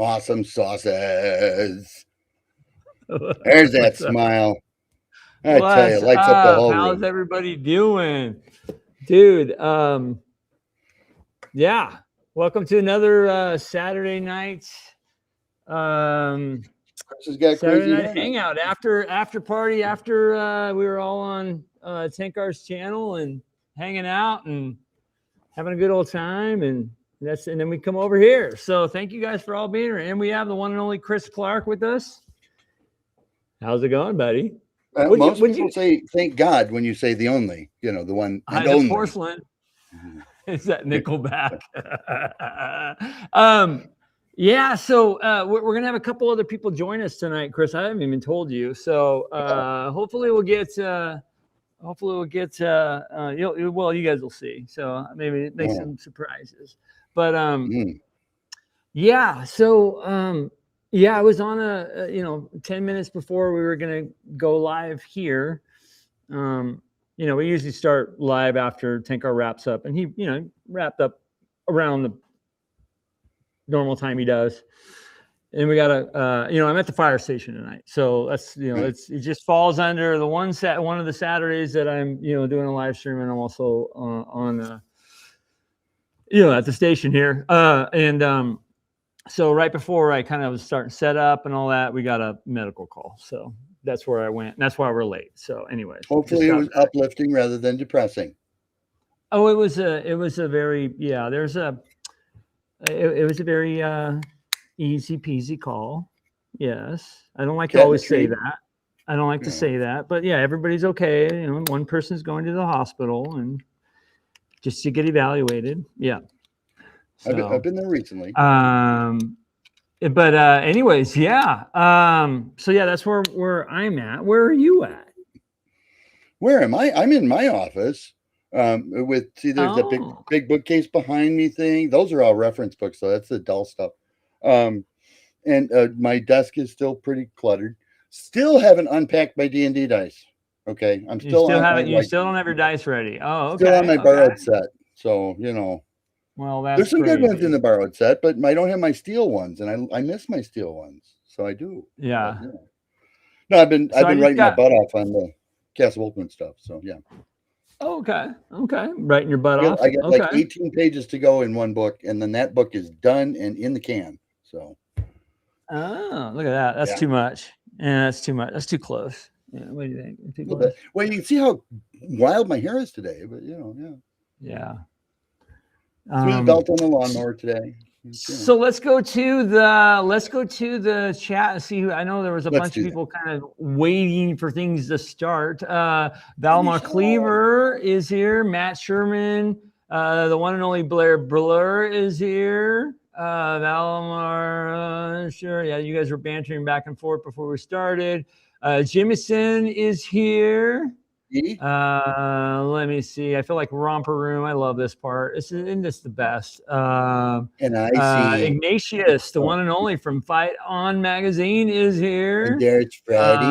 awesome sauces. There's that smile. I tell you, lights up the whole How's room. everybody doing? Dude, yeah. Welcome to another Saturday night. Saturday night hangout after party after we were all on Tenkar's channel and hanging out and having a good old time, and then we come over here. So thank you guys for all being here, and we have the one and only Chris Clark with us. How's it going, buddy? Most people say thank God when you say the only, the one and the only. Porcelain. Is that Nickelback? Yeah, so we're gonna have a couple other people join us tonight, Chris. I haven't even told you. So hopefully we'll get you guys will see. So maybe make some surprises. But yeah, so yeah, I was on a 10 minutes before we were gonna go live here. We usually start live after Tenkar wraps up, and he wrapped up around the normal time he does. And we got I'm at the fire station tonight, so that's it just falls under the one of the Saturdays that I'm doing a live stream, and I'm also on at the station here, so right before I kind of was starting set up and all that, we got a medical call, so that's where I went, and that's why we're late. So anyways, hopefully it was uplifting rather than depressing. Oh, it was a very it was a very easy peasy call. Yes, I don't like to always say that. I don't like to say that, but yeah, everybody's okay. One person's going to the hospital and just to get evaluated. Yeah, so, I've been there recently. But anyways, yeah. So yeah, that's where I'm at. Where are you at? Where am I? I'm in my office. There's that big bookcase behind me thing. Those are all reference books, so that's the dull stuff. And my desk is still pretty cluttered. Still haven't unpacked my D&D dice. Okay, I'm still you still don't have your dice ready. Oh, okay. Still on my borrowed set. So well, that's there's some crazy. good ones in the borrowed set, but I don't have my steel ones, and I miss my steel ones. So I do. Yeah. But, no, I've been writing my butt off on the Castle Wolfman stuff. So yeah. Okay. Writing your butt off. I got like 18 pages to go in one book, and then that book is done and in the can. So. Oh, look at that. That's too much. Yeah, that's too much. That's too close. Yeah. What do you think? Too close? Well, you can see how wild my hair is today, but yeah. Yeah. Threw the belt on the lawnmower today. So let's go to the chat. See, I know there was a bunch of people kind of waiting for things to start. Valmar Cleaver is here. Matt Sherman, the one and only Blair Blur is here. Valmar, sure, yeah, you guys were bantering back and forth before we started. Jimison is here. Let me see. I feel like Romper Room. I love this part. Isn't this the best? And I see Ignatius, the one and only from Fight On Magazine, is here. And there's Freddie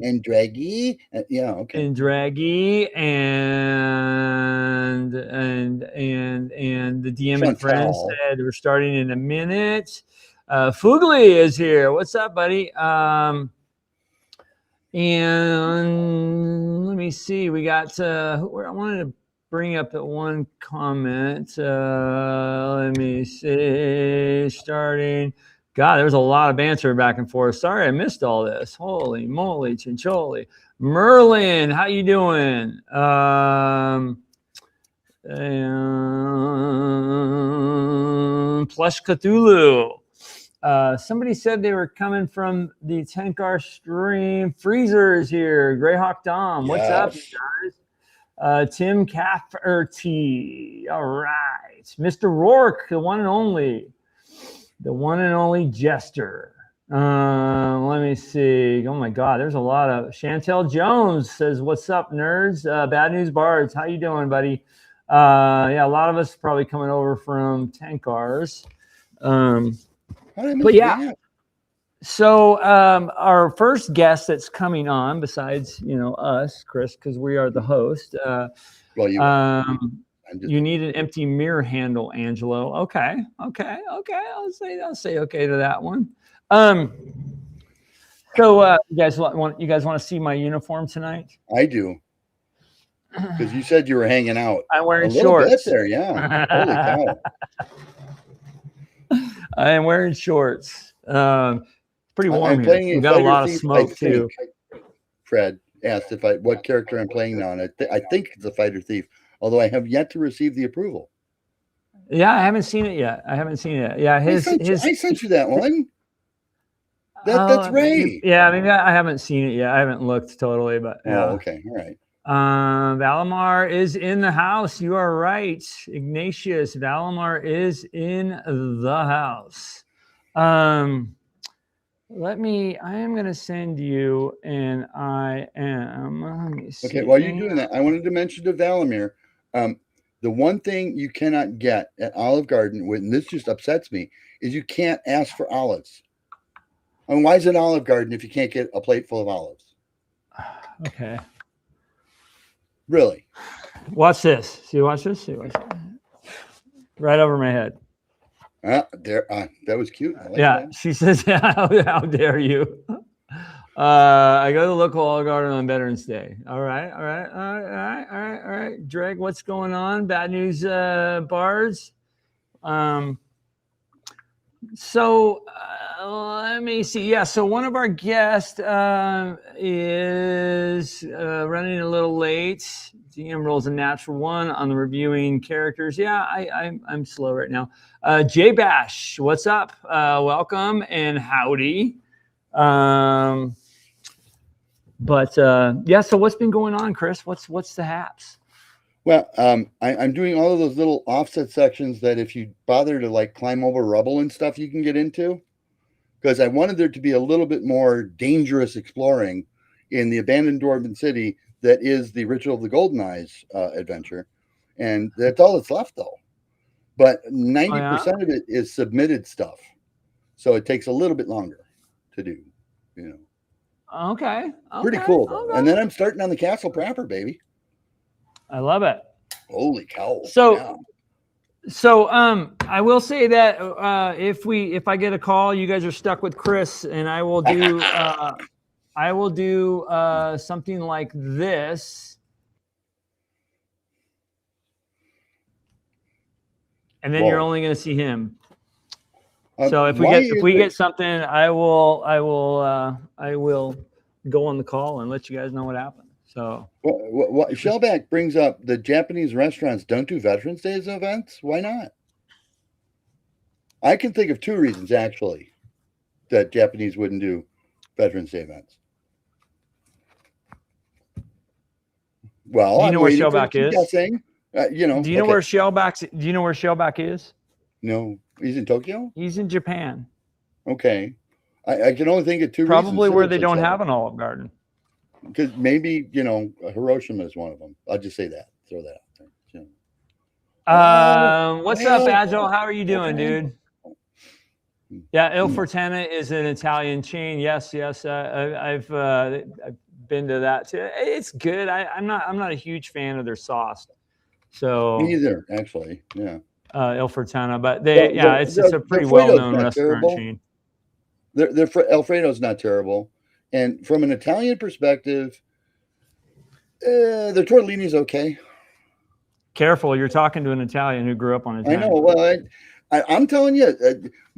and Draggy. Okay. And Draggy and the DM and friends said we're starting in a minute. Fugly is here. What's up, buddy? And let me see. We got. I wanted to bring up that one comment. Let me see. Starting. God, there was a lot of banter back and forth. Sorry, I missed all this. Holy moly, chincholi. Merlin, how you doing? Plush Cthulhu. Somebody said they were coming from the Tenkar stream. Freezer is here. Greyhawk Dom. What's up, you guys? Tim Cafferty. All right. Mr. Rourke, the one and only. The one and only Jester. Let me see. Oh, my God. There's a lot of... Chantel Jones says, what's up, nerds? Bad News Bards. How you doing, buddy? Yeah, a lot of us probably coming over from Tenkars. But yeah, so our first guest that's coming on, besides us, Chris, because we are the host. Well, I You need an empty mirror handle, Angelo. Okay. I'll say okay to that one. So you guys want to see my uniform tonight? I do. Because you said you were hanging out. I'm wearing a little shorts. bit there, yeah. Holy cow! I am wearing shorts. Pretty warm I'm here. playing We got a lot of smoke too. Fred asked what character I'm playing now, and I think it's a fighter thief. Although I have yet to receive the approval. Yeah, I haven't seen it yet. Yeah, I sent you that one. That's Ray. Yeah, maybe I haven't seen it yet. I haven't looked totally, but yeah. Oh, okay, all right. Valimar is in the house. You are right, Ignatius. Valimar is in the house. I am going to send you, and let me see. Okay, while you're doing that, I wanted to mention to Valimir, the one thing you cannot get at Olive Garden, and this just upsets me, is you can't ask for olives. I mean, why is it Olive Garden if you can't get a plate full of olives? Okay. Really? Watch this. See, watch this. Right over my head. That was cute. Like that. She says, how dare you? I go to the local Olive Garden on Veterans Day. All right. Drake, what's going on? Bad news, Bards. Let me see. Yeah, so one of our guests is running a little late. DM rolls a natural 1 on the reviewing characters. Yeah, I'm slow right now. J Bash, what's up? Welcome and howdy. Yeah, so what's been going on, Chris? What's the haps? Well, I'm doing all of those little offset sections that if you bother to like climb over rubble and stuff, you can get into. Because I wanted there to be a little bit more dangerous exploring in the abandoned Dwarven city that is the Ritual of the Golden Eyes adventure. And that's all that's left, though. But 90% of it is submitted stuff. So it takes a little bit longer to do, Okay. Pretty cool, though. Okay. And then I'm starting on the castle proper, baby. I love it. Holy cow. So I will say that if I get a call, you guys are stuck with Chris, and I will do something like this, and then you're only going to see him. So if we get something, I will go on the call and let you guys know what happened. So Shellback brings up the Japanese restaurants don't do Veterans Days events. Why not? I can think of 2 reasons actually that Japanese wouldn't do Veterans Day events. Well, do you know where Shellback is? Guessing. Do you know where Shellback? Do you know where Shellback is? No, he's in Tokyo. He's in Japan. Okay, I can only think of 2 reasons. Probably where they don't have an Olive Garden. Because maybe Hiroshima is one of them. I'll just say that. Throw that out there. What's up, Agile? How are you doing, dude? Yeah, Il Fortuna is an Italian chain. Yes. I've been to that too. It's good. I'm not a huge fan of their sauce. So me either, actually. Yeah. Il Fortuna, but it's a pretty well-known restaurant chain. Their Alfredo's not terrible. And from an Italian perspective, their tortellini's okay. Careful, you're talking to an Italian who grew up on Italian. I know. Well, I'm telling you,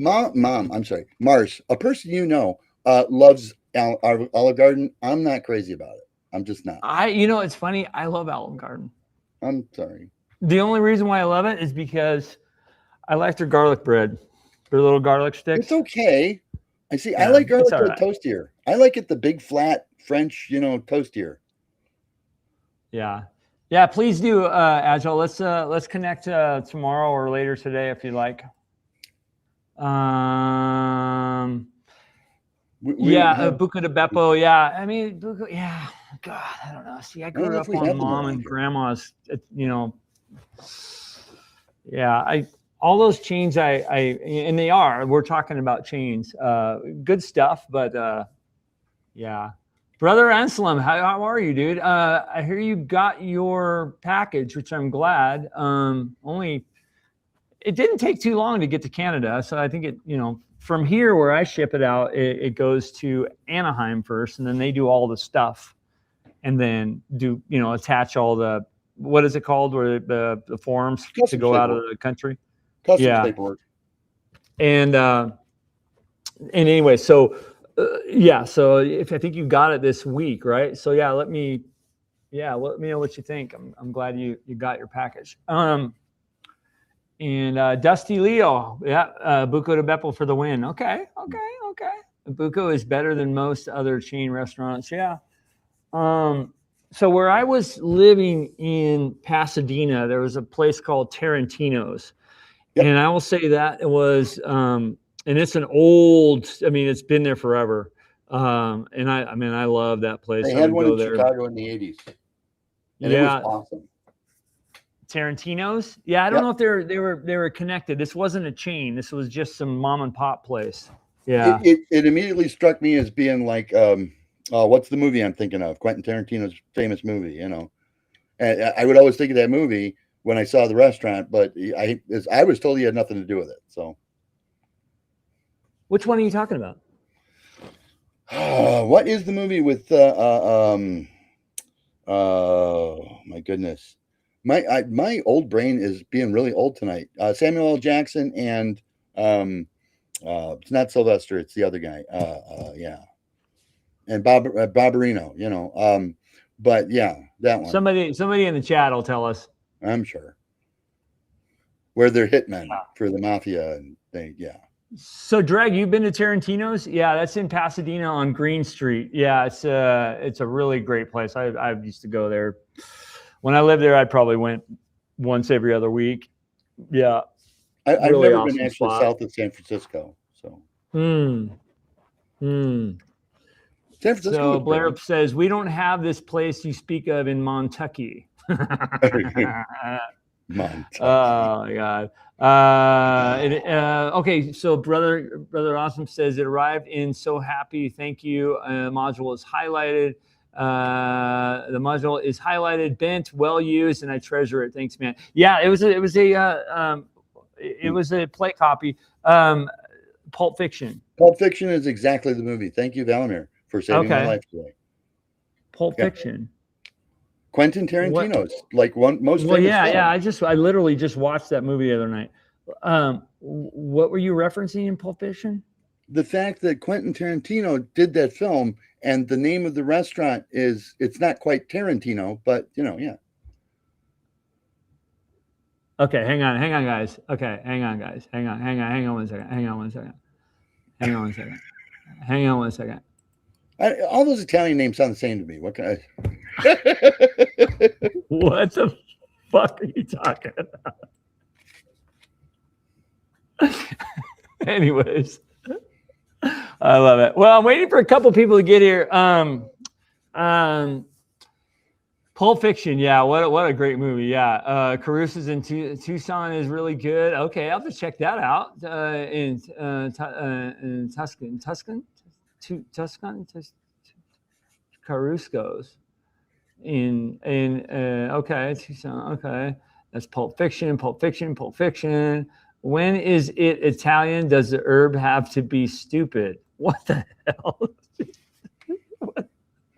I'm sorry, Mars, a person loves Olive Garden. I'm not crazy about it. I'm just not. It's funny. I love Olive Garden. I'm sorry. The only reason why I love it is because I like their garlic bread, their little garlic sticks. It's okay. I like garlic bread toastier. I like it the big flat French, toastier. Yeah. Please do, Agile. Let's connect tomorrow or later today if you like. Buca de Beppo. Yeah, I mean, yeah. God, I don't know. See, I grew up on mom and grandma's. All those chains, and we're talking about chains. Good stuff, but yeah. Brother Anselm, how are you, dude? I hear you got your package, which I'm glad. It didn't take too long to get to Canada, so I think it, from here where I ship it out, it goes to Anaheim first, and then they do all the stuff, and then do attach all the, what is it called, where the forms Customs to go paperwork. out of the country. Customs paperwork. And anyway, so so if I think you got it this week, right? So let me know what you think. I'm glad you got your package. And Dusty Leo, Buco de Beppo for the win. Okay. Buco is better than most other chain restaurants. Yeah. So where I was living in Pasadena, there was a place called Tarantino's. Yep. And I will say that it was, and it's an old, it's been there forever. And I love that place. They had one in Chicago in the 80s. And it was awesome. Tarantino's? Yeah, I don't know if they were connected. This wasn't a chain. This was just some mom and pop place. Yeah. It immediately struck me as being like, what's the movie I'm thinking of? Quentin Tarantino's famous movie, And I would always think of that movie when I saw the restaurant, but I was told he had nothing to do with it. So, which one are you talking about? What is the movie with? My goodness, my old brain is being really old tonight. Samuel L. Jackson and it's not Sylvester, it's the other guy. And Barbarino, but yeah, that one. Somebody in the chat will tell us. I'm sure. Where they're hitmen for the mafia and So, Dreg, you've been to Tarantino's? Yeah, that's in Pasadena on Green Street. Yeah, it's a really great place. I used to go there. When I lived there, I probably went once every other week. Yeah. I've really never been actually south of San Francisco. So. San Francisco. So Blair says, we don't have this place you speak of in Montucky. Montucky. Oh, God. Okay, so brother Awesome says it arrived in so happy. Thank you. Module is highlighted. The module is highlighted, bent, well used, and I treasure it. Thanks, man. Yeah, it was a play copy. Pulp Fiction. Pulp Fiction is exactly the movie. Thank you, Valimir, for saving my life today. Pulp Fiction. Quentin Tarantino's most famous. Well, yeah. I literally just watched that movie the other night. What were you referencing in Pulp Fiction? The fact that Quentin Tarantino did that film, and the name of the restaurant it's not quite Tarantino, but yeah. Okay, hang on, guys. Okay, hang on, guys. Hang on one second. All those Italian names sound the same to me. What can I? What the fuck are you talking about? Anyways, I love it. Well, I'm waiting for a couple people to get here. Pulp Fiction, yeah, what a great movie. Yeah, Caruso's in Tucson is really good. Okay, I'll have to check that out. In Tuscan, Carusco's okay, Tucson. Okay, that's Pulp Fiction. When is it Italian? Does the herb have to be stupid? What the hell? What?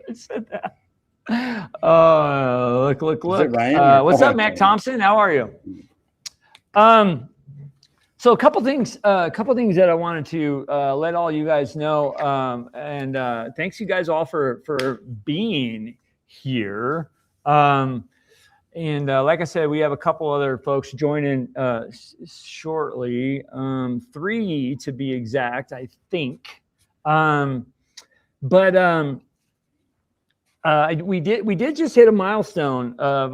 I said that. Oh, look. What's up, Mac Thompson? How are you? So a couple things that I wanted to let all you guys know. And thanks you guys all for being here. And like I said, we have a couple other folks joining shortly. 3 to be exact, I think. We did just hit a milestone of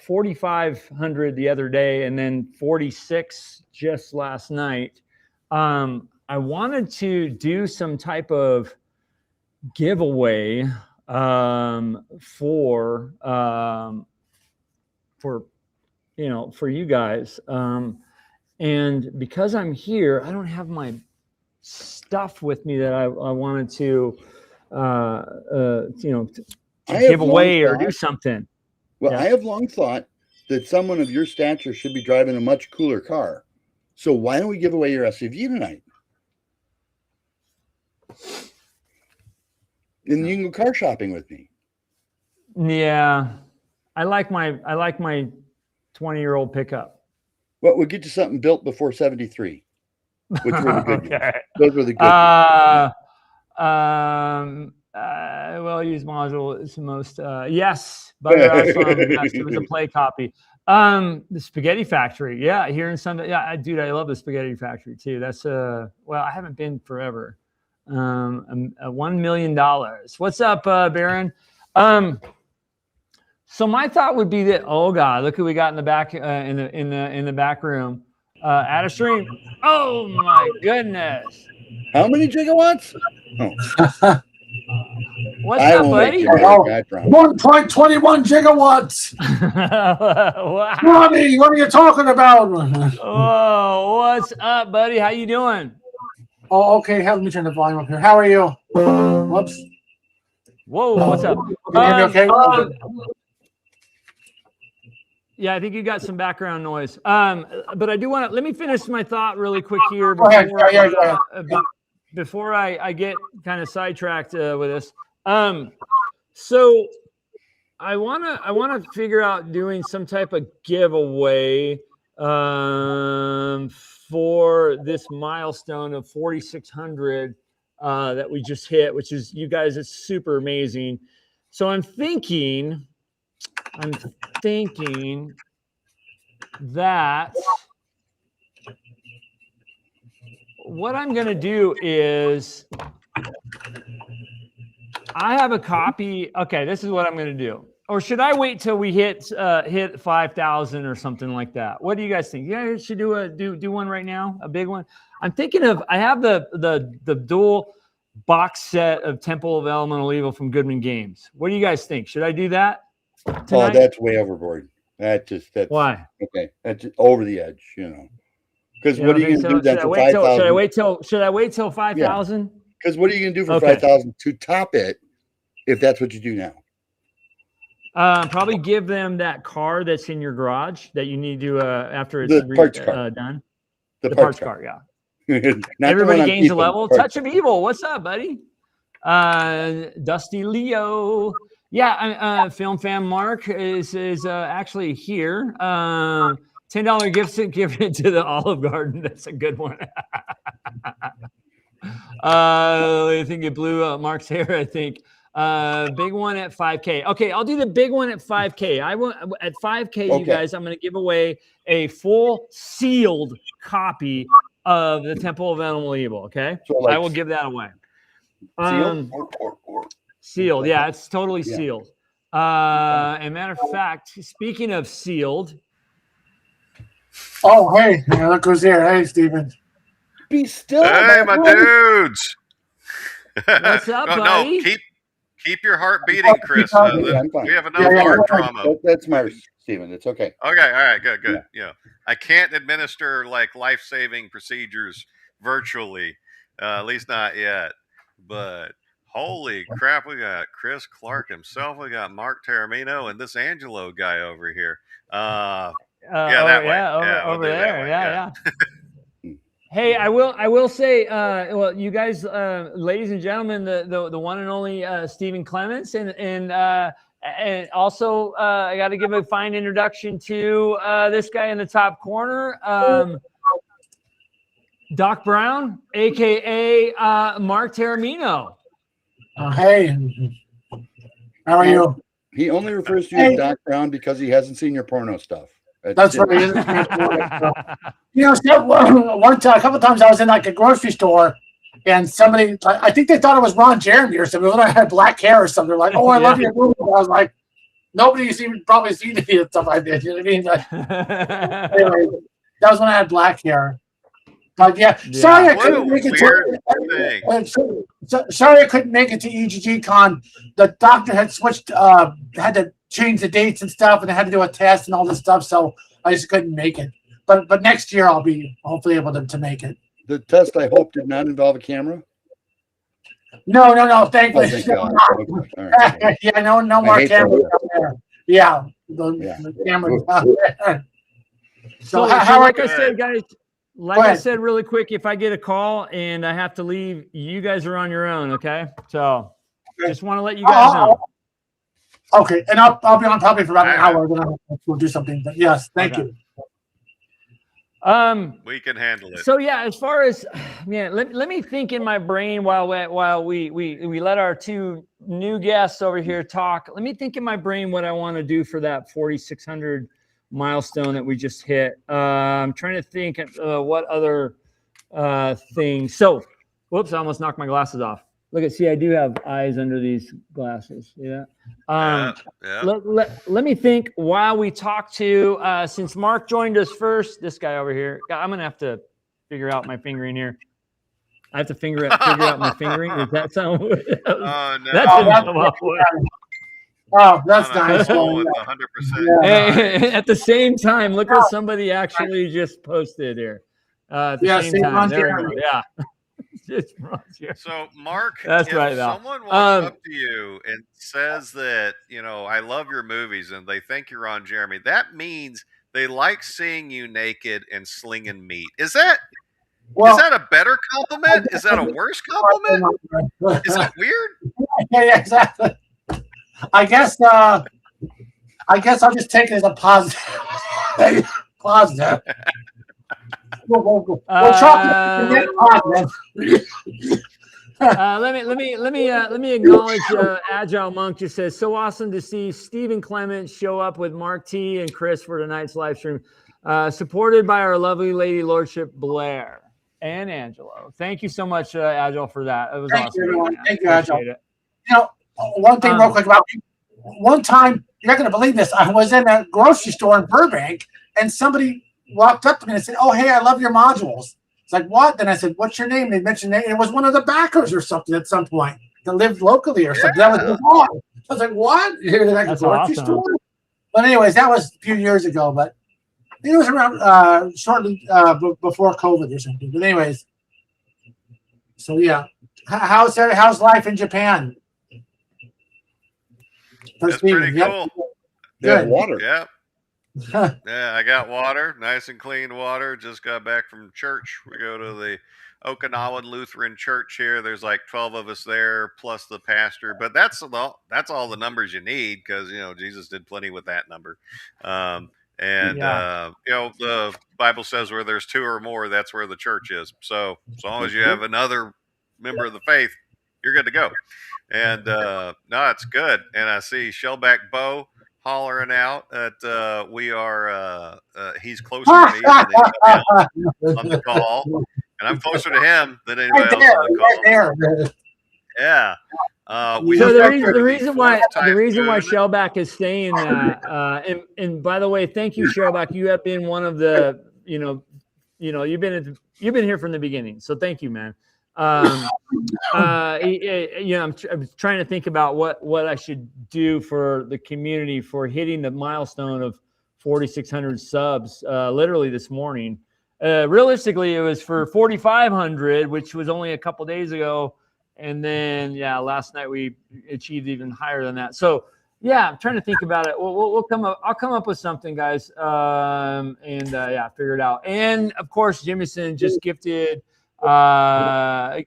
4,500 the other day, and then 46 just last night. I wanted to do some type of giveaway for you guys, and because I'm here, I don't have my stuff with me that I wanted to give away or do something. Well, I have long thought that someone of your stature should be driving a much cooler car. So why don't we give away your SUV tonight? And you can go car shopping with me. Yeah, I like my 20-year-old pickup. Well, we'll get you something built before 73, which were the good ones. Those were the good ones. Well, use module is the most. Yes, but it was a play copy. The Spaghetti Factory, yeah, here in Sunday. Yeah, dude, I love the Spaghetti Factory too. That's well, I haven't been forever. $1 million. What's up, Baron? So my thought would be that, oh God, look who we got in the back in the back room. At a stream. Oh my goodness. How many gigawatts? Oh. What's up, buddy? 1.21 gigawatts. Wow. Ronnie, what are you talking about? Oh, what's up, buddy? How you doing? Oh, okay. Let me turn the volume up here. How are you? Whoops. Whoa, what's up? Okay? Yeah, I think you got some background noise. But I do want to let me finish my thought really quick here Go ahead. before I get kind of sidetracked with this. So I wanna figure out doing some type of giveaway for this milestone of 4,600 that we just hit, which is, you guys, it's super amazing. So I'm thinking that what I'm going to do is I have a copy. Okay, this is what I'm going to do. Or should I wait till we hit 5,000 or something like that? What do you guys think? Yeah, should do one right now, a big one. I'm thinking of, I have the dual box set of Temple of Elemental Evil from Goodman Games. What do you guys think? Should I do that tonight? Oh, that's way overboard. That's why? Okay, that's just over the edge, Because what are you going to do then for 5,000? Should I wait till 5,000? Because what are you going to do for 5,000 to top it if that's what you do now? Probably give them that car that's in your garage that you need to after it's done. The parts car, yeah. Everybody gains a level. Touch of Evil. What's up, buddy? Dusty Leo. Yeah, Film Fan Mark is actually here. $10 gift, give it to the Olive Garden. That's a good one. I think it blew Mark's hair, I think. Big one at 5K. Okay, I'll do the big one at 5K. I want at 5K, you guys, I'm going to give away a full sealed copy of the Temple of Elemental Evil. Okay, so I will give that away. Sealed, yeah, it's totally sealed. And matter of fact, speaking of sealed. Oh, hey, look who's here. Hey, Steven. Be still. Hey, my dudes. What's up, buddy? No, keep your heart beating, Chris. We have enough heart trauma. That's my Steven. It's okay. Okay, all right, good. Yeah, I can't administer like life-saving procedures virtually, at least not yet. But holy crap, we got Chris Clark himself. We got Mark Taramino and this Angelo guy over here. Over there. Yeah. Hey, I will say, well, you guys, ladies and gentlemen, the one and only Stephen Clements, and also I got to give a fine introduction to this guy in the top corner, Doc Brown, aka Mark Taramino. Hey, how are you? He only refers to you as Doc Brown because he hasn't seen your porno stuff. That's right. One time, a couple of times I was in like a grocery store, and somebody, I think they thought it was Ron Jeremy or something. When I had black hair or something, they're like, "Oh, I love your movie." I was like, "Nobody's even probably seen any of the stuff I did." You know what I mean? Like, anyway, that was when I had black hair. But sorry I couldn't make it sorry I couldn't make it to EGG Con. The doctor had switched, had to change the dates and stuff, and I had to do a test and all this stuff, so I just couldn't make it. But next year I'll be hopefully able to make it. The test, I hope, did not involve a camera. No. Thankfully, thank God. Okay. All right. yeah, no more cameras out there. Yeah, the cameras out there. So how like are I said, guys, like I said, really quick, if I get a call and I have to leave, you guys are on your own. Okay. So just want to let you guys know. Okay. And I'll be on probably for about an hour. Then we'll do something. But yes, thank you. We can handle it. So yeah, as far as let me think in my brain while we let our two new guests over here talk. Let me think in my brain what I want to do for that 4,600 milestone that we just hit. I'm trying to think what other things. So, whoops! I almost knocked my glasses off. See, I do have eyes under these glasses. Yeah. Let me think while we talk to, since Mark joined us first, this guy over here. I'm going to have to figure out my fingering here. I have to figure out my fingering. Does that sound weird? Oh, no. That's nice. 100%. Hey, at the same time, look what somebody actually just posted here. At the same time. There we go. Yeah. So, Mark, that's if right, someone walks up to you and says that, I love your movies and they think you're on Jeremy, that means they like seeing you naked and slinging meat. Is that a better compliment? Is that a worse compliment? Is that weird? Yeah, exactly. I guess I'll just take it as a positive. Positive. We'll talk. Let me acknowledge Agile Monk just says, so awesome to see Stephen Clement show up with Mark T and Chris for tonight's live stream, supported by our lovely lady lordship Blair and Angelo. Thank you so much, Agile, for that. It was awesome. Everyone. Thank you, Agile. One thing real quick about one time, you're not going to believe this. I was in a grocery store in Burbank, and somebody walked up to me and said, "Oh, hey, I love your modules." It's like, what? Then I said, "What's your name?" They mentioned it. It was one of the backers or something at some point that lived locally or something. That was wrong. I was like, what? You're like a grocery store? But anyways, that was a few years ago. But it was around shortly before COVID or something. But anyways, so yeah, how's life in Japan? That's pretty cool. Good. Water. Yep. Yeah, I got water, nice and clean water. Just got back from church. We go to the Okinawan Lutheran Church here. There's like 12 of us there, plus the pastor. But that's all the numbers you need, because Jesus did plenty with that number. The Bible says where there's two or more, that's where the church is. So as long as you have another member of the faith, you're good to go. And no, it's good. And I see Shellback Bo hollering out that we are he's closer to me than anybody on the call, and I'm closer to him than anybody else on the call. Yeah. So the reason why Shellback is saying that, and by the way, thank you, Shellback. You have been one of the you've been here from the beginning, so thank you, man. I'm trying to think about what I should do for the community for hitting the milestone of 4,600 subs. Literally this morning. Realistically, it was for 4,500, which was only a couple days ago, and then last night we achieved even higher than that. So I'm trying to think about it. We'll come up. I'll come up with something, guys, and figure it out. And of course, Jimison just gifted 5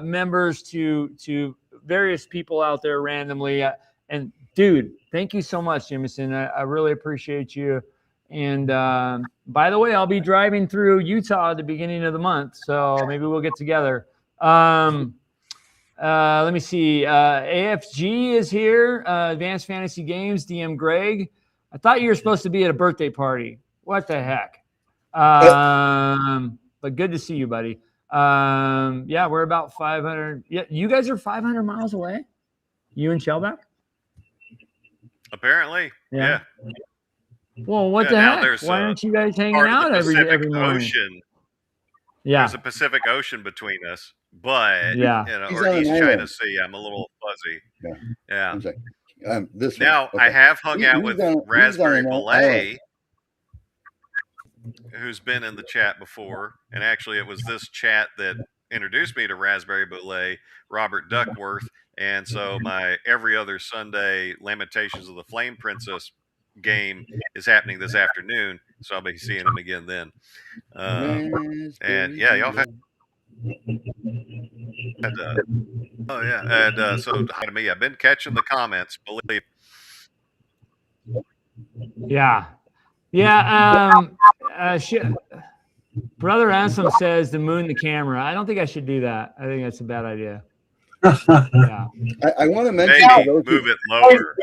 members to various people out there randomly. And dude, thank you so much, Jimison. I really appreciate you. And by the way, I'll be driving through Utah at the beginning of the month, so maybe we'll get together. Let me see. AFG is here. Advanced Fantasy Games, DM Greg. I thought you were supposed to be at a birthday party. What the heck? But good to see you, buddy. We're about 500. Yeah, you guys are 500 miles away? You and Shellback? Apparently, yeah. Well, what the heck? Why aren't you guys hanging out every morning? Ocean. Yeah. There's a Pacific Ocean between us, but or East China Sea. I'm a little fuzzy. Yeah. This now I have hung out with Raspberry Belay, who's been in the chat before, and actually it was this chat that introduced me to Raspberry Boulet, Robert Duckworth, and so my every other Sunday Lamentations of the Flame Princess game is happening this afternoon, so I'll be seeing him again then. And yeah, y'all had oh yeah, and so hi to me. I've been catching the comments. Believe. Yeah. Brother Anselm says to moon the camera. I don't think I should do that. I think that's a bad idea. Yeah. I want to mention maybe move it lower.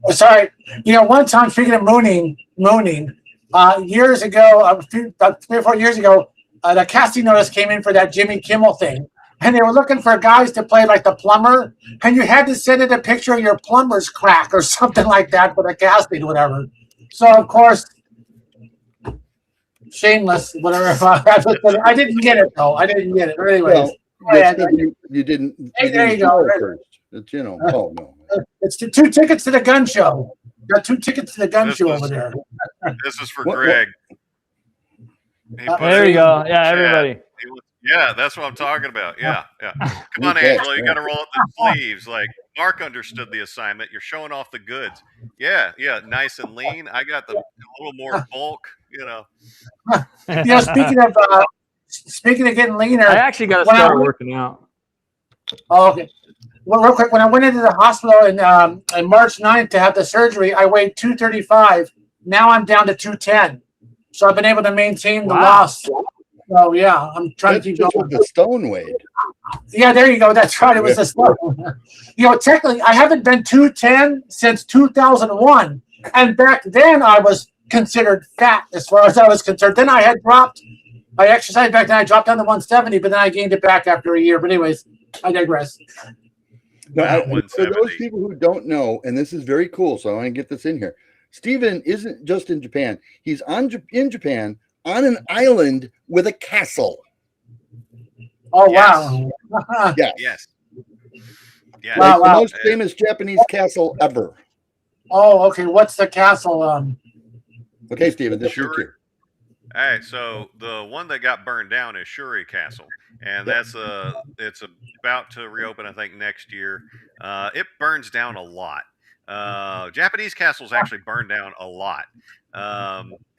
Sorry, one time, speaking of mooning, years ago, about 3 or 4 years ago, the casting notice came in for that Jimmy Kimmel thing, and they were looking for guys to play like the plumber, and you had to send in a picture of your plumber's crack or something like that for the casting, whatever. So of course, shameless, whatever. I didn't get it though. I didn't get it. But anyways, you didn't. Hey, there you go. First. It's oh no. It's 2 tickets to the gun show. Got 2 tickets to the gun show over there. This is for Greg. There you go. Yeah, everybody. Yeah, that's what I'm talking about. Yeah. Come on, Angelo, you got to roll up the sleeves. Like Mark understood the assignment. You're showing off the goods. Yeah, nice and lean. I got a little more bulk. Speaking of getting leaner, I actually got to start working out. Oh, okay. Well, real quick, when I went into the hospital on March 9th to have the surgery, I weighed 235. Now I'm down to 210. So I've been able to maintain the loss. So yeah, I'm trying to keep going. The stone weight. Yeah, there you go. That's right. It was a stone. Technically, I haven't been 210 since 2001, and back then I was considered fat as far as I was concerned. Then I had dropped. I exercised back then. I dropped down to 170, but then I gained it back after a year. But anyways, I digress. Now, for those people who don't know, and this is very cool, so I want to get this in here. Steven isn't just in Japan. He's in Japan on an island with a castle. Oh, wow. Yes. Yeah. Like the most famous Japanese castle ever. Oh, okay. What's the castle? Okay, Steven, this is your cue. All right, so the one that got burned down is Shuri Castle, and it's about to reopen, I think, next year. It burns down a lot. Japanese castles actually burn down a lot,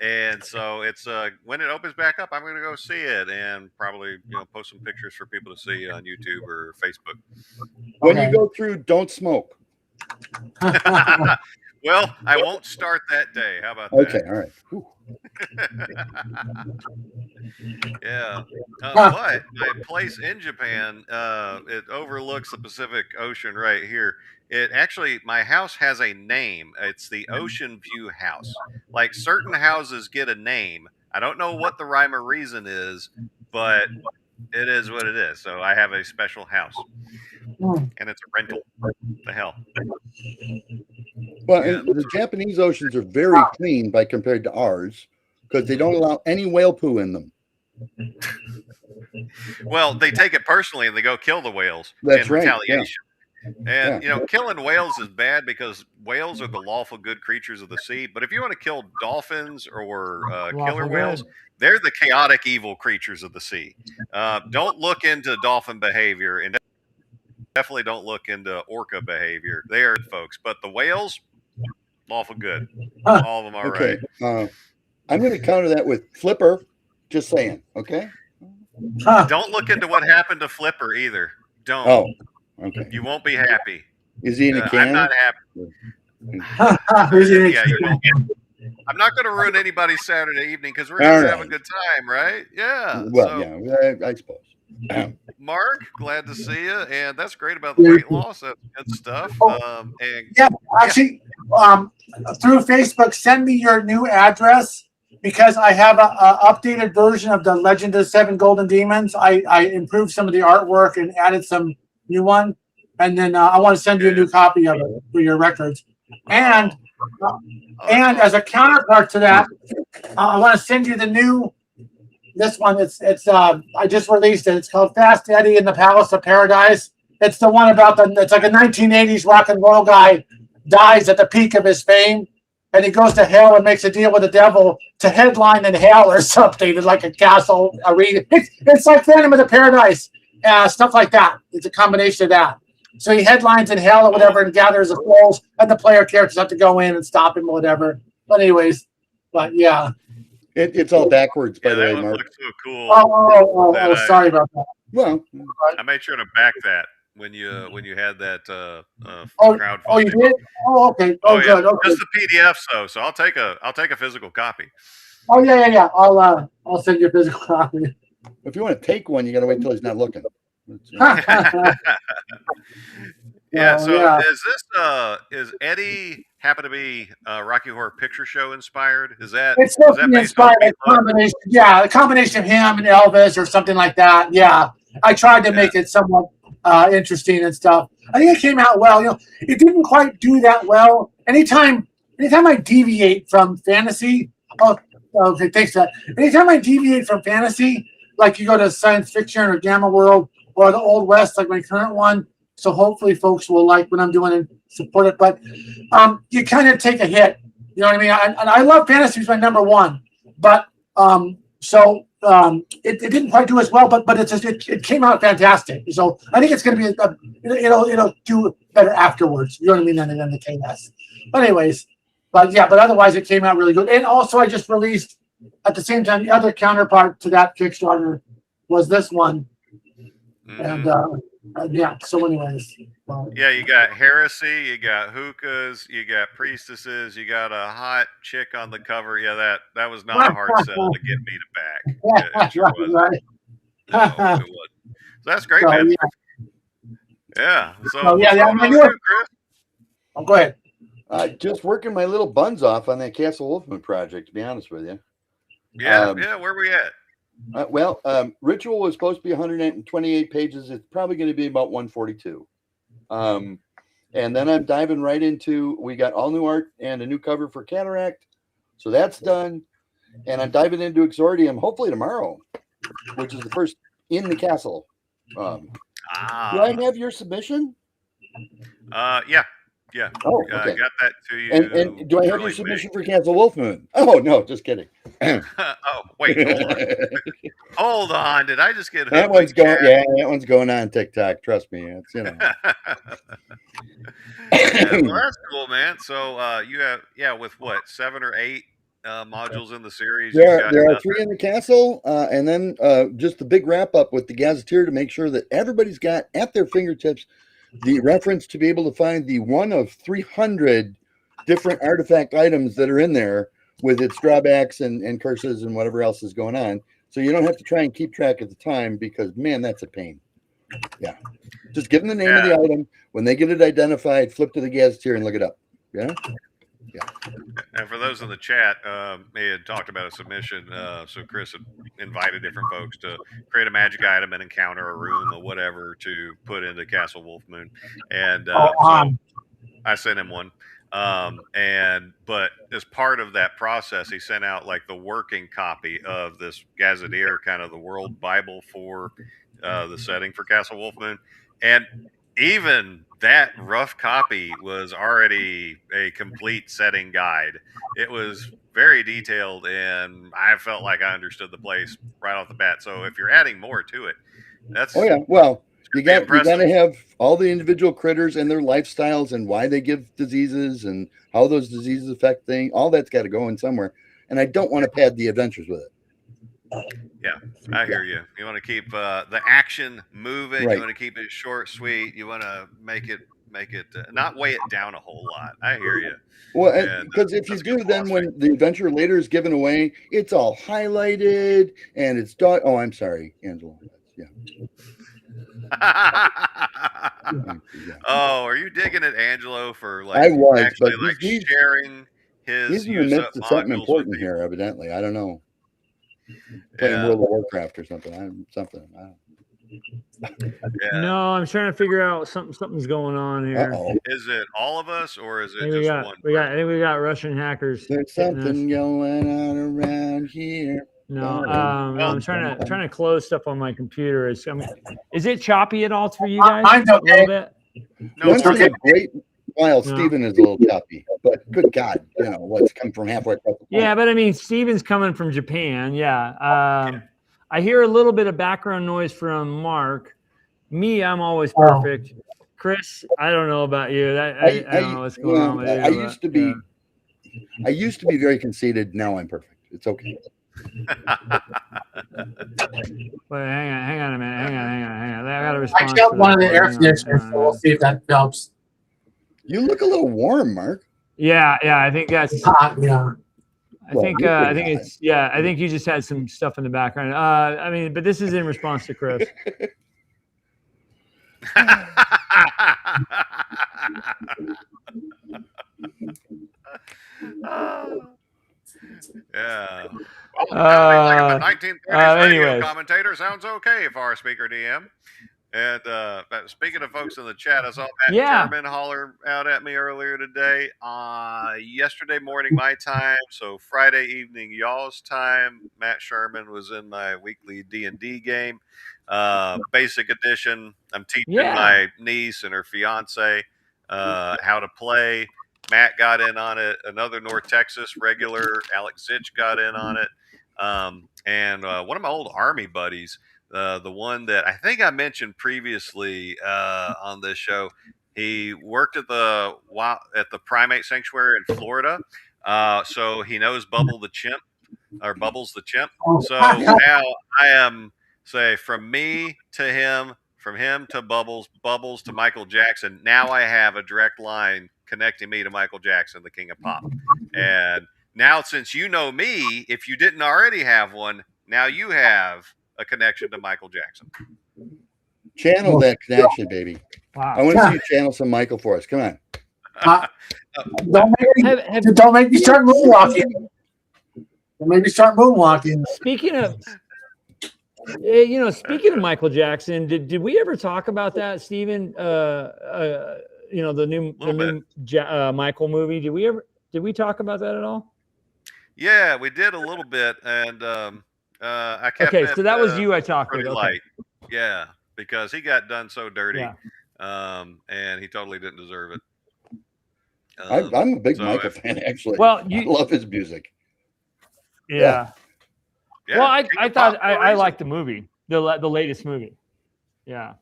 and so it's when it opens back up, I'm going to go see it and probably post some pictures for people to see on YouTube or Facebook. When you go through, don't smoke. Well, I won't start that day. How about that? Okay, all right. Yeah. But my place in Japan, it overlooks the Pacific Ocean right here. My house has a name. It's the Ocean View House. Like certain houses get a name. I don't know what the rhyme or reason is, but it is what it is. So I have a special house. And it's a rental. What the hell? Well, the Japanese oceans are very clean by compared to ours because they don't allow any whale poo in them. Well, they take it personally and they go kill the whales in retaliation. Yeah. And killing whales is bad because whales are the lawful good creatures of the sea. But if you want to kill dolphins or killer whales, they're the chaotic evil creatures of the sea. Don't look into dolphin behavior and definitely don't look into orca behavior. They are folks, but the whales, lawful good. All of them are right. I'm going to counter that with Flipper. Just saying, okay? Don't look into what happened to Flipper either. Don't. Oh, okay. You won't be happy. Is he in a can? I'm not happy. I'm not going to ruin anybody's Saturday evening because we're going to have a good time, right? Yeah. Well, I suppose. Mark, glad to see you, and that's great about the weight loss. That's good stuff. Actually, through Facebook, send me your new address because I have an updated version of the Legend of the Seven Golden Demons. I improved some of the artwork and added some new one, and then I want to send you a new copy of it for your records. And as a counterpart to that, I want to send you the new. This one, it's I just released it. It's called Fast Eddie in the Palace of Paradise. It's the one about it's like a 1980s rock and roll guy dies at the peak of his fame, and he goes to hell and makes a deal with the devil to headline in hell or something, like a castle arena. It's like Phantom of the Paradise, stuff like that. It's a combination of that. So he headlines in hell or whatever and gathers the souls, and the player characters have to go in and stop him or whatever. But anyways, but yeah. It's all backwards, by the way, that Mark. looks so cool. Oh, sorry about that. Well, I made sure to back that when you had that crowdfunding. Oh, you did? Oh, okay. Oh, yeah. good. Okay. Just the PDF, so I'll take a physical copy. Oh, yeah. I'll send you a physical copy. if you want to take one, you got to wait till he's not looking. Yeah. So yeah. is Eddie happen to be Rocky Horror Picture Show inspired? Is that It's supposed to be inspired by a combination? Yeah, a combination of him and Elvis or something like that. Yeah, I tried to make it somewhat interesting and stuff. I think it came out well. You know, it didn't quite do that well. Anytime I deviate from fantasy. Oh, okay. Thanks for that. Anytime I deviate from fantasy, like you go to science fiction or Gamma World or the Old West, like my current one. So hopefully folks will like what I'm doing and support it. But you kind of take a hit. You know what I mean? And I love fantasy. It's my number one. But it didn't quite do as well. But it came out fantastic. So I think it's going to be it'll do better afterwards. You know what I mean? Than the KS. But anyways, but otherwise it came out really good. And also I just released at the same time the other counterpart to that Kickstarter was this one. And yeah. So, anyways, yeah, you got heresy, you got hookahs, you got priestesses, you got a hot chick on the cover. Yeah, that was not a hard sell to get me to back. Yeah, it sure wasn't. Right. No, it wasn't. So that's great, man. Yeah. So Chris? Oh, go ahead. Just working my little buns off on that Castle Wolfman project. To be honest with you. Yeah. Where we at? Ritual was supposed to be 128 pages. It's probably going to be about 142. And then I'm diving right into, we got all new art and a new cover for Cataract. So that's done. And I'm diving into Exordium hopefully tomorrow, which is the first in the castle. Do I have your submission? Yeah. Oh, okay. I got that to you. And do I have your submission for Castle Wolfmoon? Oh, no, just kidding. Oh, wait, hold on. Hold on. Did I just get that one's going? Yeah, that one's going on TikTok. Trust me, it's well, that's cool, man. So you have with what 7 or 8 modules in the series? There are 3 in the castle, and then just the big wrap up with the Gazetteer to make sure that everybody's got at their fingertips the reference to be able to find the one of 300 different artifact items that are in there with its drawbacks and curses and whatever else is going on. So you don't have to try and keep track at the time because, man, that's a pain. Yeah. Just give them the name of the item. When they get it identified, flip to the Gazetteer and look it up. Yeah. Yeah. And for those in the chat, they had talked about a submission. So Chris had invited different folks to create a magic item, an encounter, a room, or whatever to put into Castle Wolfmoon. And so I sent him one. But as part of that process, he sent out like the working copy of this Gazetteer, kind of the world Bible for the setting for Castle Wolfmoon. And even that rough copy was already a complete setting guide. It was very detailed, and I felt like I understood the place right off the bat. So if you're adding more to it, that's well, you got to have all the individual critters and their lifestyles and why they give diseases and how those diseases affect things. All that's got to go in somewhere, and I don't want to pad the adventures with it. Yeah, I hear you. You want to keep the action moving. Right. You want to keep it short, sweet. You want to make it not weigh it down a whole lot. I hear you. Well, because if you do, then when the adventure later is given away, it's all highlighted and it's done. Oh, I'm sorry, Angelo. Yeah. Oh, are you digging at Angelo for I was, actually but he's sharing his? He's in the midst of something important here, evidently. I don't know. Playing World of Warcraft or something. I don't know. No, I'm trying to figure out something's going on here. Uh-oh. Is it all of us or is it just one? I think we got Russian hackers. There's something going on around here. No, I'm trying to close stuff on my computer. Is it choppy at all for you guys? Mine's okay. A little bit. No, While Steven is a little choppy, but good God, what's come from halfway across the planet. Yeah, but I mean, Steven's coming from Japan. Yeah. I hear a little bit of background noise from Mark. Me, I'm always perfect. Chris, I don't know about you. I don't know what's going on with you. I used to be very conceited. Now I'm perfect. It's okay. Wait, hang on a minute. Hang on. I got a response. I got one of the air conditioners, so we'll see if that helps. You look a little warm, Mark. Yeah. I think that's hot. Yeah. I think it's I think you just had some stuff in the background. I mean, but this is in response to Chris. Yeah. Well, 1930s radio anyways. commentator sounds okay for our speaker DM. And speaking of folks in the chat, I saw Matt Sherman holler out at me earlier today. Yesterday morning, my time, so Friday evening, y'all's time. Matt Sherman was in my weekly D&D game, Basic Edition. I'm teaching my niece and her fiance how to play. Matt got in on it. Another North Texas regular, Alex Zitch, got in on it. And one of my old Army buddies, the one that I think I mentioned previously on this show, he worked at the primate sanctuary in Florida, so he knows Bubbles the Chimp. So now I am, say, from me to him, from him to Bubbles to Michael Jackson. Now I have a direct line connecting me to Michael Jackson, the King of Pop. And now, since you know me, if you didn't already have one, now you have a connection to Michael Jackson. Channel that connection, baby. Wow. I want to see you channel some Michael for us. Come on. Don't make me start moonwalking. Don't make me start moonwalking. Speaking of Michael Jackson, did we ever talk about that, Steven? The new Michael movie. Did we talk about that at all? Yeah, we did a little bit, and I kept it. So that was you I talked with. Light. Yeah, because he got done so dirty, and he totally didn't deserve it. I'm a big Michael fan, actually. Well, I love his music. Yeah. Well, I thought I liked the movie, the latest movie. Yeah.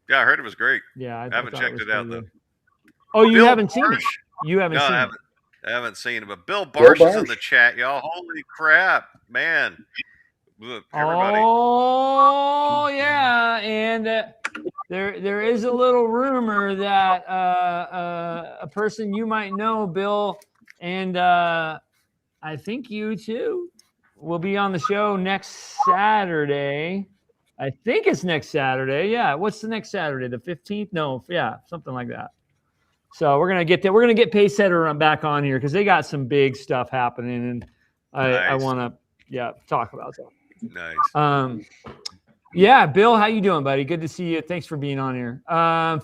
Yeah, I heard it was great. Yeah, I haven't checked it out though. Oh, you haven't seen it? You haven't seen it? I haven't seen it, but Bill Barsh is in the chat, y'all. Holy crap, man! Look, everybody. Oh yeah, and there is a little rumor that a person you might know, Bill, and I think you too, will be on the show next Saturday. I think it's next Saturday. Yeah, what's the next Saturday? The 15th? No, yeah, something like that. So we're gonna get that. We're gonna get Pacesetter back on here because they got some big stuff happening, and I want to talk about that. Nice. Yeah, Bill, how you doing, buddy? Good to see you. Thanks for being on here.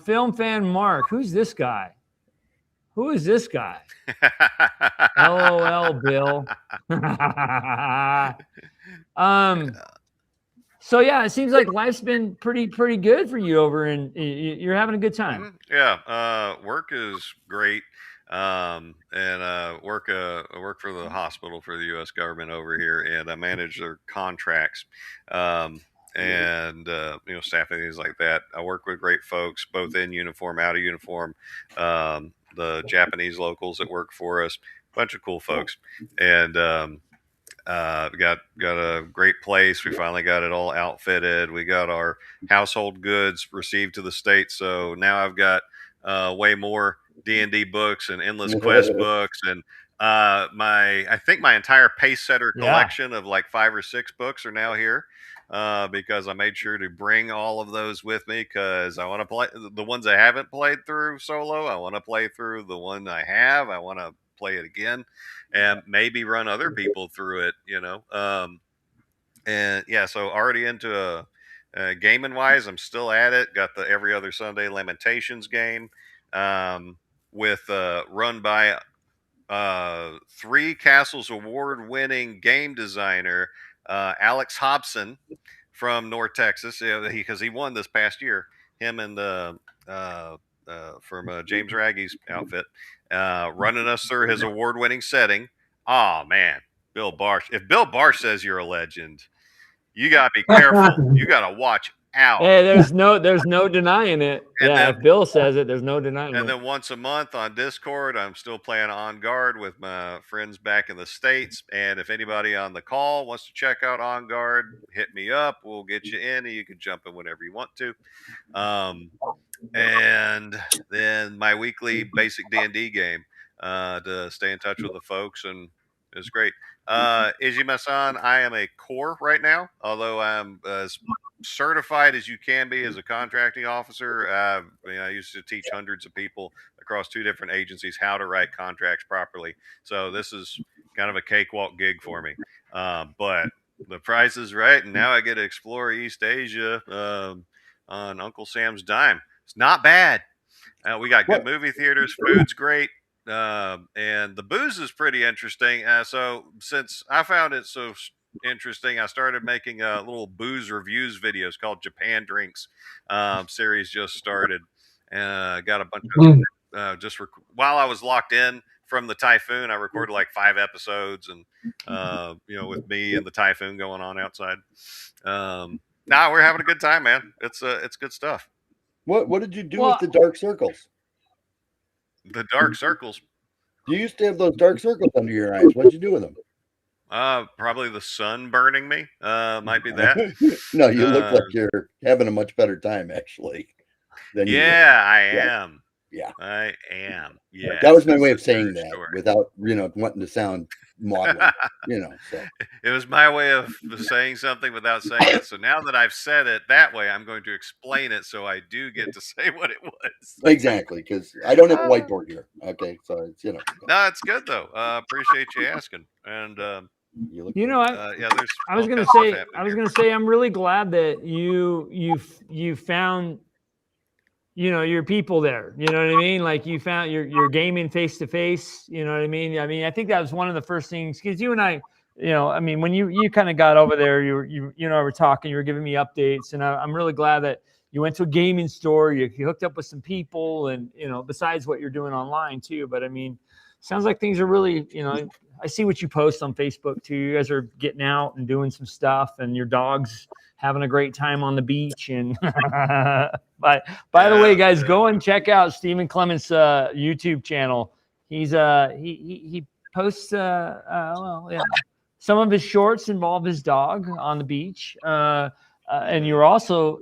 Film fan Mark, who's this guy? Who is this guy? LOL, Bill. So yeah, it seems like life's been pretty good for you over, and you're having a good time. Yeah, work is great, and work for the hospital for the U.S. government over here, and I manage their contracts, and staffing things like that. I work with great folks, both in uniform, out of uniform, the Japanese locals that work for us, bunch of cool folks, and got a great place. We finally got it all outfitted. We got our household goods received to the state, so now I've got way more D&D books and Endless Quest books, and I think my entire Pacesetter collection of like 5 or 6 books are now here, because I made sure to bring all of those with me, because I want to play the ones I haven't played through solo. I want to play through the one I have. I want to play it again and maybe run other people through it, and yeah, so already into gaming wise, I'm still at it. Got the every other Sunday Lamentations game, with run by 3 Castles Award winning game designer Alex Hobson from North Texas, because he won this past year. Him and from James Raggy's outfit, running us through his award-winning setting. Oh man, Bill Barsh. If Bill Barsh says you're a legend, you gotta be careful. You gotta watch out. Hey, there's no denying it. And Yeah, then, if Bill says it, there's no denying and it. then once a month on Discord, I'm still playing On Guard with my friends back in the States. And if anybody on the call wants to check out On Guard, hit me up. We'll get you in, and you can jump in whenever you want to. And then my weekly basic D&D game to stay in touch with the folks, and it's great. Ijima-san, I am a core right now, although I'm as certified as you can be as a contracting officer. I used to teach hundreds of people across 2 different agencies how to write contracts properly. So this is kind of a cakewalk gig for me. But the price is right, and now I get to explore East Asia on Uncle Sam's dime. It's not bad. We got good movie theaters. Food's great. And the booze is pretty interesting. So since I found it so interesting, I started making little booze reviews videos called Japan Drinks. Series just started. And got a bunch of while I was locked in from the typhoon, I recorded like 5 episodes, and with me and the typhoon going on outside. Now we're having a good time, man. It's good stuff. What did you do with the dark circles? The dark circles. You used to have those dark circles under your eyes. What'd you do with them? Probably the sun burning me. Might be that. No, you look like you're having a much better time, actually. I am. Yeah, I am. Yeah, that was my way of saying that without wanting to sound maudlin. So it was my way of saying something without saying it. So now that I've said it that way, I'm going to explain it so I do get to say what it was. Exactly, because I don't have a whiteboard here. Okay, so it's No, it's good though. Appreciate you asking. And I was gonna say I'm really glad that you found your people there. You know what I mean? Like you found your gaming face to face. You know what I mean? I think that was one of the first things, because you and I, when you kind of got over there, you were talking, you were giving me updates, and I'm really glad that you went to a gaming store, you hooked up with some people, and besides what you're doing online too. But sounds like things are really, I see what you post on Facebook too. You guys are getting out and doing some stuff, and your dog's having a great time on the beach. And by the way, guys, go and check out Stephen Clement's YouTube channel. He's he posts some of his shorts involve his dog on the beach. And you're also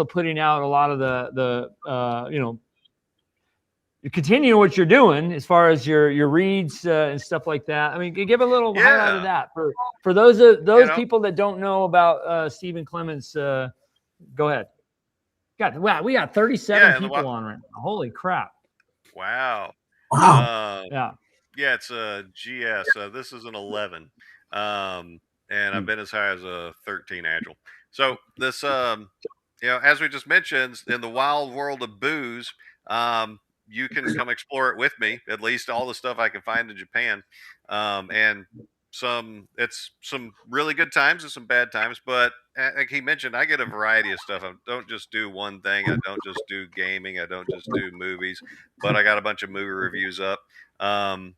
putting out a lot of the you continue what you're doing as far as your reads and stuff like that. Give a little highlight of that for those people that don't know about Stephen Clements. Go ahead. We got 37 people on right now. Holy crap! Wow. Yeah, it's a GS. This is an 11, and I've been as high as a 13 agile. So this, as we just mentioned, in the wild world of booze, you can come explore it with me. At least all the stuff I can find in Japan, and it's some really good times and some bad times. But like he mentioned, I get a variety of stuff. I don't just do one thing. I don't just do gaming. I don't just do movies. But I got a bunch of movie reviews up, and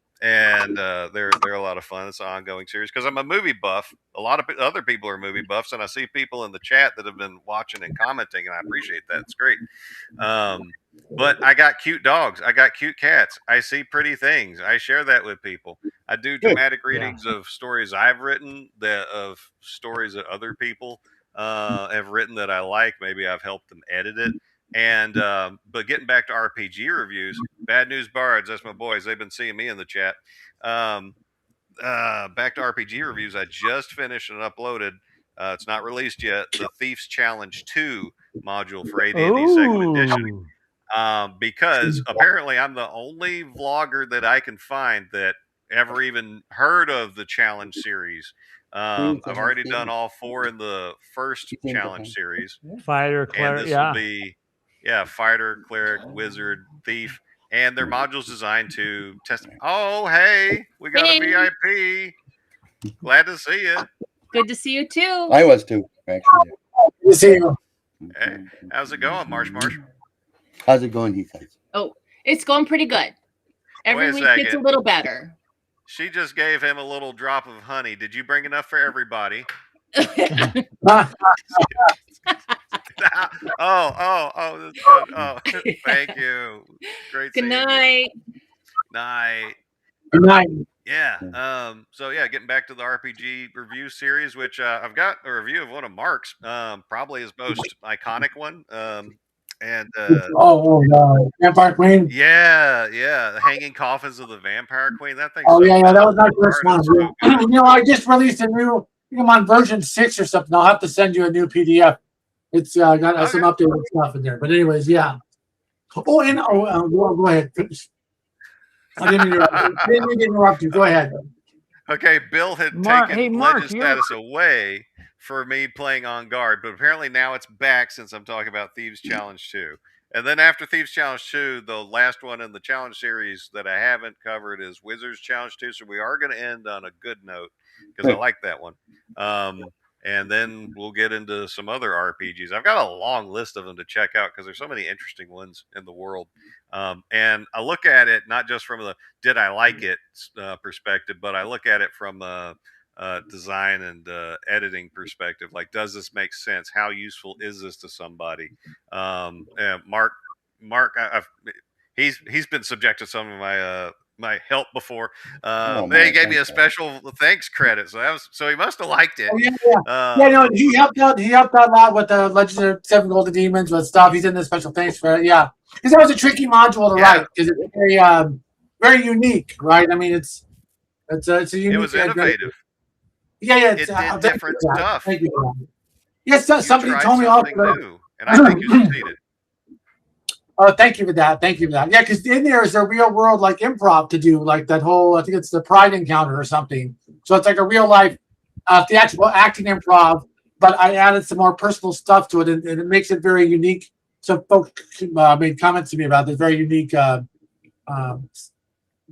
they're a lot of fun. It's an ongoing series because I'm a movie buff. A lot of other people are movie buffs, and I see people in the chat that have been watching and commenting, and I appreciate that. It's great. But I got cute dogs. I got cute cats. I see pretty things. I share that with people. I do dramatic readings of stories I've written, of stories that other people have written that I like. Maybe I've helped them edit it. And but getting back to RPG reviews, Bad News Bards, that's my boys. They've been seeing me in the chat. Back to RPG reviews. I just finished and uploaded. It's not released yet. The Thief's Challenge 2 module for AD&D Second Edition. Because apparently I'm the only vlogger that I can find that ever even heard of the challenge series. I've already done all 4 in the first challenge series. Fighter, cleric, and this will be fighter, cleric, wizard, thief, and their modules designed to test. Oh, hey, we got a VIP. Glad to see you. Good to see you too. I was too, actually. Good to see you. Hey, how's it going, Marsh? How's it going, he says? Oh, it's going pretty good. Every week it's a little better. She just gave him a little drop of honey. Did you bring enough for everybody? Oh, that's good. Oh, thank you. Great. Good night. Night. Good night. Yeah. So yeah, getting back to the RPG review series, which I've got a review of one of Mark's, probably his most iconic one. And Vampire Queen. Yeah, the Hanging Coffins of the Vampire Queen. That thing. Oh yeah, that was my first one. I just released a new. I think I'm on version 6 or something. I'll have to send you a new PDF. It's got some updated stuff in there. But anyways, yeah. Oh, and go ahead. I didn't interrupt you. Go ahead. Okay, Bill had taken Legend status away for me playing On Guard, but apparently now it's back since I'm talking about Thieves Challenge 2. And then after Thieves Challenge 2, the last one in the challenge series that I haven't covered is Wizards Challenge 2. So we are going to end on a good note because I like that one. And then we'll get into some other RPGs. I've got a long list of them to check out because there's so many interesting ones in the world. And I look at it not just from the did I like it perspective, but I look at it from design and editing perspective. Like, does this make sense? How useful is this to somebody? Mark, he's been subject to some of my help before. They gave me a special thanks credit, so he must have liked it. No, he helped out. He helped out a lot with the Legend of Seven Golden Demons with stuff. He's in the special thanks for it. Yeah, because that was a tricky module to write because it's very very unique, right? I mean, it's a unique. It was innovative. It did different stuff. Thank you. Yes, somebody told me also new, and I think you succeeded. Oh, thank you for that. Yeah, because in there is a real world like improv to do, like that whole. I think it's the Pride encounter or something. So it's like a real life theatrical acting improv, but I added some more personal stuff to it, and it makes it very unique. So folks made comments to me about this very unique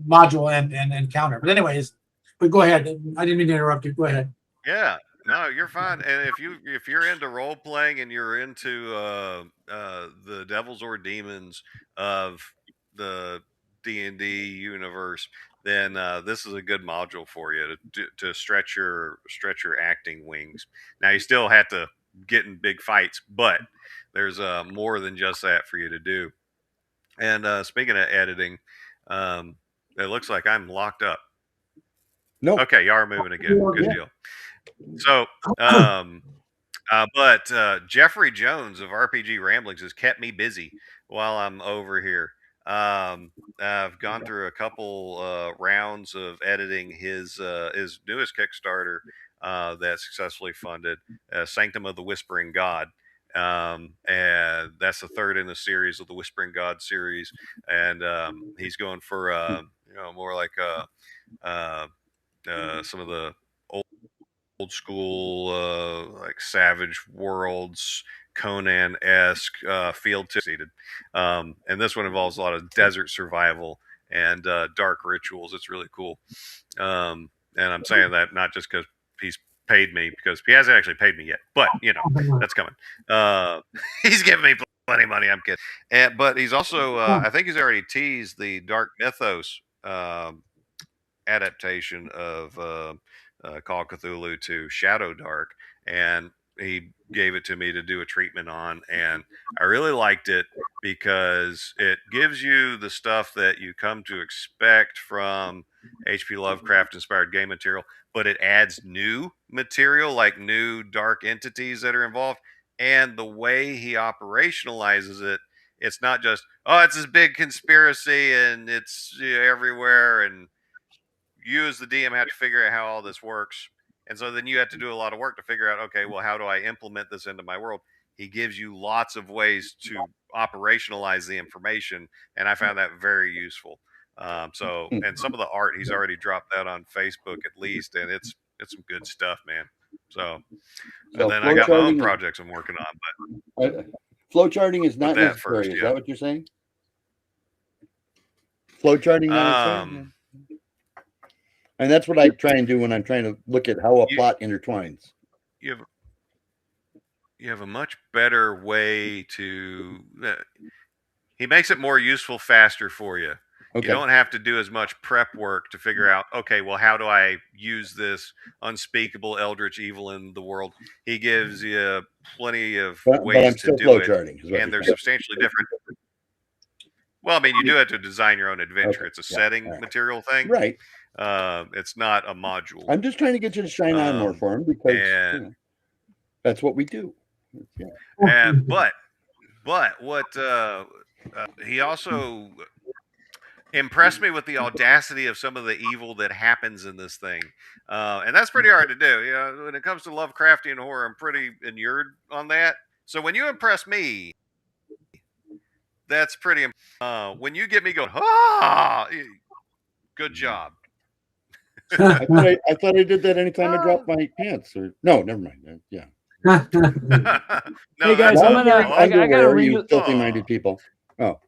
module and encounter. But anyways, go ahead. I didn't mean to interrupt you. Go ahead. Yeah. No, you're fine. And if you're into role playing and you're into the devils or demons of the D&D universe, then this is a good module for you to stretch your acting wings. Now you still have to get in big fights, but there's more than just that for you to do. And speaking of editing, it looks like I'm locked up. Nope. Okay, you are moving again. Good deal. So, but Jeffrey Jones of RPG Ramblings has kept me busy while I'm over here. I've gone through a couple rounds of editing his newest Kickstarter that successfully funded, Sanctum of the Whispering God. And that's the third in the series of the Whispering God series. And he's going for more like some of the old school like Savage Worlds, Conan-esque field succeeded. And this one involves a lot of desert survival and dark rituals. It's really cool. And I'm saying that not just because he's paid me, because he hasn't actually paid me yet, but that's coming. He's giving me plenty of money. I'm kidding. But he's also I think he's already teased the Dark Mythos adaptation of Call of Cthulhu to Shadow Dark, and he gave it to me to do a treatment on, and I really liked it because it gives you the stuff that you come to expect from H.P. Lovecraft inspired game material, but it adds new material, like new dark entities that are involved, and the way he operationalizes it, it's not just, it's this big conspiracy and it's everywhere, and you as the DM have to figure out how all this works. And so then you have to do a lot of work to figure out, okay, well, how do I implement this into my world? He gives you lots of ways to operationalize the information, and I found that very useful. And some of the art, he's already dropped that on Facebook at least, and it's some good stuff, man. So and then I got my own projects I'm working on, but flowcharting is not necessary. Is that what you're saying? Flowcharting not necessary? And that's what I try and do when I'm trying to look at how a plot intertwines. You have a much better way to He makes it more useful faster for you. Okay. You don't have to do as much prep work to figure out, okay, well, how do I use this unspeakable eldritch evil in the world? He gives you plenty of ways to do it, and they're substantially different. Well, I mean, you do have to design your own adventure. Okay. It's a setting material thing. Right. It's not a module. I'm just trying to get you to shine on more for him because you know, that's what we do. Yeah. And, but what he also impressed me with the audacity of some of the evil that happens in this thing. And that's pretty hard to do. You know, when it comes to Lovecraftian horror, I'm pretty inured on that. So when you impress me, that's pretty. When you get me going, good job. I thought I did that anytime I dropped my pants. Or no, never mind. Yeah. No, hey guys, I gotta filthy-minded people. Oh.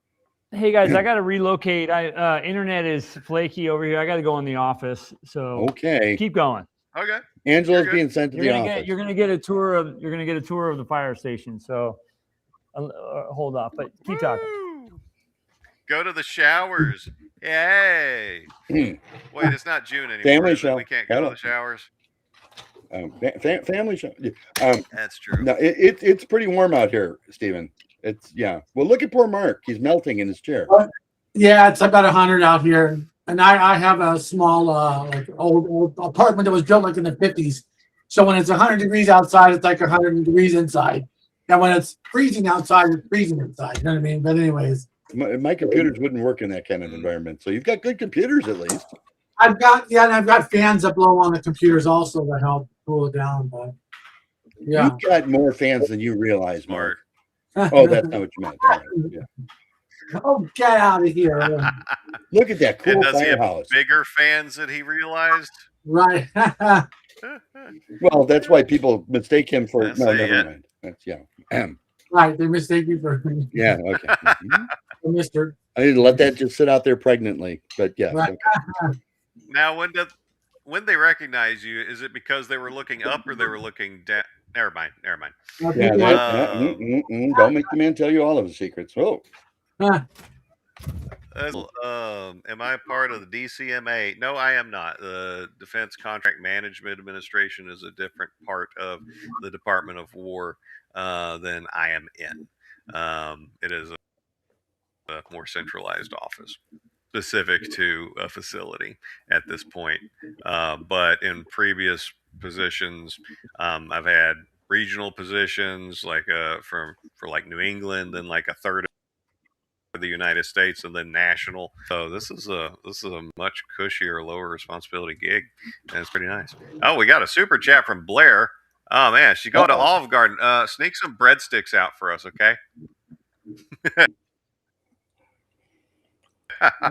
Hey guys, I gotta relocate. Internet is flaky over here. I gotta go in the office. So okay, keep going. Okay. Angelo's being sent to the office. You're gonna get a tour of the fire station. So hold off, but keep talking. Go to the showers. Yay! Wait, it's not June anymore. Family show. We can't go to the showers. Family show. That's true. No, it's pretty warm out here, Stephen. It's Well, look at poor Mark. He's melting in his chair. Yeah, it's about 100 out here, and I have a small like old apartment that was built like in the 50s. So when it's 100 degrees outside, it's like 100 degrees inside. And when it's freezing outside, it's freezing inside. You know what I mean? But anyways, my computers wouldn't work in that kind of environment. So you've got good computers at least. I've got fans that blow on the computers also that help cool it down. But yeah, you've got more fans than you realize, Mark. Oh, that's not what you meant. Right. Yeah. Oh, get out of here! Look at that cool does firehouse. He have bigger fans than he realized? Right. Well, that's why people mistake him for. Never mind. That's Right, they mistake you for. Yeah. Okay. Mister. I need to let that just sit out there pregnantly, but yeah. Right. Okay. Now, when they recognize you, is it because they were looking up or they were looking down? Never mind. Yeah, don't make the man tell you all of his secrets. Oh. Am I part of the DCMA? No, I am not. The Defense Contract Management Administration is a different part of the Department of War than I am in. It is a more centralized office specific to a facility at this point. But in previous positions, I've had regional positions like for like New England and like a third of the United States, and then national. So this is a much cushier, lower responsibility gig, and it's pretty nice. Oh, we got a super chat from Blair. Oh man, she's going to Olive Garden. Sneak some breadsticks out for us, okay?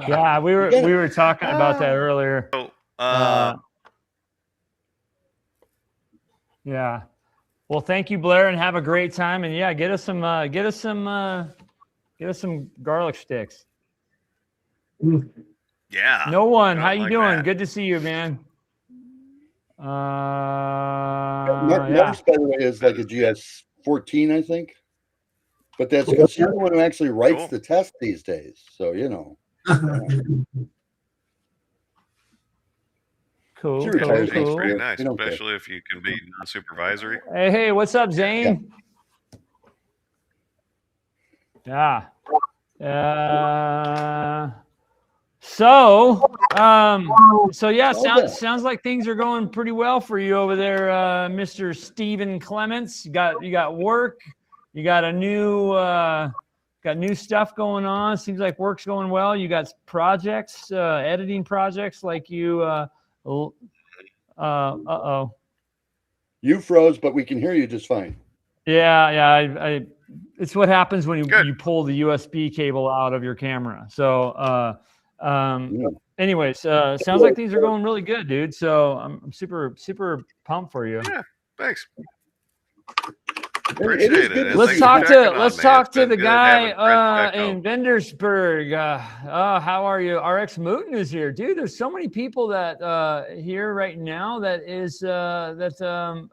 Yeah, we were talking about that earlier. So, yeah. Well, thank you, Blair, and have a great time. And yeah, get us some garlic sticks. Yeah. No one, how you like doing? that. Good to see you, man. Mark's, by the way, is like a GS 14, I think. But that's because you're the one who actually writes the test these days. So Cool. That's pretty nice, especially if you can be non-supervisory. Hey, what's up, Zane? Yeah. So yeah, sounds like things are going pretty well for you over there, Mr. Stephen Clements. You got work. You got new stuff going on. Seems like work's going well. You got projects, editing projects like you. You froze, but we can hear you just fine. Yeah. It's what happens when you pull the USB cable out of your camera. So, anyways, sounds like things are going really good, dude. So I'm super pumped for you. Yeah, thanks. Appreciate it. Let's talk to the guy in Vendersburg. How are you? RX Mooten is here, dude. There's so many people that here right now that is I'm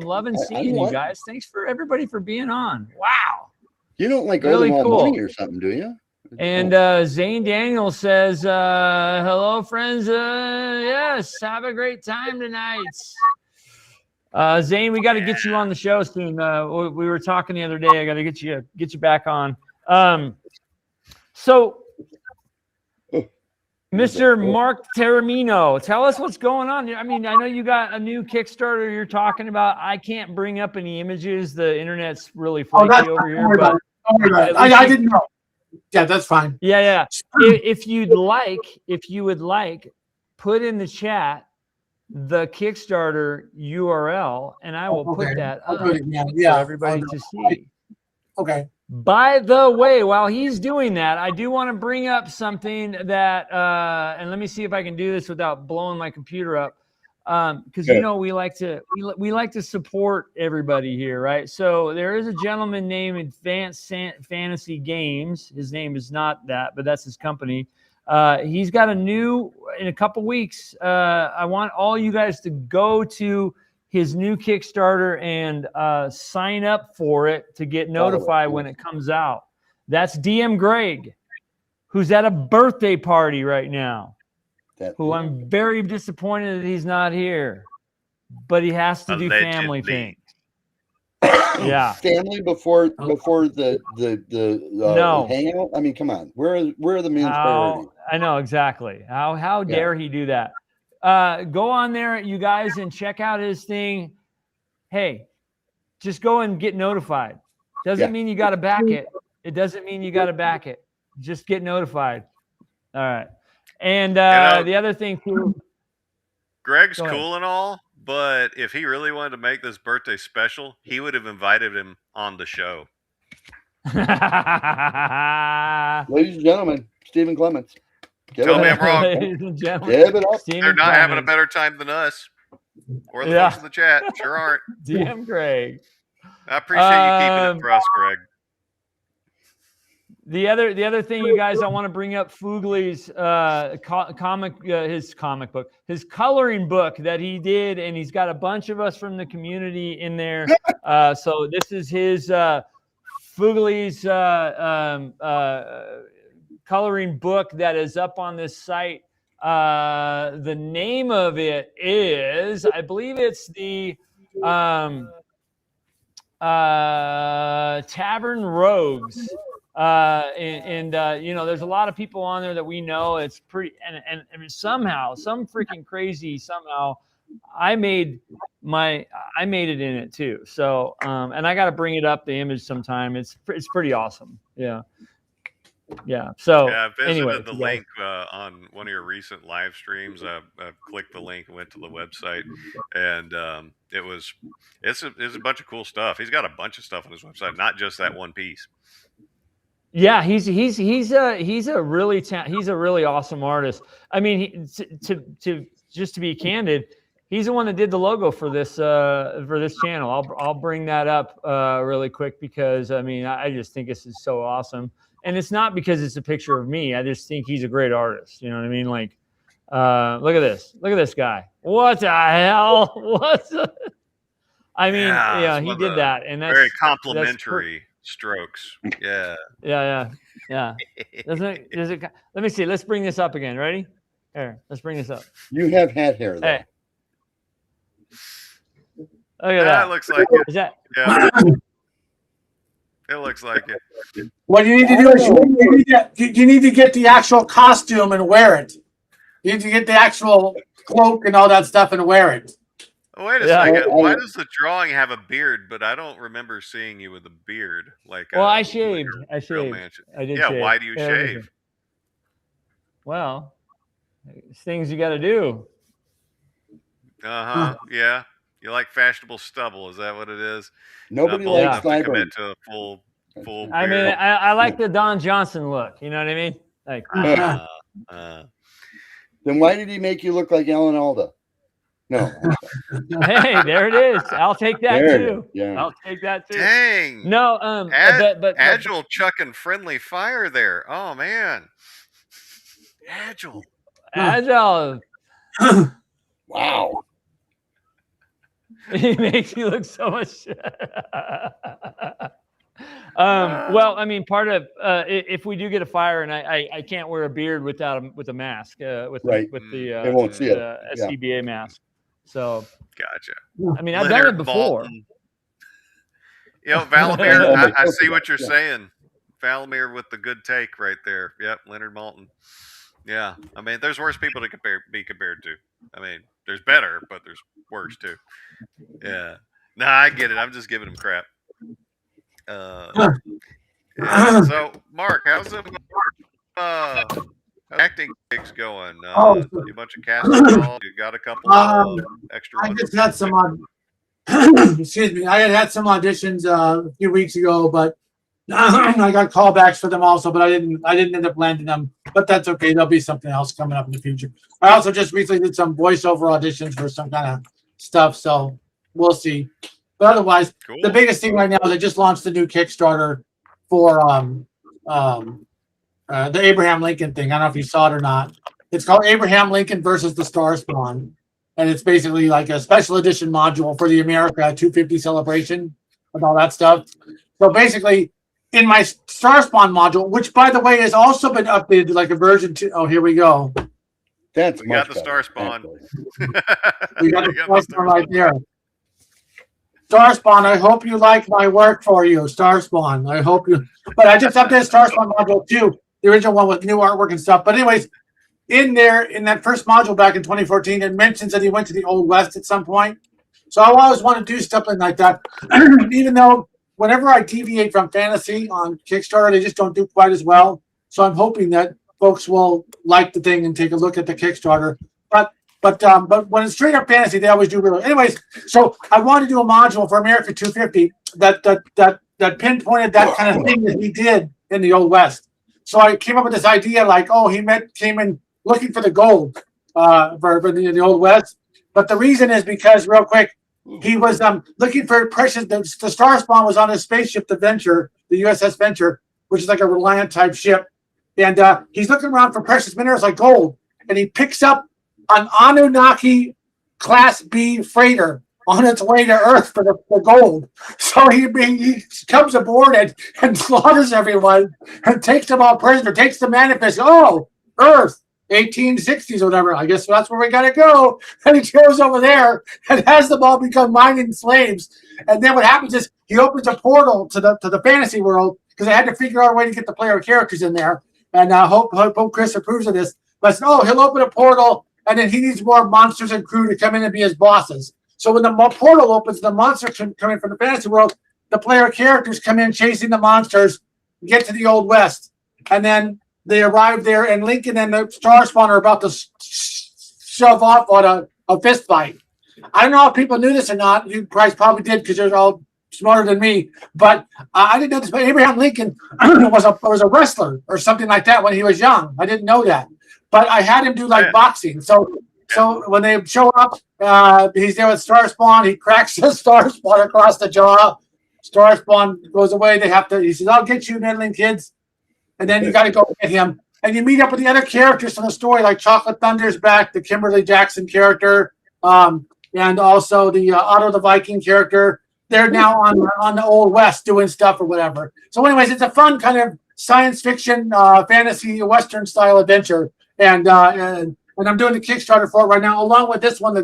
loving seeing you guys. Thanks for everybody for being on. Wow. You don't like owe Really them all cool. money or something, do you? And Zane Daniel says, hello, friends. Yes, have a great time tonight. Zane, we got to get you on the show soon. We were talking the other day. I got to get you back on. So, Mr. Mark Terramino, tell us what's going on. I mean, I know you got a new Kickstarter you're talking about. I can't bring up any images. The internet's really flaky over here. But I didn't know. Yeah, that's fine. Yeah. If you would like, put in the chat the Kickstarter URL, and I will put that up for everybody to see. Okay. By the way, while he's doing that, I do want to bring up something that, and let me see if I can do this without blowing my computer up, because you know we like to support everybody here, right? So there is a gentleman named Advanced Fantasy Games. His name is not that, but that's his company. He's got in a couple weeks. I want all you guys to go to his new Kickstarter and sign up for it to get notified when it comes out. That's DM Greg, who's at a birthday party right now, who I'm very disappointed that he's not here, but he has to do family things. Yeah, family before the hangout. I mean, come on, where are the man's priorities? I know exactly. How dare he do that? Go on there, you guys, and check out his thing. Hey, just go and get notified. Doesn't mean you got to back it. It doesn't mean you got to back it. Just get notified. All right. And the other thing too, Greg's cool and all, but if he really wanted to make this birthday special, he would have invited him on the show. Ladies and gentlemen, Stephen Clements. Tell me I'm wrong. They're not having a better time than us. Or the folks in the chat. Sure aren't. DM Greg. I appreciate you keeping it for us, Greg. The other thing, you guys, I want to bring up Fugly's his comic book, his coloring book that he did, and he's got a bunch of us from the community in there. So this is his Fugly's coloring book that is up on this site. The name of it is, I believe it's the Tavern Rogues. And you know, there's a lot of people on there that we know. It's pretty, and somehow, some freaking crazy, I made it in it too. So, and I got to bring it up, the image sometime. It's pretty awesome. Yeah. So I visited anyway, the link on one of your recent live streams. I clicked the link and went to the website, and it's a bunch of cool stuff. He's got a bunch of stuff on his website, not just that one piece. Yeah, he's a really awesome artist. I mean, to be candid, he's the one that did the logo for this channel. I'll bring that up really quick, because I mean, I just think this is so awesome, and it's not because it's a picture of me. I just think he's a great artist. You know what I mean? Like, look at this guy. What the hell? I mean, yeah, he did that, and that's very complimentary. Strokes. Yeah. Does it? Let me see. Let's bring this up again. Ready? Here, let's bring this up. You have hat hair, though. Hey. Look at that. It looks like it. Is that? Yeah. It looks like it. What you need to do is you need to get the actual costume and wear it. You need to get the actual cloak and all that stuff and wear it. Wait a second. Why does the drawing have a beard, but I don't remember seeing you with a beard? Well, I shaved. I did. Yeah. Shave. Why do you shave? Well, it's things you got to do. Yeah. You like fashionable stubble? Is that what it is? Nobody likes to commit to a full beard. I mean, I like the Don Johnson look. You know what I mean? Like. Then why did he make you look like Alan Alda? No. Hey, there it is. I'll take that too. Yeah. I'll take that too. Dang. No, but Agile chucking friendly fire there. Oh man. Agile. Wow. He makes you look so much. Well, I mean, part of if we do get a fire, and I can't wear a beard with a mask, with the they won't see it. SCBA mask. So gotcha. I mean, I've done it before. You know, Valamir, I see what you're saying. Valamir with the good take right there. Yep, Leonard Maltin. Yeah, I mean, there's worse people to be compared to. I mean, there's better, but there's worse too. Yeah. No, I get it. I'm just giving him crap. Yeah. So, Mark, how's the acting gigs going? A bunch of casting calls. You got a couple extra ones. I just had some excuse me. I had some auditions a few weeks ago, but I got callbacks for them also, but I didn't end up landing them. But that's okay. There'll be something else coming up in the future. I also just recently did some voiceover auditions for some kind of stuff, so we'll see. But otherwise, the biggest thing right now is I just launched the new Kickstarter for the Abraham Lincoln thing. I don't know if you saw it or not. It's called Abraham Lincoln versus the Star Spawn, and it's basically like a special edition module for the America 250 celebration and all that stuff. So basically, in my Star Spawn module, which by the way has also been updated to like a version 2. Oh, here we go. We got the Star Spawn. We got the Star Spawn right there. Star Spawn, I hope you like my work for you, Star Spawn. I hope you. But I just updated Star Spawn module 2, the original one with new artwork and stuff. But anyways, in there, in that first module back in 2014, it mentions that he went to the Old West at some point. So I always want to do something like that, even though whenever I deviate from fantasy on Kickstarter, they just don't do quite as well. So I'm hoping that folks will like the thing and take a look at the Kickstarter. But when it's straight up fantasy, they always do really. Anyways, so I wanted to do a module for America 250 that pinpointed that kind of thing that he did in the Old West. So I came up with this idea like, oh, he came in looking for the gold for the Old West. But the reason is because, real quick, he was looking for precious. The Star Spawn was on his spaceship, the Venture, the USS Venture, which is like a Reliant type ship, and he's looking around for precious minerals like gold, and he picks up an Anunnaki Class B freighter on its way to Earth for the gold. So he comes aboard and slaughters everyone and takes them all prisoner, takes the manifest. Oh, Earth. 1860s or whatever. I guess that's where we got to go. And he goes over there and has them all become mining slaves. And then what happens is he opens a portal to the fantasy world because I had to figure out a way to get the player characters in there. And I hope Chris approves of this. But he'll open a portal and then he needs more monsters and crew to come in and be his bosses. So when the portal opens, the monsters come in from the fantasy world. The player characters come in chasing the monsters, get to the Old West, and then they arrive there, and Lincoln and the Star Spawn are about to shove off on a fist fight. I don't know if people knew this or not. You guys probably did because you're all smarter than me. But I didn't know this. But Abraham Lincoln was a wrestler or something like that when he was young. I didn't know that. But I had him do like boxing. So when they show up, he's there with Star Spawn. He cracks the Star Spawn across the jaw. Star Spawn goes away. He says, "I'll get you, meddling kids." And then you got to go get him. And you meet up with the other characters from the story, like Chocolate Thunder's back, the Kimberly Jackson character, and also the Otto the Viking character. They're now on the Old West doing stuff or whatever. So anyways, it's a fun kind of science fiction, fantasy, Western style adventure. And I'm doing the Kickstarter for it right now, along with this one, the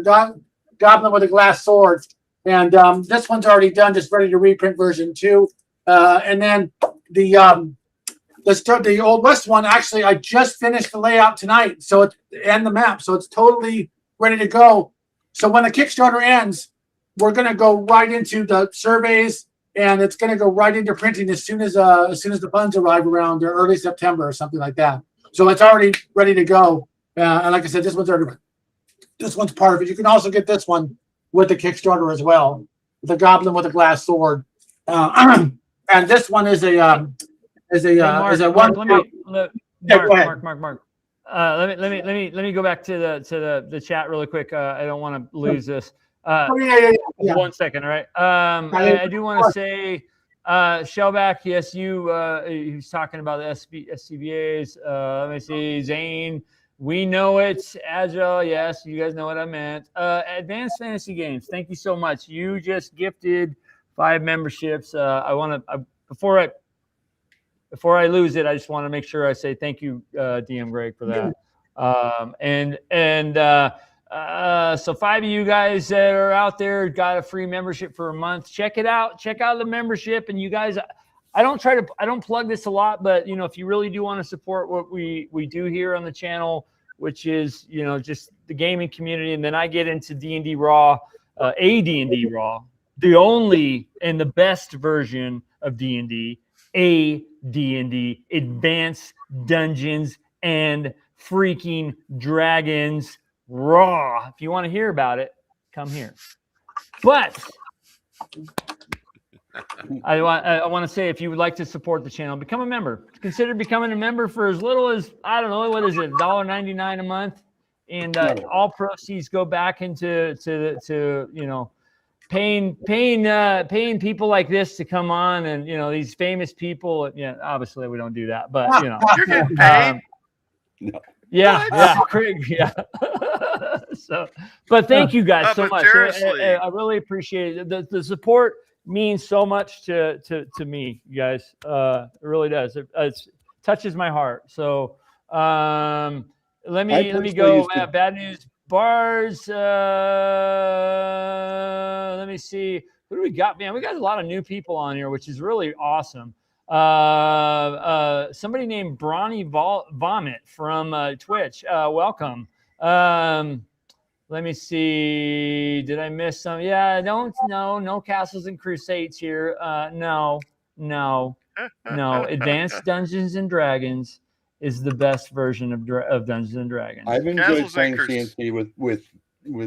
Goblin with the Glass Swords. And this one's already done, just ready to reprint version 2. And then the Old West one, actually, I just finished the layout tonight, and the map, so it's totally ready to go. So when the Kickstarter ends, we're going to go right into the surveys, and it's going to go right into printing as soon as the funds arrive around early September or something like that. So it's already ready to go. And like I said, this one's part of it. You can also get this one with the Kickstarter as well, the Goblin with a Glass Sword, and this one is a one. Mark. Let me go back to the chat really quick. I don't want to lose this. Yeah. 1 second, all right. I do want to say, Shellback, yes, he was talking about the SCBAs. Let me see, Zane. We know it's Agile. Yes, you guys know what I meant. Advanced Fantasy Games. Thank you so much. You just gifted 5 memberships. Before before I lose it, I just want to make sure I say thank you, DM Greg, for that. So 5 of you guys that are out there got a free membership for a month. Check it out. Check out the membership. And you guys, I don't plug this a lot, but if you really do want to support what we do here on the channel, which is, just the gaming community. And then I get into D&D Raw, AD&D Raw, the only and the best version of D&D, AD&D, Advanced Dungeons and freaking Dragons Raw. If you want to hear about it, come here. But I want to say, if you would like to support the channel, become a member. Consider becoming a member for as little as, I don't know, what is it, $1.99 a month, and all proceeds go back into paying people like this to come on, and these famous people. Yeah, obviously we don't do that, but you're getting paid. No. Yeah, Craig. Yeah. So, but thank you guys so much. I really appreciate it. The support means so much to me, you guys. It really does. It touches my heart. So let me go. Bad news bars. Let me see. Who do we got? Man, we got a lot of new people on here, which is really awesome. Somebody named Brawny Vomit from Twitch. Welcome. Let me see. Did I miss some? Yeah, no Castles and Crusades here. No. Advanced Dungeons and Dragons is the best version of Dungeons and Dragons. I've enjoyed playing CNC with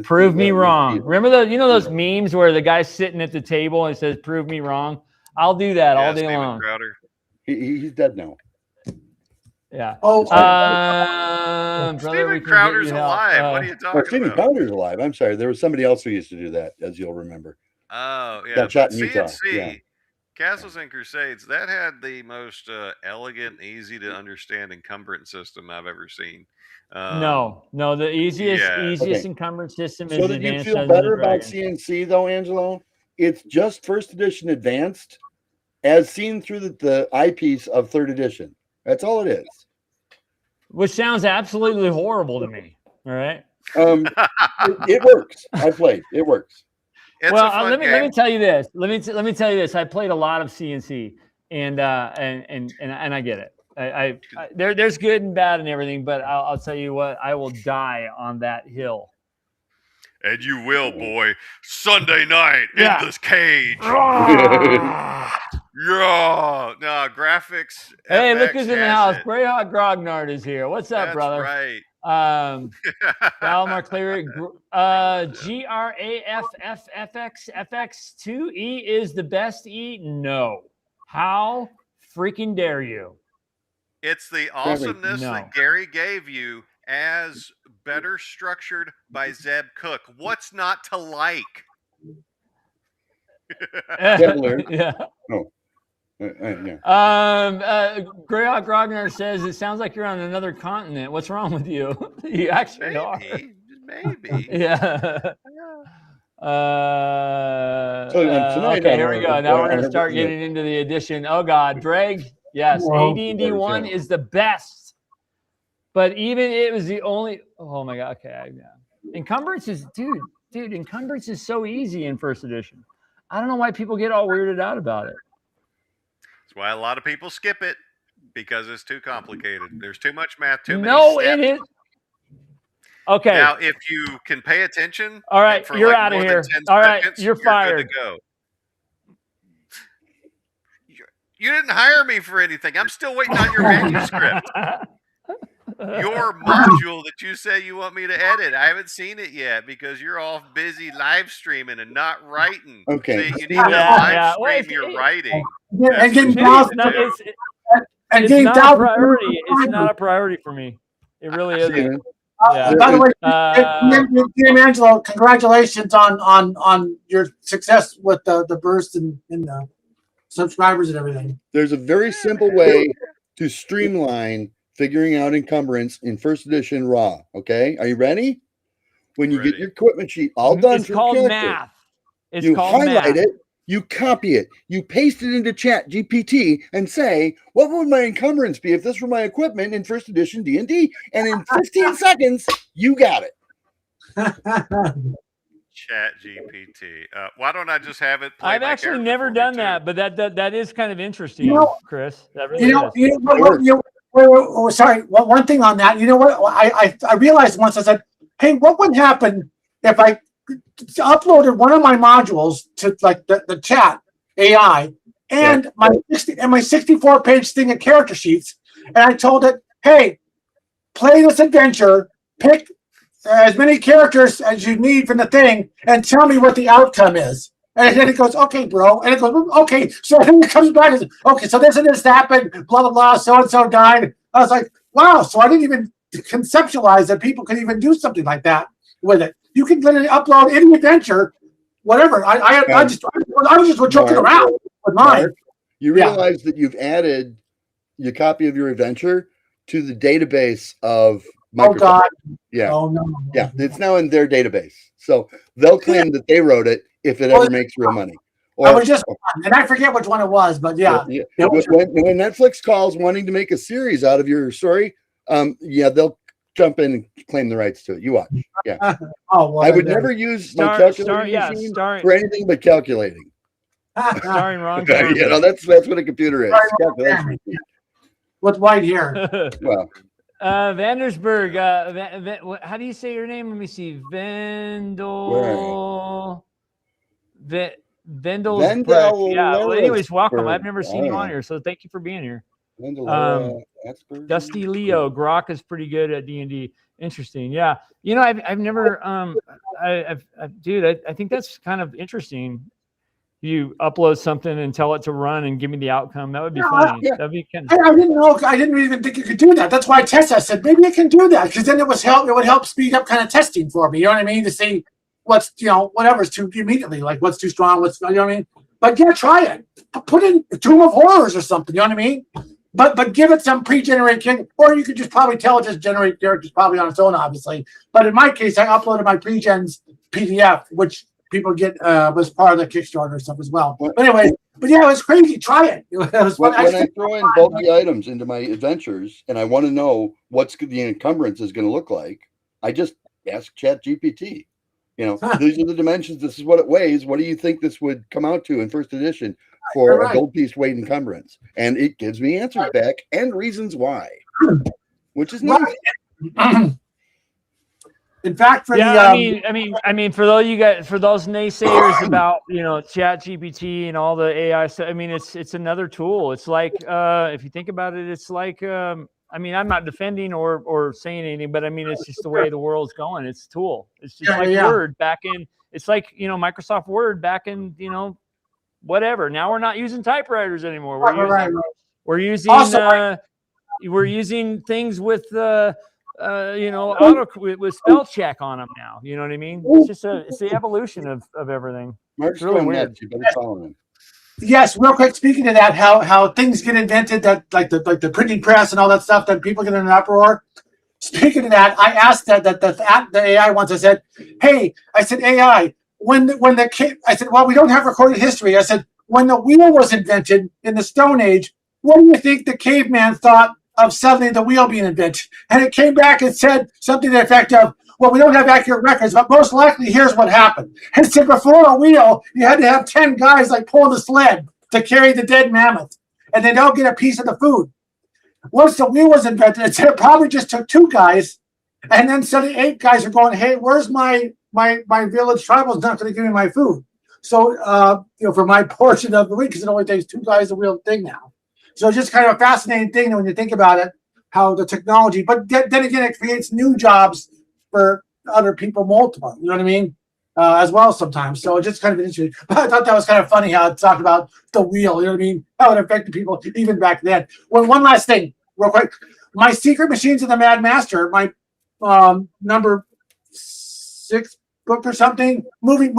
Prove me wrong. Remember those memes where the guy's sitting at the table and says, "Prove me wrong." I'll do that all day long. He's dead now. Yeah. Steven Crowder's alive. What are you talking about? Steven Crowder's alive. I'm sorry. There was somebody else who used to do that, as you'll remember. Oh, yeah. Got shot in Utah. CNC, Castles and Crusades, that had the most elegant, easy to understand encumbrance system I've ever seen. No, the easiest encumbrance system is Advanced. So that you feel better about CNC, though, Angelo? It's just first edition advanced as seen through the eyepiece of third edition. That's all it is. Which sounds absolutely horrible to me. All right. It works. I played. It works. Let me tell you this. Let me tell you this. I played a lot of CNC, and I get it. There's good and bad and everything, but I'll tell you what. I will die on that hill. And you will, boy. Sunday night in this cage. Yeah. No, graphics. Hey, look who's in the house. Greyhawk Grognard is here. What's up, brother? Right. Valmar Cleary. GRAFFFX2E is the best E? No. How freaking dare you? It's the awesomeness that Gary gave you as better structured by Zeb Cook. What's not to like? Yeah. Oh. Greyhawk Grogner says it sounds like you're on another continent. What's wrong with you? You actually are. Maybe. Yeah. Okay, here we go. Now we're going to start getting into the edition. Oh God, Dreg. Yes, AD&D 1 is the best. But even it was the only. Oh my God. Okay. Yeah. Encumbrance is, dude. Encumbrance is so easy in first edition. I don't know why people get all weirded out about it. That's why a lot of people skip it, because it's too complicated. There's too much math. Too many steps. It is. Okay. Now, if you can pay attention, all right, you're out of here. All right, you're fired. Good to go. You didn't hire me for anything. I'm still waiting on your manuscript. Your module that you say you want me to edit. I haven't seen it yet because you're all busy live streaming and not writing. Okay. See, you need to live stream your writing. And getting it's not a priority. It's not a priority for me. It really isn't. By the way, Team Angelo, congratulations on your success with the burst and the subscribers and everything. There's a very simple way to streamline figuring out encumbrance in first edition raw. Okay, are you ready? When you get your equipment sheet all done, it's called math. It's you called highlight math. it. You copy it, you paste it into Chat GPT and say, what would my encumbrance be if this were my equipment in first edition D&D? And in 15 seconds, you got it. Chat GPT. Why don't I just have it play I've actually never done that, but that is kind of interesting, Chris. That really sorry, one thing on that. You know what? I realized once, I said, hey, what would happen if I uploaded one of my modules to like the chat AI and my 64-page thing of character sheets, and I told it, hey, play this adventure, pick as many characters as you need from the thing, and tell me what the outcome is. And then it goes, okay, bro. And it goes, okay. So then it comes back and says, okay, so this and this happened, blah, blah, blah, so-and-so died. I was like, wow. So I didn't even conceptualize that people could even do something like that with it. You can literally upload any adventure, whatever. I was just joking around with mine. Mark, you realize that you've added your copy of your adventure to the database of Microsoft. Oh, God. Yeah. Oh, no. Yeah, it's now in their database. So they'll claim that they wrote it if it ever makes real money. Or, I was just one, and I forget which one it was, but yeah. When Netflix calls wanting to make a series out of your story, they'll jump in and claim the rights to it. You watch. Yeah. I would never use my calculating machine for anything but calculating. Starring Ron. That's what a computer is. With white hair. Well. Vandersburg. How do you say your name? Let me see. Vendel. Vendel. Yeah. Well, anyways, welcome. I've never seen you on here, so thank you for being here. Dusty Leo. Grok is pretty good at D&D. Interesting. Yeah. I've never. Dude, I think that's kind of interesting. You upload something and tell it to run and give me the outcome. That would be funny. That'd be kind of... I didn't know. I didn't even think you could do that. That's why I tested. I said maybe I can do that because then it would help speed up kind of testing for me. You know what I mean? To see what's whatever's too immediately, like what's too strong, what's you know what I mean. But yeah, try it. Put in Tomb of Horrors or something. You know what I mean? But give it some pre-generated or you could just probably tell it just generate characters probably on its own, obviously. But in my case, I uploaded my pre-gens PDF, which people get was part of the Kickstarter stuff as well. But anyway, it was crazy. Try it. When I throw in bulky items into my adventures and I want to know what's the encumbrance is going to look like, I just ask Chat GPT. These are the dimensions. This is what it weighs. What do you think this would come out to in first edition for a gold piece weight encumbrance? And it gives me answers back and reasons why, which is nice. In fact, I mean, for those naysayers about Chat GPT and all the AI stuff, I mean, it's another tool. It's like if you think about it, it's like I'm not defending or saying anything, but I mean, it's just the way the world's going. It's a tool. It's just Word back in. It's like Microsoft Word back in whatever. Now we're not using typewriters anymore. We're using things with with spell check on them now. You know what I mean? It's the evolution of everything. Mark's really weird. You better follow him. Yes, real quick. Speaking of that, how things get invented, that like the printing press and all that stuff, that people get in an uproar. Speaking of that, I asked the AI once. I said, "Hey, AI, I said, well, we don't have recorded history. I said, when the wheel was invented in the Stone Age, what do you think the caveman thought of suddenly the wheel being invented?" And it came back and said something to the effect of, well, we don't have accurate records, but most likely here's what happened. And it said before a wheel, you had to have 10 guys like pulling the sled to carry the dead mammoth, and they don't get a piece of the food. Once the wheel was invented, it said it probably just took 2 guys, and then suddenly 8 guys are going, hey, where's my village tribal's not going to give me my food. So, for my portion of the week, because it only takes 2 guys to wheel the thing now. So it's just kind of a fascinating thing when you think about it, how the technology, but then again, it creates new jobs for other people, multiple, you know what I mean? As well sometimes. So it's just kind of interesting. But I thought that was kind of funny how it talked about the wheel, you know what I mean? How it affected people even back then. Well, one last thing, real quick. My Secret Machines of the Mad Master, my number 6 book or something, moving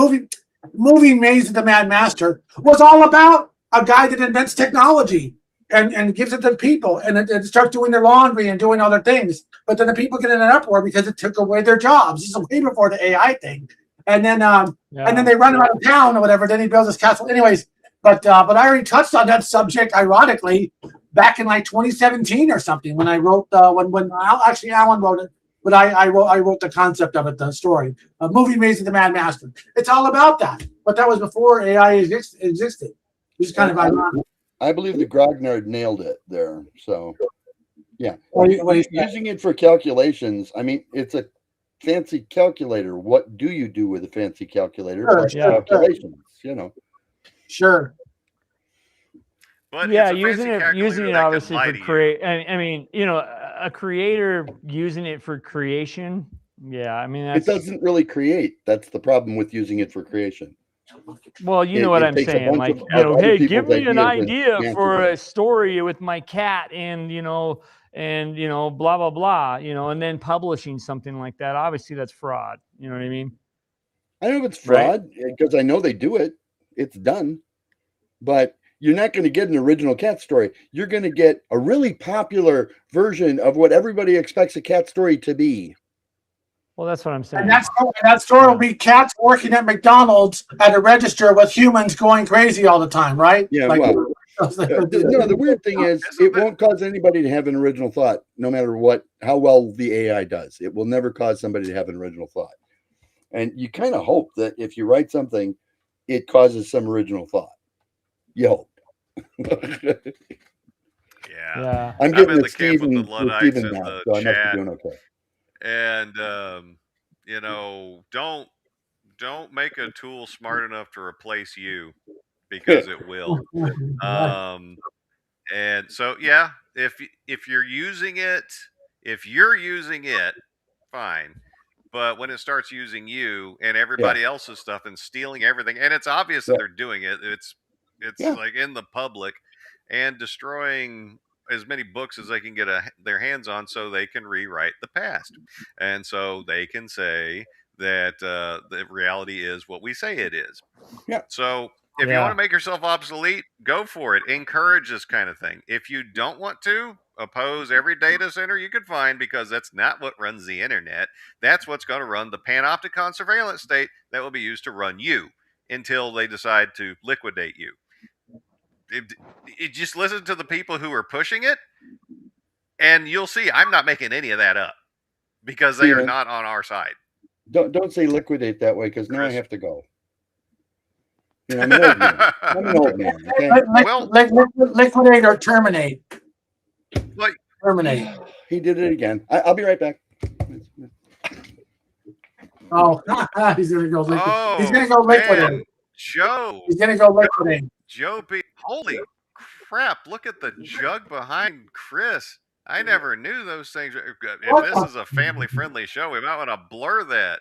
Maze of the Mad Master, was all about a guy that invents technology and gives it to people, and it starts doing their laundry and doing other things. But then the people get in an uproar because it took away their jobs. This is way before the AI thing. and then they run him out of town or whatever. Then he builds his castle. Anyways, but I already touched on that subject, ironically, back in like 2017 or something when I wrote when Alan wrote it, but I wrote the concept of it, the story, a movie Amazing the Mad Master. It's all about that, but that was before AI existed. It's kind of ironic. I believe the Grognard nailed it there. So, yeah, using it for calculations. I mean, it's a fancy calculator. What do you do with a fancy calculator? Calculations, you know. Sure. But yeah, using it obviously for create. I mean, you know, a creator using it for creation. Yeah, I mean, it doesn't really create. That's the problem with using it for creation. Well, you know what I'm saying, like, you know, hey, give me an idea for a story with my cat, and you know, blah blah blah, you know, and then publishing something like that. Obviously, that's fraud. You know what I mean? I know it's fraud because I know they do it. It's done, but you're not going to get an original cat story. You're going to get a really popular version of what everybody expects a cat story to be. Well, that's what I'm saying. And that story will be cats working at McDonald's at a register with humans going crazy all the time, right? Yeah, well, the weird thing is it won't cause anybody to have an original thought, no matter how well the AI does. It will never cause somebody to have an original thought. And you kind of hope that if you write something, it causes some original thought. You hope. Yeah. I'm getting in the camp with the Luddites in the so chat. I must be doing okay. And you know, don't make a tool smart enough to replace you, because it will. And so yeah, if you're using it, fine. But when it starts using you and everybody else's stuff and stealing everything, and it's obvious that they're doing it, it's like in the public, and destroying as many books as they can get their hands on, so they can rewrite the past, and so they can say that the reality is what we say it is. Yeah. So if you want to make yourself obsolete, go for it. Encourage this kind of thing. If you don't want to, oppose every data center you could find, because that's not what runs the internet. That's what's going to run the panopticon surveillance state that will be used to run you until they decide to liquidate you. Just listen to the people who are pushing it, and you'll see I'm not making any of that up, because they are not on our side. Don't say liquidate that way, because now I have to go. You know, I'm an old man. Okay? Liquidate or terminate. Like, terminate. He did it again. I'll be right back. Oh, he's gonna go liquidate. He's gonna go liquidate. Man. Joe. He's gonna go liquidate. Joe B. Holy crap! Look at the jug behind Chris. I never knew those things. If this is a family-friendly show, we might want to blur that.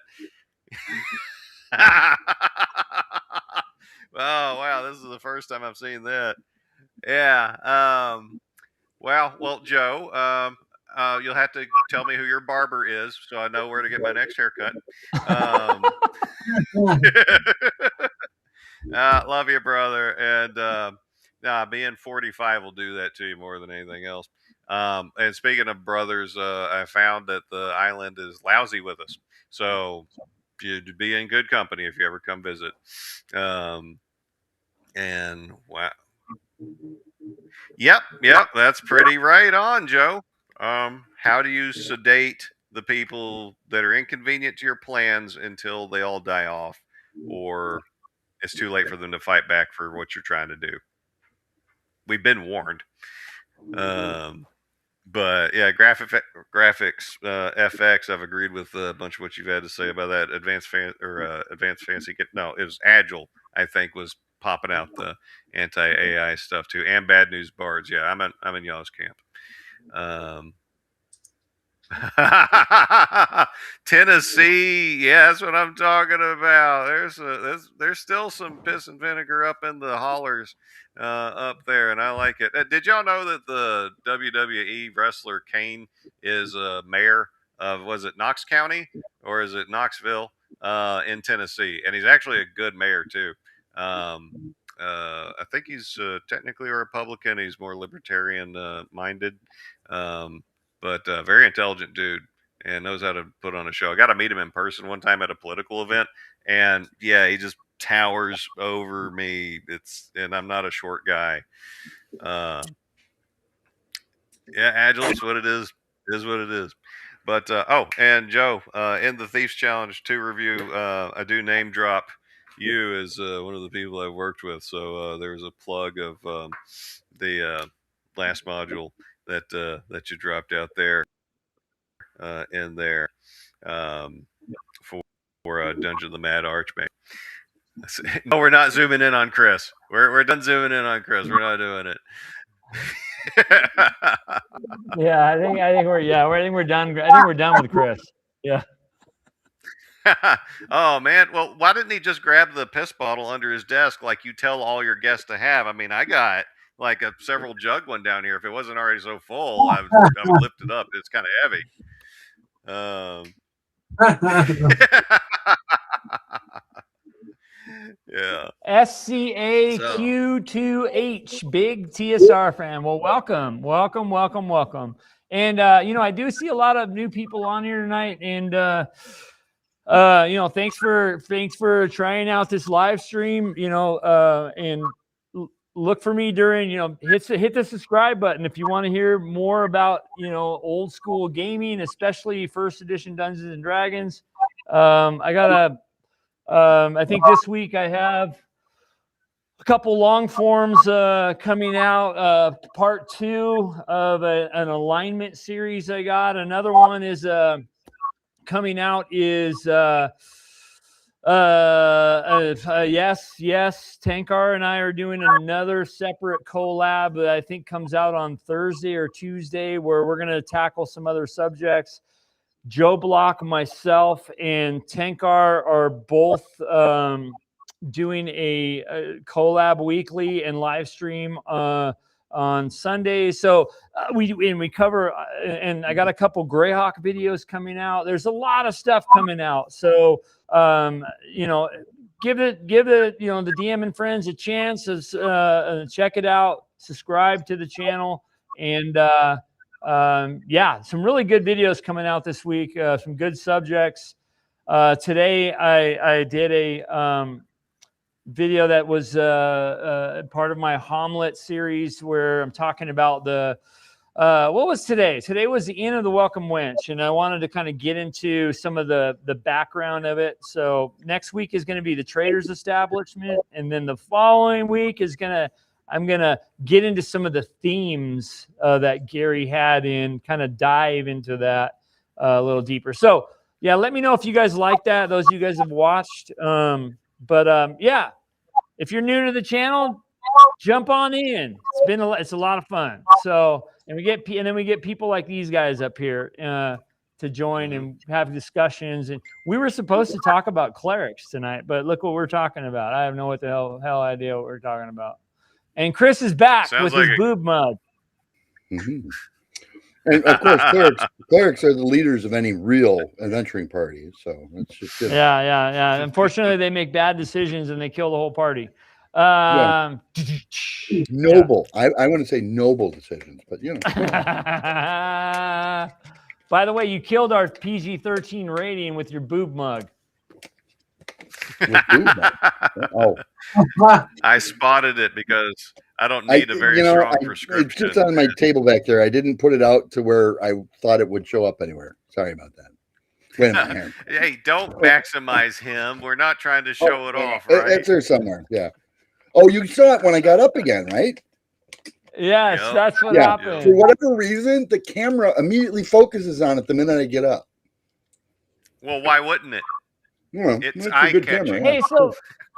Oh wow, this is the first time I've seen that. Yeah. Well, Joe. You'll have to tell me who your barber is, so I know where to get my next haircut. Love you, brother. And being 45 will do that to you more than anything else. And speaking of brothers, I found that the island is lousy with us, so you'd be in good company if you ever come visit. And wow. Yep, that's pretty right on, Joe. How do you sedate the people that are inconvenient to your plans until they all die off, or it's too late for them to fight back for what you're trying to do? We've been warned. But yeah, graphics FX. I've agreed with a bunch of what you've had to say about that. Advanced fancy. No, it was Agile. I think was popping out the anti-AI stuff too, and Bad News Bards. Yeah, I'm in y'all's camp. Tennessee, yeah, that's what I'm talking about. There's still some piss and vinegar up in the hollers up there, and I like it. Did y'all know that the WWE wrestler Kane is mayor of, was it Knox County or is it Knoxville in Tennessee? And he's actually a good mayor too. I think he's technically a Republican. He's more libertarian minded. But very intelligent dude and knows how to put on a show. I got to meet him in person one time at a political event, and yeah, he just towers over me. And I'm not a short guy. Yeah, Angelo, it's what it is what it is. But and Joe, in the Thieves Challenge 2 review, I do name drop you as one of the people I've worked with. So there's a plug of the last module that you dropped out there in there for Dungeon of the Mad Archmage. No, we're not zooming in on Chris. We're done zooming in on Chris. We're not doing it. Yeah, I think we're done. I think we're done with Chris. Yeah. Oh man, well, why didn't he just grab the piss bottle under his desk like you tell all your guests to have? I mean, I got like a several jug one down here. If it wasn't already so full, I would lift it up. It's kind of heavy. Yeah. SCAQ2H, big TSR fan. Well, welcome. And I do see a lot of new people on here tonight, and thanks for trying out this live stream. And look for me during, hit the subscribe button if you want to hear more about old school gaming, especially first edition Dungeons and Dragons. I think this week I have a couple long forms coming out. Part 2 of an alignment series I got. Another one is coming out is yes, Tankar and I are doing another separate collab that I think comes out on Thursday or Tuesday, where we're going to tackle some other subjects. Joe Block, myself, and Tankar are both doing a collab weekly and live stream on Sundays. So we cover, and I got a couple Greyhawk videos coming out. There's a lot of stuff coming out. So give it the DM and friends a chance. Check it out. Subscribe to the channel, and some really good videos coming out this week. Some good subjects. Today I did a video that was part of my Hommlet series, where I'm talking about what was today? Today was the Inn of the Welcome Wench, and I wanted to kind of get into some of the background of it. So next week is going to be the Trader's Establishment, and then the following week is I'm going to get into some of the themes that Gary had and kind of dive into that a little deeper. So, yeah, let me know if you guys like that, those of you guys have watched. If you're new to the channel, jump on in. It's a lot of fun. So, and we get people like these guys up here to join and have discussions. And we were supposed to talk about clerics tonight, but look what we're talking about. I have no hell idea what we're talking about. And Chris is back with his boob mug. Mm-hmm. And of course, clerics are the leaders of any real adventuring party. So it's just good. Yeah. Unfortunately, they make bad decisions and they kill the whole party. Noble. I want to say noble decisions, but By the way, you killed our PG-13 rating with your boob mug. Oh, I spotted it because I don't need a very strong prescription. It's just on my table back there. I didn't put it out to where I thought it would show up anywhere. Sorry about that. Wait a minute. Hey, don't maximize him. We're not trying to show it off, right? It's there somewhere. Yeah. Oh, you saw it when I got up again, right? Yes, that's what happened. For whatever reason, the camera immediately focuses on it the minute I get up. Well, why wouldn't it? Well, it's eye-catching. Hey,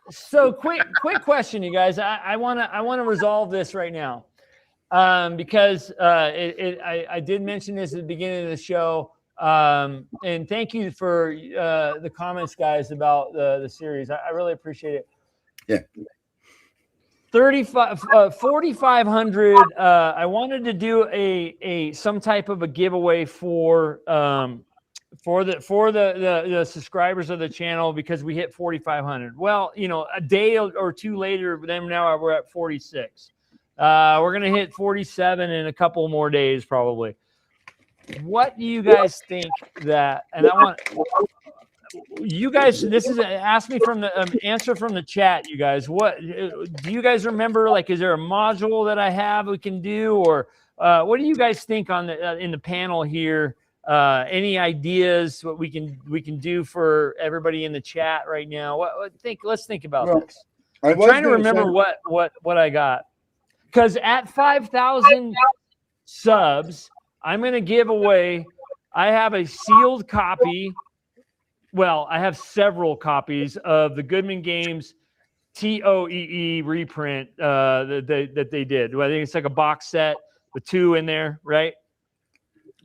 so quick question, you guys. I want to resolve this right now, because I did mention this at the beginning of the show, and thank you for the comments, guys, about the series. I really appreciate it. Yeah. 4,500. I wanted to do some type of a giveaway for the subscribers of the channel, because we hit 4,500. Well, a day or two later, then now we're at 46. We're gonna hit 47 in a couple more days, probably. What do you guys think that? And you guys, this is ask me from the answer from the chat. You guys, what do you guys remember? Like, is there a module that I have we can do, or what do you guys think on the in the panel here? Any ideas what we can do for everybody in the chat right now? Let's think about this. I'm trying to remember what I got, because at 5,000 subs, I'm going to give away. I have a sealed copy. Well, I have several copies of the Goodman Games TOEE reprint that they did. I think it's like a box set with 2 in there, right?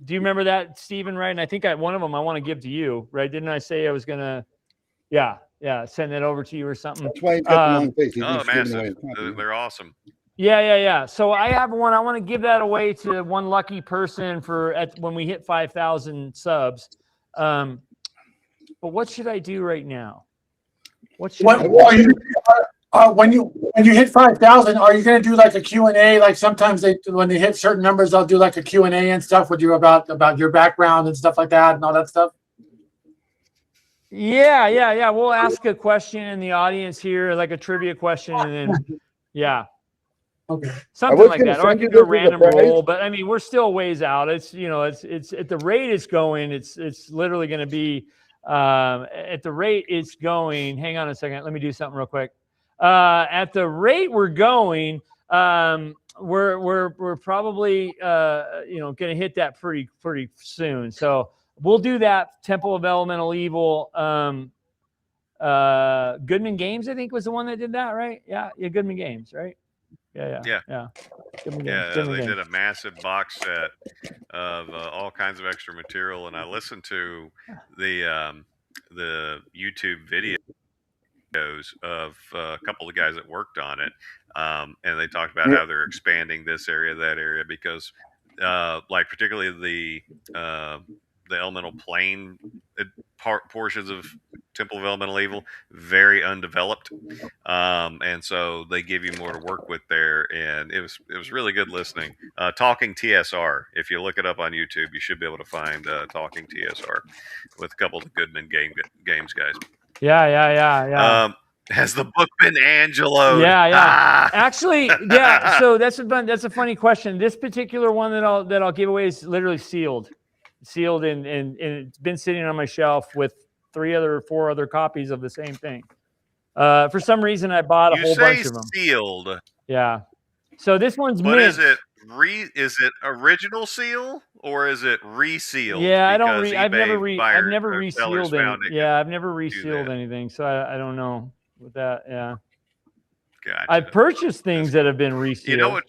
Do you remember that, Stephen? Right? And I think one of them I want to give to you, right? Didn't I say I was gonna? Yeah, send that over to you or something. That's why he's got the long face. Massive. They're awesome. Yeah. So I have one. I want to give that away to one lucky person when we hit 5,000 subs. But what should I do right now? When you hit 5,000, are you going to do like a Q&A? Like sometimes when they hit certain numbers, they'll do like a Q&A and stuff with you about your background and stuff like that and all that stuff. Yeah. We'll ask a question in the audience here, like a trivia question, and then okay, something like that. Or I could do a random roll, but I mean, we're still ways out. It's it's at the rate it's going. It's literally going to be at the rate it's going. Hang on a second. Let me do something real quick. At the rate we're going, we're probably going to hit that pretty soon. So we'll do that. Temple of Elemental Evil. Goodman Games, I think, was the one that did that, right? Yeah, Goodman Games, right? Yeah. They did a massive box set of all kinds of extra material, and I listened to the YouTube videos of a couple of guys that worked on it, and they talked about how they're expanding this area, that area, because like particularly the elemental plane portions of Temple of Elemental Evil, very undeveloped, and so they give you more to work with there, and it was really good listening. Talking TSR, if you look it up on YouTube, you should be able to find Talking TSR with a couple of the Goodman Games guys. Yeah. Has the book been Angelo? Yeah. Actually, yeah. So that's a funny question. This particular one that I'll give away is literally sealed, and it's been sitting on my shelf with 3 or 4 other copies of the same thing. For some reason, I bought a whole bunch of them. Sealed. Yeah. So this one's but mint. Is it original seal or is it resealed? Yeah, I've never resealed anything. Yeah, I've never resealed anything, so I don't know with that. Yeah. Gotcha. I've purchased things that have been resealed. You know what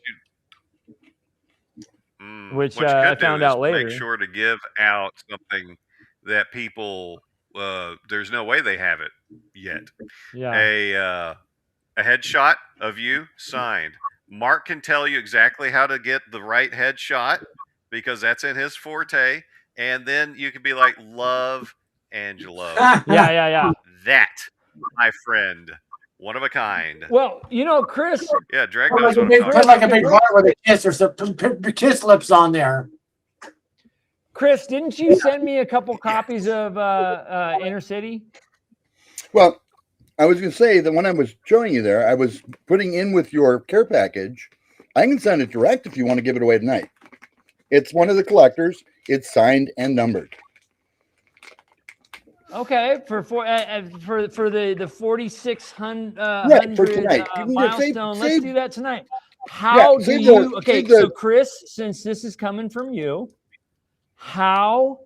which I found out later. Make sure to give out something that people there's no way they have it yet. Yeah. A headshot of you signed. Mark can tell you exactly how to get the right headshot because that's in his forte. And then you can be like, love Angelo. Yeah. That, my friend, one of a kind. Well, Chris. Yeah, Drag put like a big heart with a kiss or some kiss lips on there. Chris, didn't you send me a couple copies of Inner City? Well, I was going to say that when I was showing you there, I was putting in with your care package. I can send it direct if you want to give it away tonight. It's one of the collectors. It's signed and numbered. Okay, for the 4,600 right, for tonight. Milestone. Let's do that tonight. How do you? So Chris, since this is coming from you, how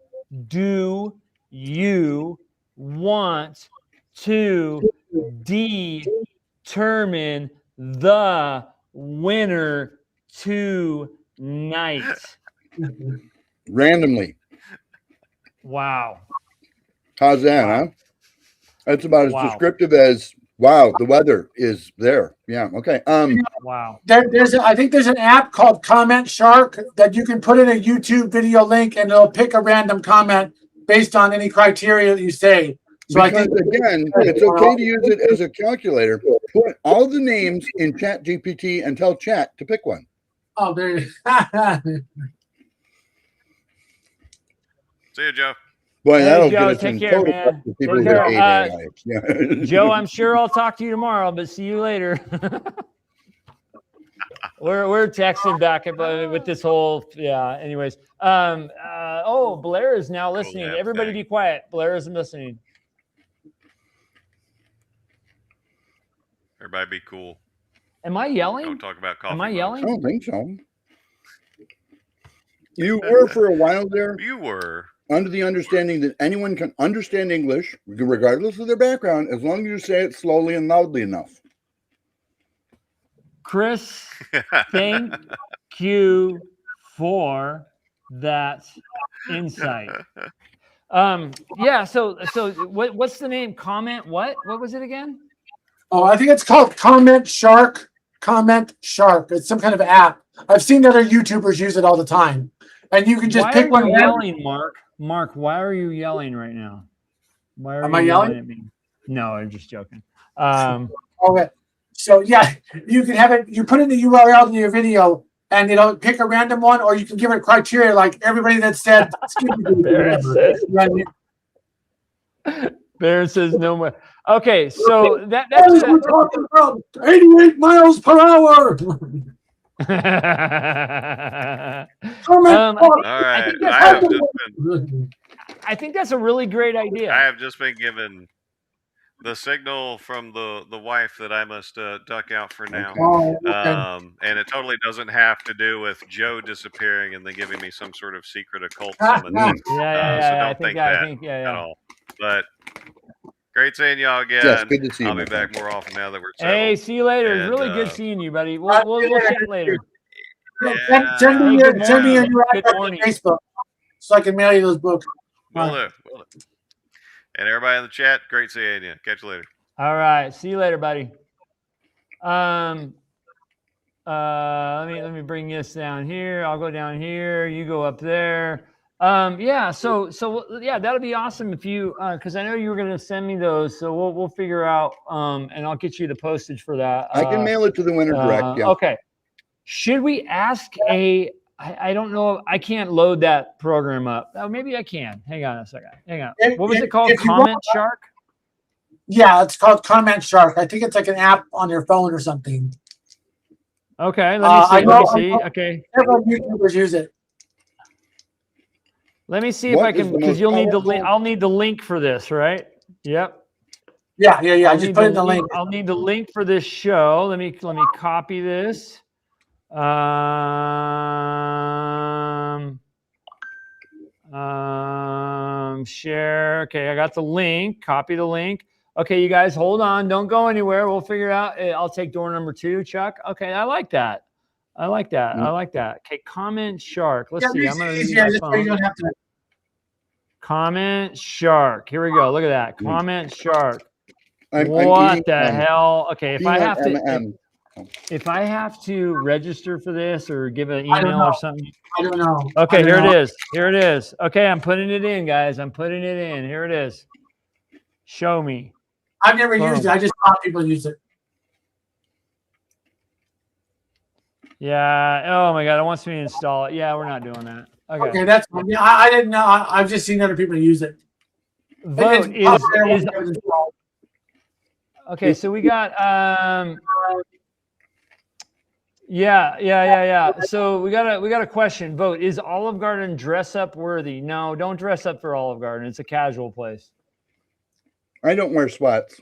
do you want to determine the winner tonight? Randomly. Wow. How's that, huh? That's about as descriptive as wow, the weather is there. Yeah, okay. Wow. I think there's an app called Comment Shark that you can put in a YouTube video link and it'll pick a random comment based on any criteria that you say. So because, I think again, it's okay to use it as a calculator. Put all the names in Chat GPT and tell Chat to pick one. Oh, there you See you, Joe. Boy, Hey, that'll Joe, get us take in care, total man. trouble with people Take who care. hate AI. Yeah. Joe, I'm sure I'll talk to you tomorrow, but see you later. We're texting back with this whole anyways. Oh, Blair is now listening. Cool, Everybody be quiet. Blair isn't listening. Everybody be cool. Am I yelling? Don't talk about coffee. Am I I yelling? don't think so. You were for a while there. You were. Under the understanding that anyone can understand English, regardless of their background, as long as you say it slowly and loudly enough. Chris, thank you for that insight. Yeah, so what's the name? Comment what? What was it again? Oh, I think it's called Comment Shark. Comment Shark. It's some kind of app. I've seen other YouTubers use it all the time. And you can just pick one. Why are you yelling, Mark? Mark, why are you yelling right now? Why are Am you I yelling at me? No, I'm just joking. Okay. So yeah, you can have it. You put in the URL in your video, and pick a random one, or you can give it criteria like everybody that said. Barron says no more. Okay, so that's we're talking about 88 miles per hour. All right. I think that's a really great idea. I have just been given the signal from the wife that I must duck out for now. And it totally doesn't have to do with Joe disappearing and then giving me some sort of secret occult summon. So don't think that at all. But great seeing y'all again. Yes, good to see you. I'll be back more often now that we're settled. Hey, see you later. It's really good seeing you, buddy. We'll chat later. Yeah. Send me your Facebook so I can mail you those books. Will do. And everybody in the chat, great seeing you. Catch you later. All right. See you later, buddy. Let me bring this down here. I'll go down here. You go up there. So that'll be awesome if you because I know you were gonna send me those, so we'll figure out and I'll get you the postage for that. I can mail it to the winner direct. Yeah. Okay. Should we ask I don't know. I can't load that program up. Oh, maybe I can. Hang on a second. Hang on. What was it called? Comment Shark? Yeah, it's called Comment Shark. I think it's like an app on your phone or something. Okay, let me see. Okay. Several YouTubers use it. Let me see if I can, because you'll need the link. I'll need the link for this, right? Yep. Yeah. I just put in the link. I'll need the link for this show. Let me copy this. Share. Okay, I got the link. Copy the link. Okay, you guys, hold on. Don't go anywhere. We'll figure it out. I'll take door number 2, Chuck. Okay, I like that. I like that. Okay, Comment Shark. Let's see. I'm gonna use my phone. Comment Shark. Here we go. Look at that. Comment Shark. What the hell? Okay, if I have to register for this or give an email or something. I don't know. Okay, here it is. Here it is. Okay, I'm putting it in, guys. I'm putting it in. Here it is. Show me. I've never used it. I just saw people use it. Yeah. Oh my God. It wants me to install it. Yeah, we're not doing that. Okay, that's fine. Yeah, I didn't know. I've just seen other people use it. Vote is okay. So we got yeah. So we got a question. Vote, is Olive Garden dress up worthy? No, don't dress up for Olive Garden. It's a casual place. I don't wear sweats.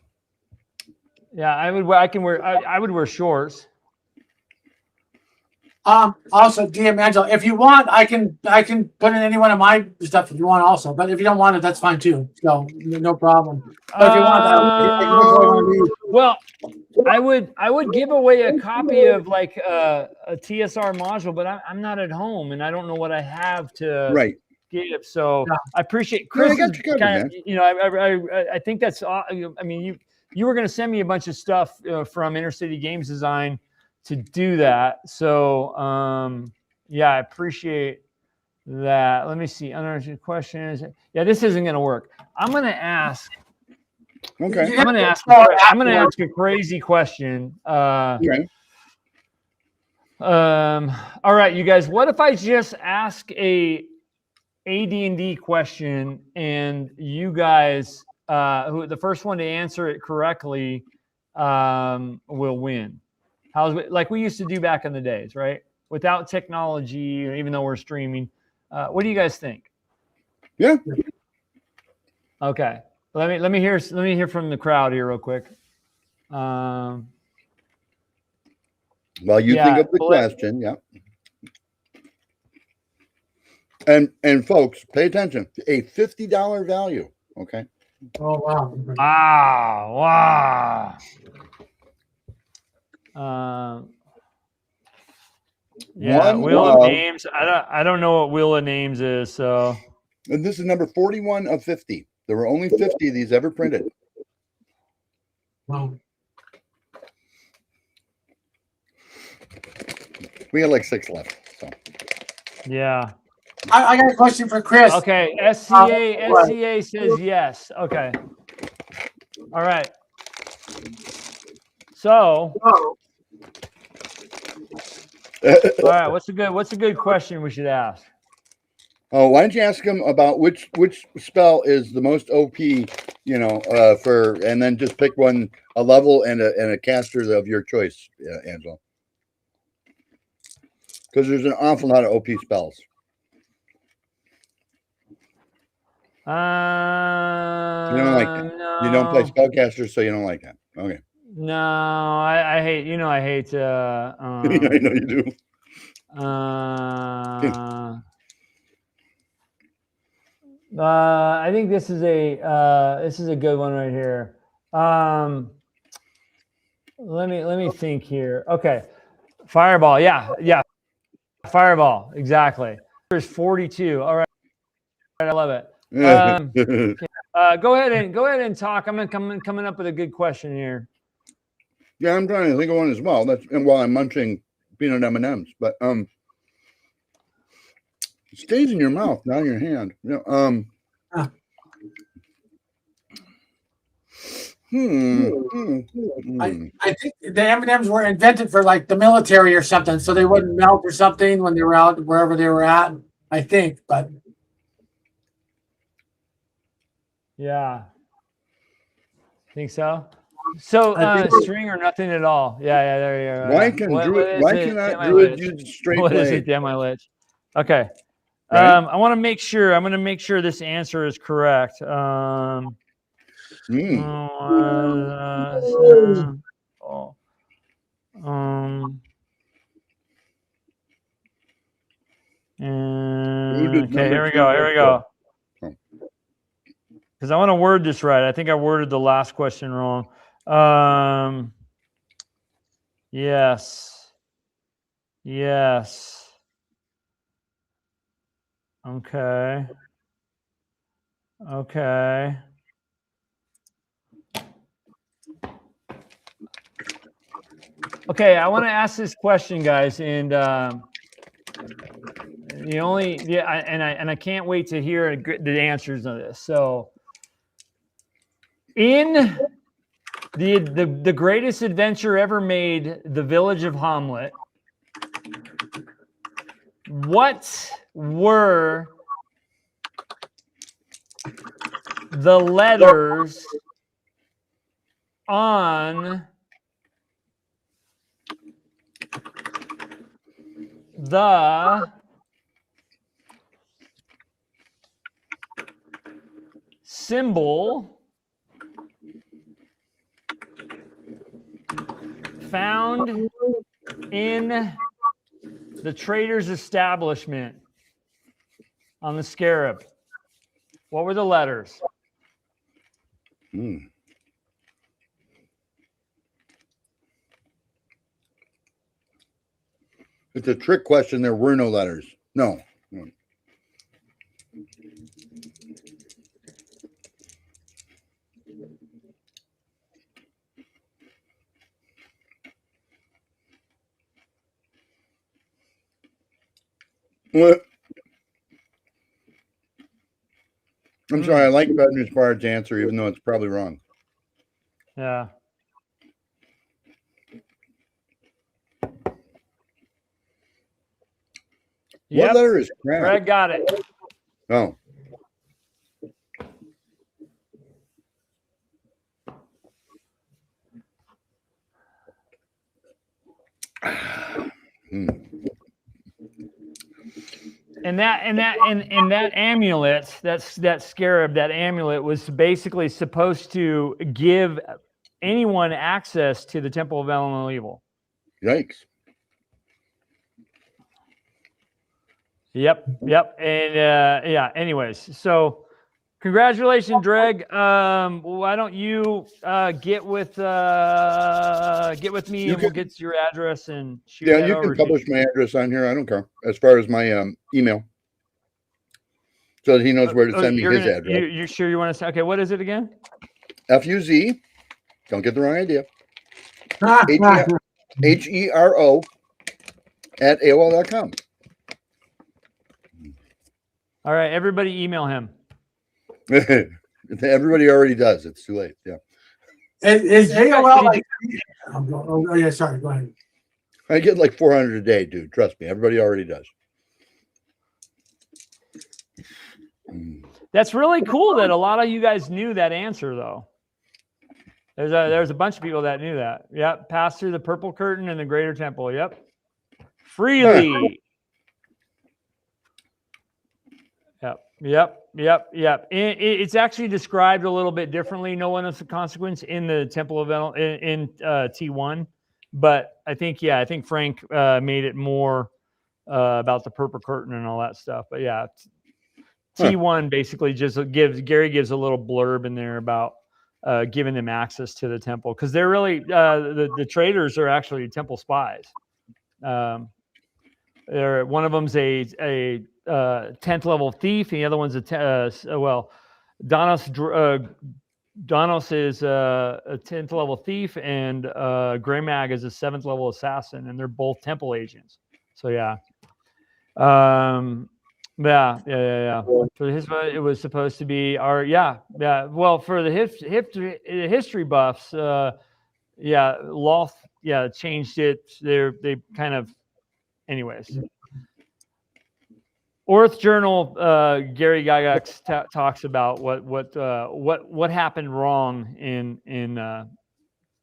Yeah, I would wear shorts. Also, DM Angelo, if you want, I can put in any one of my stuff if you want also. But if you don't want it, that's fine too. So no problem. But if you want, well, I would give away a copy of like a TSR module, but I'm not at home and I don't know what I have to give. So I appreciate Chris. I think that's. I mean, you were going to send me a bunch of stuff from Intercity Games Design to do that. So I appreciate that. Let me see. Unanswered questions. Yeah, this isn't going to work. I'm going to ask. Okay. I'm going to ask a crazy question. All right, you guys. What if I just ask a AD&D question, and you guys, who the first one to answer it correctly, will win. How's it, like we used to do back in the days, right? Without technology, even though we're streaming. What do you guys think? Yeah. Okay. Let me hear from the crowd here real quick. While you think of the question, yeah. And folks, pay attention. A $50 value. Okay. Oh wow. Wow. Yeah, Wheel of Names. I don't know what Wheel of Names is, so. And this is number 41 of 50. There were only 50 of these ever printed. Wow. We had like 6 left. So Yeah. I got a question for Chris. Okay. SCA says yes. Okay. All right. So. All right. What's a good question we should ask? Oh, why don't you ask him about which spell is the most OP, and then just pick one, a level and a caster of your choice, Angelo. Because there's an awful lot of OP spells. You don't like that. No. You don't play spellcaster, so you don't like that. Okay. No, I hate. I hate. I know you do. I think this is a good one right here. Let me think here. Okay, Fireball. Yeah. Fireball. Exactly. There's 42. All right, I love it. Go ahead and talk. I'm coming up with a good question here. Yeah, I'm trying to think of one as well. That's while I'm munching peanut M&Ms, but it stays in your mouth, not in your hand. I think the M&Ms were invented for like the military or something, so they wouldn't melt or something when they were out wherever they were at. I think, but yeah, think so. So string or nothing at all. Yeah, there you go. Why cannot Druid use straight What blade? is it, damn my lich? Okay. Right? I want to make sure. I'm going to make sure this answer is correct. And okay, here we go. Because I want to word this right. I think I worded the last question wrong. Yes. Okay. Okay, I want to ask this question, guys, and I can't wait to hear the answers of this. So, in the greatest adventure ever made, The Village of Hommlet, what were the letters on the symbol found in the trader's establishment on the scarab? What were the letters? It's a trick question. There were no letters. No. What? I'm sorry. I like Bedner's Bard's answer, even though it's probably wrong. Yeah. What letter is crab? Greg got it. Oh. And that amulet, that scarab, that amulet was basically supposed to give anyone access to the Temple of Elemental Evil. Yikes. Yep. And yeah, anyways, so congratulations, Dreg. Why don't you get with me and we'll get your address and shoot that you over can publish my address on here. I don't care. As far as my email. So that he knows where to send me his address. You sure you want to say? Okay, what is it again? FUZ. Don't get the wrong idea. HERO at AOL.com. All right, everybody email him. Everybody already does. It's too late. Yeah. Is AOL like? Oh yeah, sorry. Go ahead. I get like 400 a day, dude. Trust me. Everybody already does. That's really cool that a lot of you guys knew that answer, though. There's a bunch of people that knew that. Yep, pass through the purple curtain in the Greater Temple. Yep, freely. Yep. It's actually described a little bit differently. No one is a consequence in the Temple of in T1, but I think Frank made it more about the purple curtain and all that stuff. But yeah, T1 basically just Gary gives a little blurb in there about giving them access to the temple because they're really the traders are actually temple spies. One of them's a 10th level thief, and the other one's Donos is a 10th level thief, and Greymag is a 7th level assassin, and they're both temple agents. So yeah. Yeah. For his, it was supposed to be Well, for the history buffs, Loth, changed it. They kind of, anyways. Orth Journal, Gary Gygax talks about what happened wrong in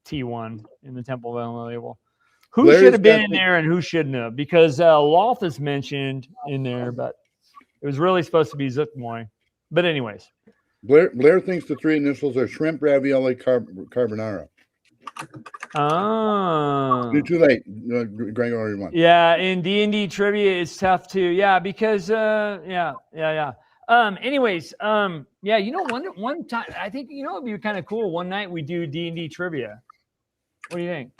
T1 in the Temple of Elemental Evil. Who should have been in there and who shouldn't have? Because Loth is mentioned in there, but it was really supposed to be Zookmoy. But anyways. Blair thinks the three initials are shrimp ravioli carbonara. Oh. You're too late. Greg already won. Yeah, in D&D trivia it's tough too. Yeah, because anyways, one time I think it'd be kind of cool. One night we do D&D trivia. What do you think?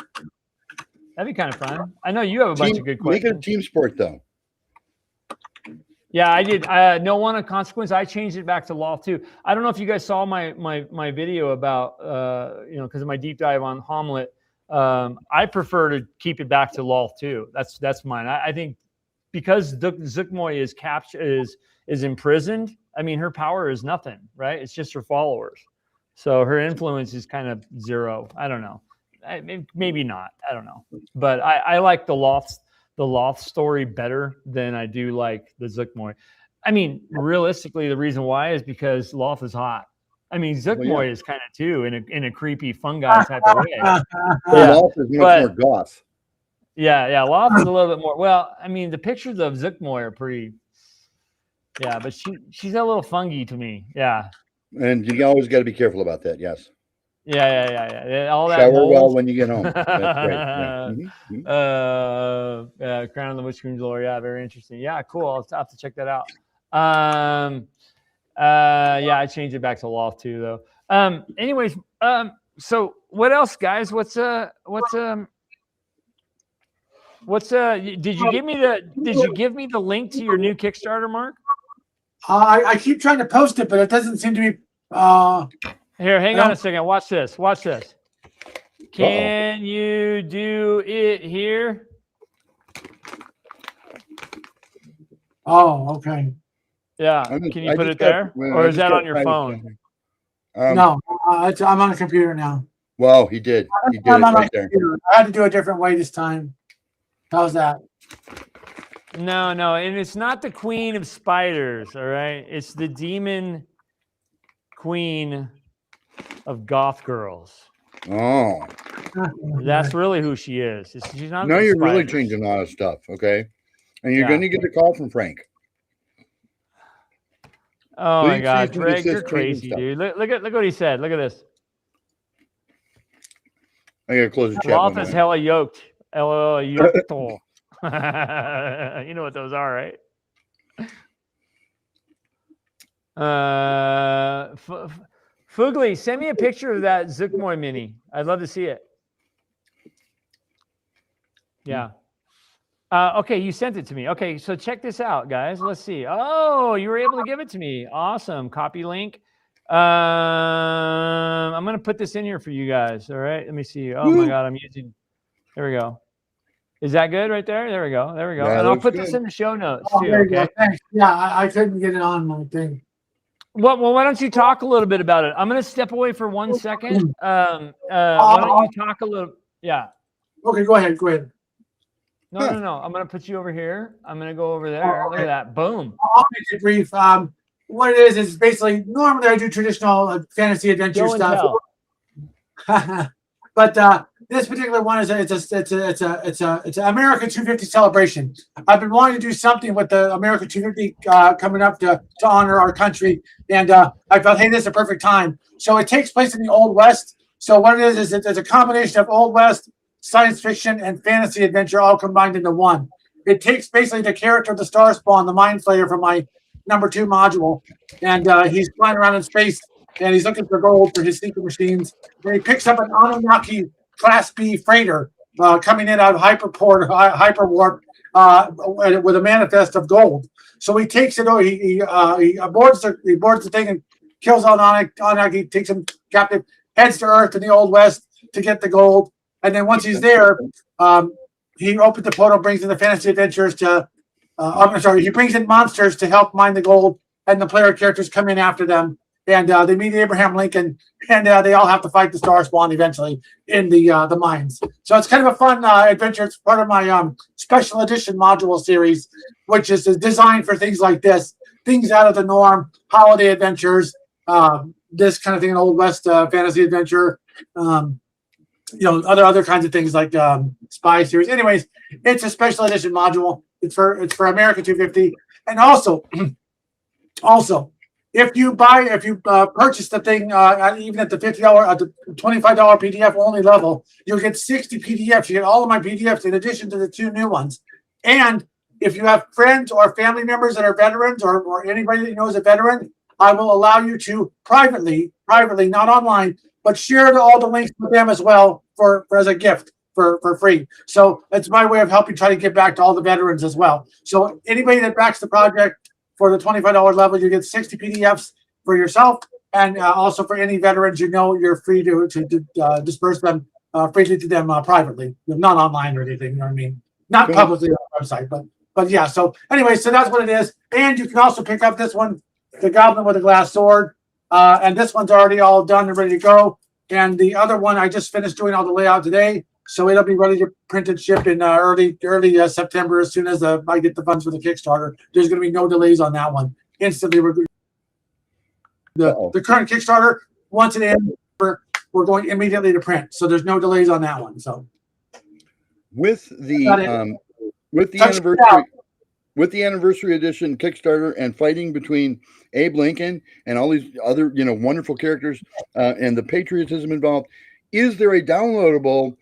That'd be kind of fun. I know you have a bunch of good questions. Make it a team sport though. Yeah, I did. No one of consequence. I changed it back to Loth too. I don't know if you guys saw my video about because of my deep dive on Hommlet. I prefer to keep it back to Loth too. That's mine. I think because Zookmoy is imprisoned. I mean, her power is nothing, right? It's just her followers. So her influence is kind of zero. I don't know. Maybe not. I don't know. But I like the Loth story better than I do like the Zookmoy. I mean, realistically, the reason why is because Loth is hot. I mean, Zookmoy is kind of too in a creepy fungi type of way. Loth is much more goth. Yeah, Loth is a little bit more. Well, I mean, the pictures of Zookmoy are pretty. Yeah, but she's a little fungy to me. Yeah. And you always got to be careful about that. Yes. Yeah. All that. Shower well when you get home. That's right. Yeah. Crown of the Witch Queen's Lore. Yeah, very interesting. Yeah, cool. I'll have to check that out. I changed it back to Loth too, though. Anyways, so what else, guys? Did you give me the link to your new Kickstarter, Mark? I keep trying to post it, but it doesn't seem to be. Here, hang on a second. Watch this. Can you do it here? Oh, okay. Yeah. Can you put it there? Or is that on your phone? No, I'm on a computer now. Well, he did. He did it right there. I had to do a different way this time. How's that? No, and it's not the queen of spiders, all right? It's the demon queen of goth girls. Oh. That's really who she is. She's not. Now you're really spiders. changing a lot of stuff, okay? And you're going to get a call from Frank. Oh Please my God, cease and Greg, you're desist crazy, changing dude. Look at what he said. Look at this. I got to close the chat. Loth is hella yoked. LOL yoked. You know what those are, right? Fugly, send me a picture of that Zookmoy mini. I'd love to see it. Yeah. Okay, you sent it to me. Okay, so check this out, guys. Let's see. Oh, you were able to give it to me. Awesome. Copy link. I'm going to put this in here for you guys. All right, let me see. Oh my God, I'm using. There we go. Is that good right there? There we go. There we go. That and I'll put good. this in the show notes Oh, too. there you Okay. go. Thanks. Yeah, I couldn't get it on my thing. Well, why don't you talk a little bit about it? I'm going to step away for 1 second. Why don't you talk a little? Yeah. Okay, go ahead. Go ahead. No. I'm going to put you over here. I'm going to go over there. Oh, okay. Look at that. Boom. I'll make it brief. What it is basically normally I do traditional fantasy adventure stuff, but this particular one is it's an America 250 celebration. I've been wanting to do something with the America 250 coming up to honor our country, and I felt, hey, this is a perfect time. So it takes place in the Old West. So what it is it's a combination of Old West, science fiction, and fantasy adventure all combined into one. It takes basically the character of the Star Spawn, the Mind Flayer from my #2 module, and he's flying around in space, and he's looking for gold for his secret machines. And he picks up an Anunnaki Class B freighter coming in out of hyperwarp with a manifest of gold. So he takes it over. He boards the thing and kills Anunnaki, takes him captive, heads to Earth in the Old West to get the gold. And then once he's there, he opens the portal, brings in the fantasy adventures to. He brings in monsters to help mine the gold, and the player characters come in after them. And they meet Abraham Lincoln, and they all have to fight the Star Spawn eventually in the mines. So it's kind of a fun adventure. It's part of my special edition module series, which is designed for things like this, things out of the norm, holiday adventures, this kind of thing, an Old West fantasy adventure, other kinds of things like spy series. Anyways, it's a special edition module. It's for America 250, and also. If you purchase the thing, even at the $50, the $25 PDF only level, you'll get 60 PDFs. You get all of my PDFs in addition to the 2 new ones. And if you have friends or family members that are veterans or anybody that you know is a veteran, I will allow you to privately, not online, but share all the links with them as well for as a gift for free. So it's my way of helping try to get back to all the veterans as well. So anybody that backs the project, for the $25 level, you get 60 PDFs for yourself, and also for any veterans, you're free to disperse them freely to them privately, not online or anything. You know what I mean? Not publicly on the website, but yeah. So anyway, so that's what it is. And you can also pick up this one, the Goblin with a Glass Sword, and this one's already all done and ready to go. And the other one, I just finished doing all the layout today, so it'll be ready to print and ship in early September as soon as I get the funds for the Kickstarter. There's going to be no delays on that one. Instantly, the current Kickstarter, once it ends, we're going immediately to print. So there's no delays on that one. So with the anniversary edition Kickstarter and fighting between Abe Lincoln and all these other wonderful characters and the patriotism involved, is there a downloadable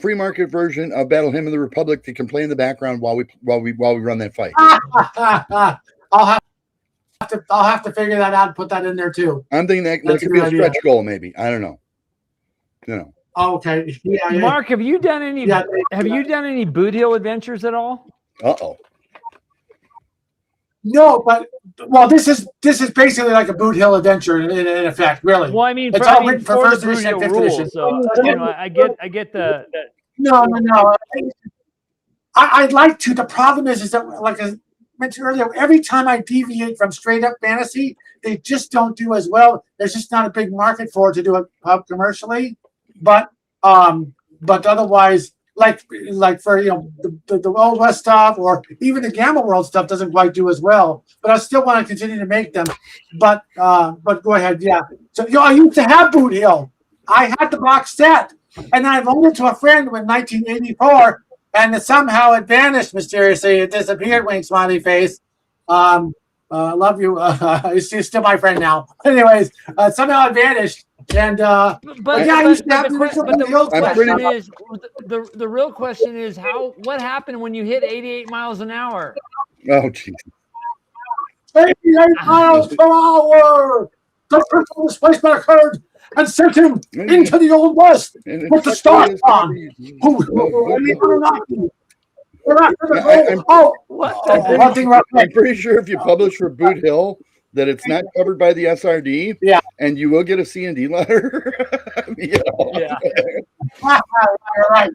free market version of Battle Hymn of the Republic that can play in the background while we run that fight? I'll have to figure that out and put that in there too. I'm thinking that could be a stretch goal, maybe. I don't know. Oh, okay. Yeah. Mark, have you done any? Yeah. Have you done any Boot Hill adventures at all? No, but this is basically like a Boot Hill adventure in effect, really. Well, I mean, it's all written for first edition and 5th edition. So I get the. No. I'd like to. The problem is that, like I mentioned earlier, every time I deviate from straight up fantasy, they just don't do as well. There's just not a big market for it to do it commercially. But otherwise, like for the Old West stuff or even the Gamma World stuff doesn't quite do as well. But I still want to continue to make them. But go ahead, yeah. So I used to have Boot Hill. I had the box set, and I loaned it to a friend in 1984, and somehow it vanished mysteriously. It disappeared. Wink smiley face. Love you. She's still my friend now. Anyways, somehow it vanished. And but yeah, the real question is what happened when you hit 88 miles an hour? Oh, jeez. 88 miles per hour. The critical displacement occurred and sent him into the Old West with the stars on. I'm pretty sure if you publish for Boot Hill that it's not covered by the SRD, and you will get a C&D letter. Yeah. Right.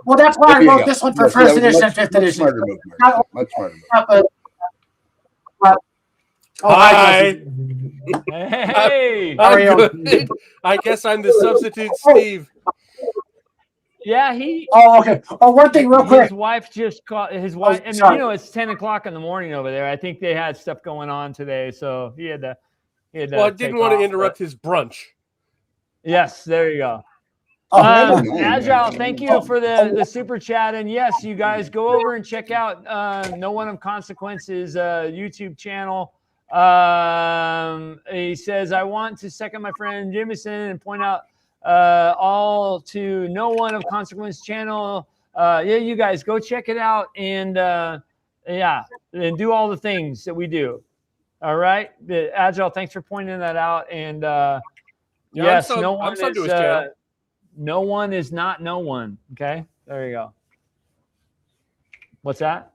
Well, that's why I wrote this one for first edition and fifth edition. Much smarter. Hi. Hey. I'm good. I guess I'm the substitute Steve. Yeah, he. Oh, okay. Oh, one thing real quick. His wife just called. His wife, and it's 10 o'clock in the morning over there. I think they had stuff going on today, so he had to. Well, I didn't want to interrupt his brunch. Yes, there you go. Agile, thank you for the super chat, and yes, you guys go over and check out No One of Consequence's YouTube channel. He says, I want to second my friend Jameson and point out all to No One of Consequence channel. You guys go check it out and and do all the things that we do. All right, Agile, thanks for pointing that out. And yes, no one is not no one. Okay, there you go. What's that?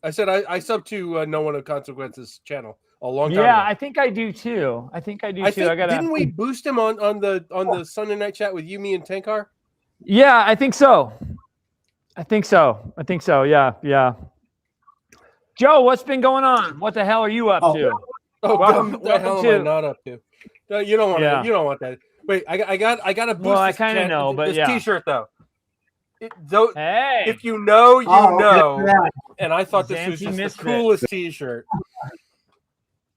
I said I sub to No One of Consequence's channel a long time ago. I think I do too. Didn't we boost him on the Sunday night chat with you, me, and Tankar? Yeah, I think so. Yeah. Joe, what's been going on? What the hell are you up to? What the hell am I not up to? No, you don't want that. You don't want that. Wait, I got a boost. Well, I kind of know, but this T-shirt though. If you know, you know. And I thought this was just the coolest T-shirt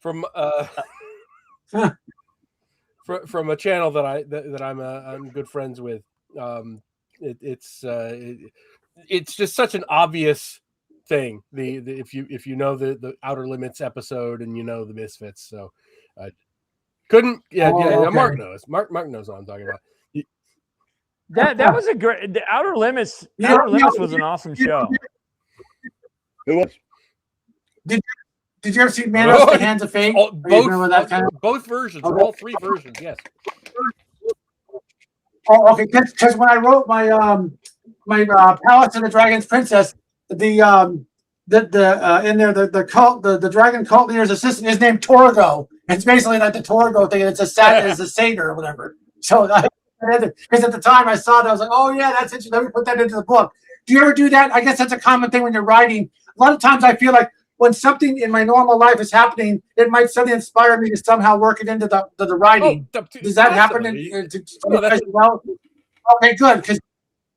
from from a channel that I'm good friends with. It's just such an obvious thing. If you know the Outer Limits episode and you know the Misfits, so Mark knows. Mark knows what I'm talking about. That was a great. The Outer Limits. Outer Limits was an awesome show. It was. Did you ever see Manos the Hands of Fate? Both versions, all three versions. Yes. Oh, okay. Because when I wrote my Palace of the Dragon's Princess, in there the dragon cult leader's assistant is named Torgo. It's basically like the Torgo thing. It's a satyr or whatever. So because at the time I saw it, I was like, oh yeah, that's interesting. Let me put that into the book. Do you ever do that? I guess that's a common thing when you're writing. A lot of times I feel like when something in my normal life is happening, it might suddenly inspire me to somehow work it into the writing. Does that happen? Okay, good.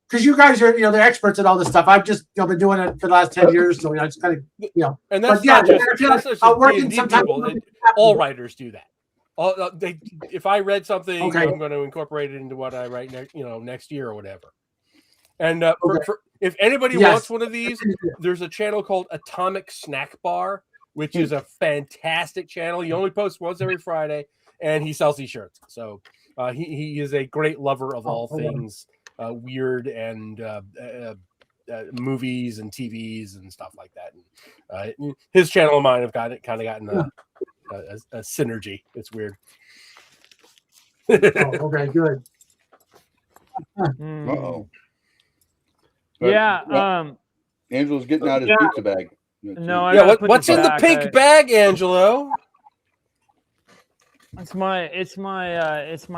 Because you guys are, the experts at all this stuff. I've just been doing it for the last 10 years, so I just kind of, And that's not just working sometimes. All writers do that. If I read something, I'm going to incorporate it into what I write next year or whatever. And if anybody wants one of these, there's a channel called Atomic Snack Bar, which is a fantastic channel. He only posts once every Friday, and he sells these shirts. So he is a great lover of all things weird and movies and TVs and stuff like that. And his channel and mine have gotten a synergy. It's weird. Okay, good. Uh-oh. Angelo's getting out his pizza bag. No, what's in the pink bag, Angelo? It's my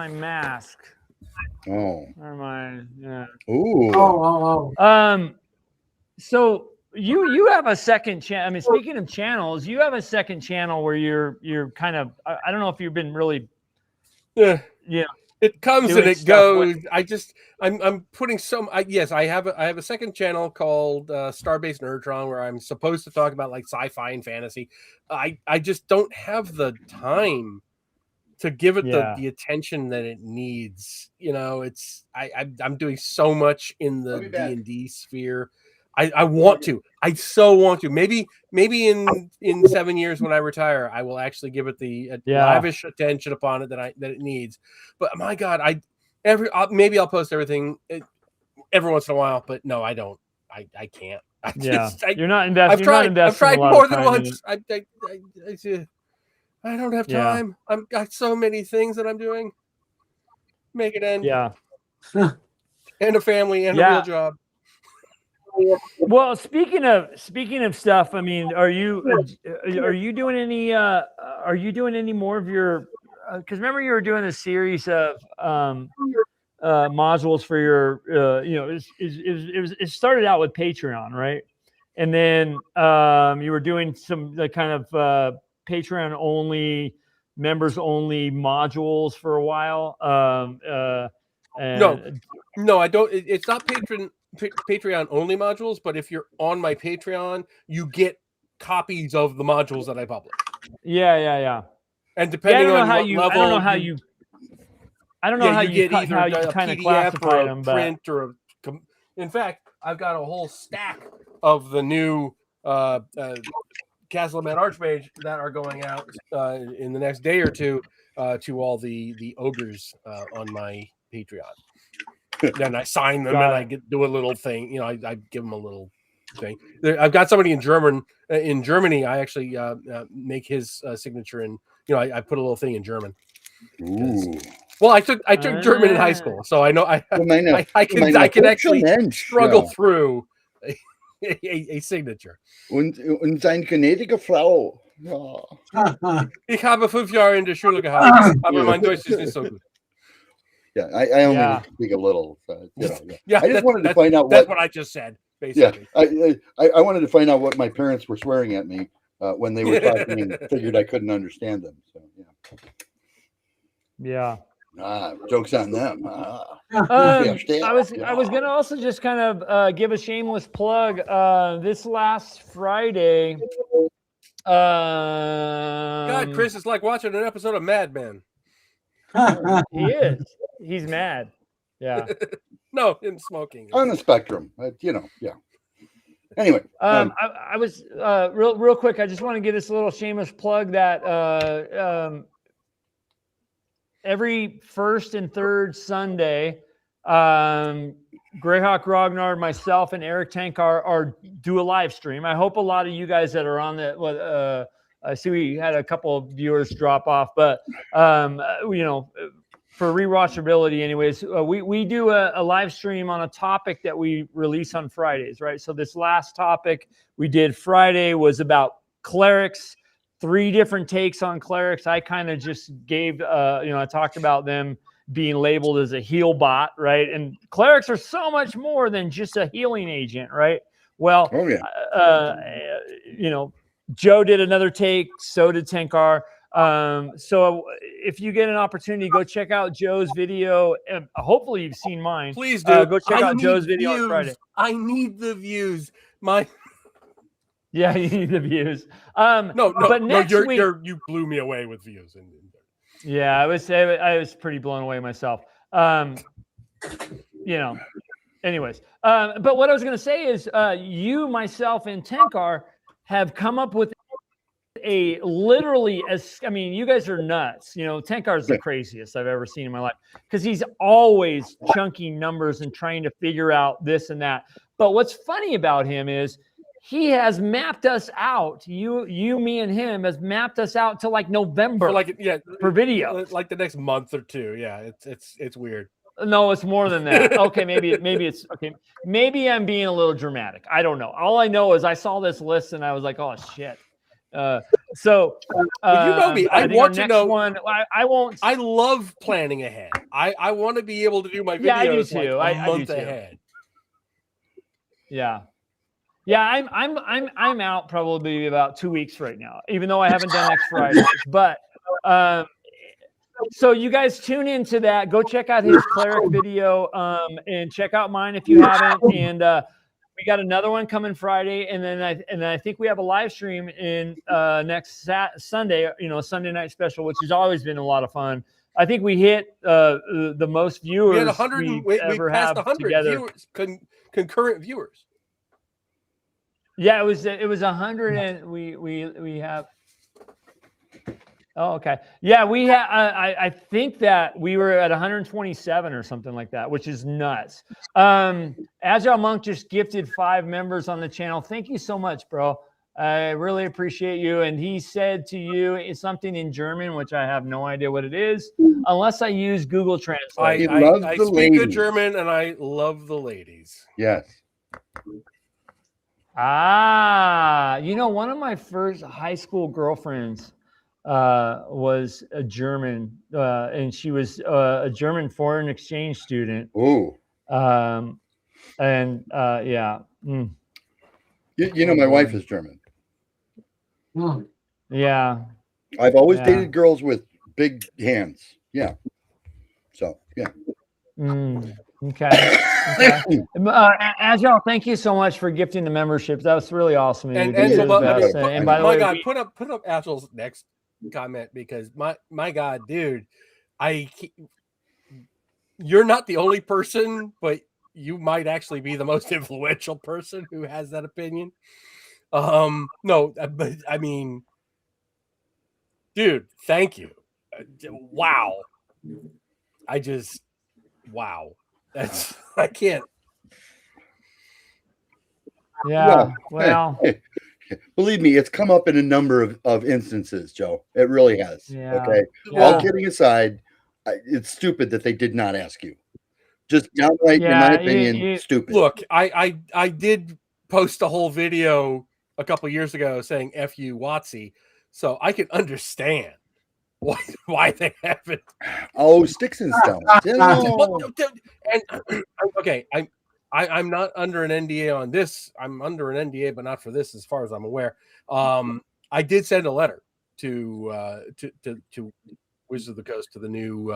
mask. Oh. Or my Ooh. Oh. So you have a second channel. I mean, speaking of channels, you have a second channel where you're kind of. I don't know if you've been really. It comes and it goes. I'm putting some. Yes, I have a second channel called Starbase Nerdtron where I'm supposed to talk about like sci-fi and fantasy. I just don't have the time to give it the attention that it needs. You know, I'm doing so much in the D&D sphere. I want to. I so want to. Maybe in 7 years when I retire, I will actually give it the lavish attention upon it that it needs. But my God, maybe I'll post everything every once in a while. But no, I don't. I can't. You're not investing. I've tried more than once. I don't have time. I've got so many things that I'm doing. Make it end. Yeah. And a family and a real job. Well, speaking of stuff, I mean, are you doing any more of your? Because remember you were doing a series of modules for your. It started out with Patreon, right? And then you were doing some kind of Patreon only, members only modules for a while. No, I don't. It's not Patreon only modules, but if you're on my Patreon, you get copies of the modules that I publish. Yeah. And depending on what level, I don't know how you get either a kind of PDF classify or them, a print or in fact, I've got a whole stack of the new Castle of Man Archmage that are going out in the next day or two to all the ogres on my Patreon. Then I sign them and I do a little thing. You know, I give them a little thing. I've got somebody in Germany. I actually make his signature, and I put a little thing in German. Well, I took German in high school, so I know I can actually struggle through a signature. Und seine gnädige Frau. Ich habe 5 Jahre in der Schule gehabt, aber mein Deutsch ist nicht so gut. Yeah, I only speak a little. So, yeah, I just wanted to find out what I just said. Basically, I wanted to find out what my parents were swearing at me when they were talking and figured I couldn't understand them. So yeah. Jokes on them. I was going to also just kind of give a shameless plug. This last Friday. God, Chris, it's like watching an episode of Mad Men. He is. He's mad. Yeah. No, in smoking. On the spectrum, Anyway, I was real quick. I just want to give this a little shameless plug that every first and third Sunday, Greyhawk, Ragnar, myself, and Eric Tankar do a live stream. I hope a lot of you guys that are on that. I see we had a couple of viewers drop off, but for rewatchability, anyways, we do a live stream on a topic that we release on Fridays, right? So this last topic we did Friday was about clerics. 3 different takes on clerics. I kind of just gave, I talked about them being labeled as a heal bot, right? And clerics are so much more than just a healing agent, right? Well, Joe did another take, so did Tenkar. So if you get an opportunity, go check out Joe's video. Hopefully you've seen mine. Please do. Go check out Joe's video on Friday. I need the views. Yeah, you need the views. No, but next week, you blew me away with views. Yeah, I was pretty blown away myself. Anyways. But what I was going to say is you, myself, and Tenkar have come up with you guys are nuts. Tenkar is the craziest I've ever seen in my life because he's always chunking numbers and trying to figure out this and that. But what's funny about him is he has mapped us out. You, me, and him has mapped us out to like November, for video, like the next month or two. Yeah, it's weird. No, it's more than that. Okay, maybe it's okay. Maybe I'm being a little dramatic. I don't know. All I know is I saw this list and I was like, oh shit. You know me. I want to know. I won't. I love planning ahead. I want to be able to do my videos. Yeah, I do too. Like a month ahead. Yeah. Yeah, I'm out probably about 2 weeks right now, even though I haven't done next Friday. But So you guys tune into that. Go check out his cleric video, and check out mine if you haven't. And we got another one coming Friday, and then I think we have a live stream in next Sunday. Sunday night special, which has always been a lot of fun. I think we hit the most viewers we had 100. We passed 100 viewers, concurrent viewers. Yeah, it was 100, and we have. Oh, okay. Yeah, we had. I think that we were at 127 or something like that, which is nuts. Agile Monk just gifted 5 members on the channel. Thank you so much, bro. I really appreciate you. And he said to you it's something in German, which I have no idea what it is, unless I use Google Translate. I speak good German, and I love the ladies. Yes. One of my first high school girlfriends was a German, and she was a German foreign exchange student. Ooh. Yeah. My wife is German. Yeah. I've always dated girls with big hands. Yeah. So, yeah. Okay. Agile, thank you so much for gifting the memberships. That was really awesome. And by the way, put up Agile's next comment, because my God, dude, you're not the only person, but you might actually be the most influential person who has that opinion. No, but I mean, dude, thank you. Wow. Wow. I can't. Yeah. Well, believe me, it's come up in a number of instances, Joe. It really has. Yeah. Okay. Yeah. All kidding aside, it's stupid that they did not ask you. Just downright, in my opinion, stupid. Look, I did post a whole video a couple years ago saying "F you, Watsy," so I can understand why they haven't. Oh, sticks and stones. And okay, I'm not under an NDA on this. I'm under an NDA, but not for this, as far as I'm aware. I did send a letter to Wizards of the Coast, to the new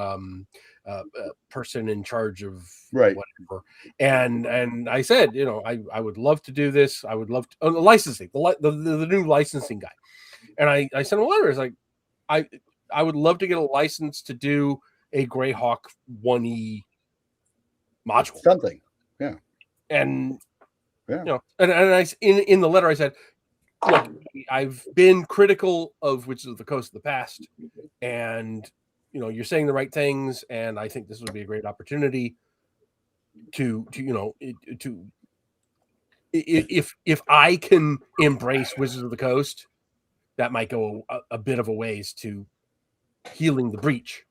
person in charge of whatever, and I said, I would love to do this. I would love to licensing the new licensing guy, and I sent him a letter. It's like I would love to get a license to do a Greyhawk 1E module, something. Yeah. And and I in the letter I said, look, I've been critical of Wizards of the Coast in the past, and you're saying the right things, and I think this would be a great opportunity to if I can embrace Wizards of the Coast, that might go a bit of a ways to healing the breach.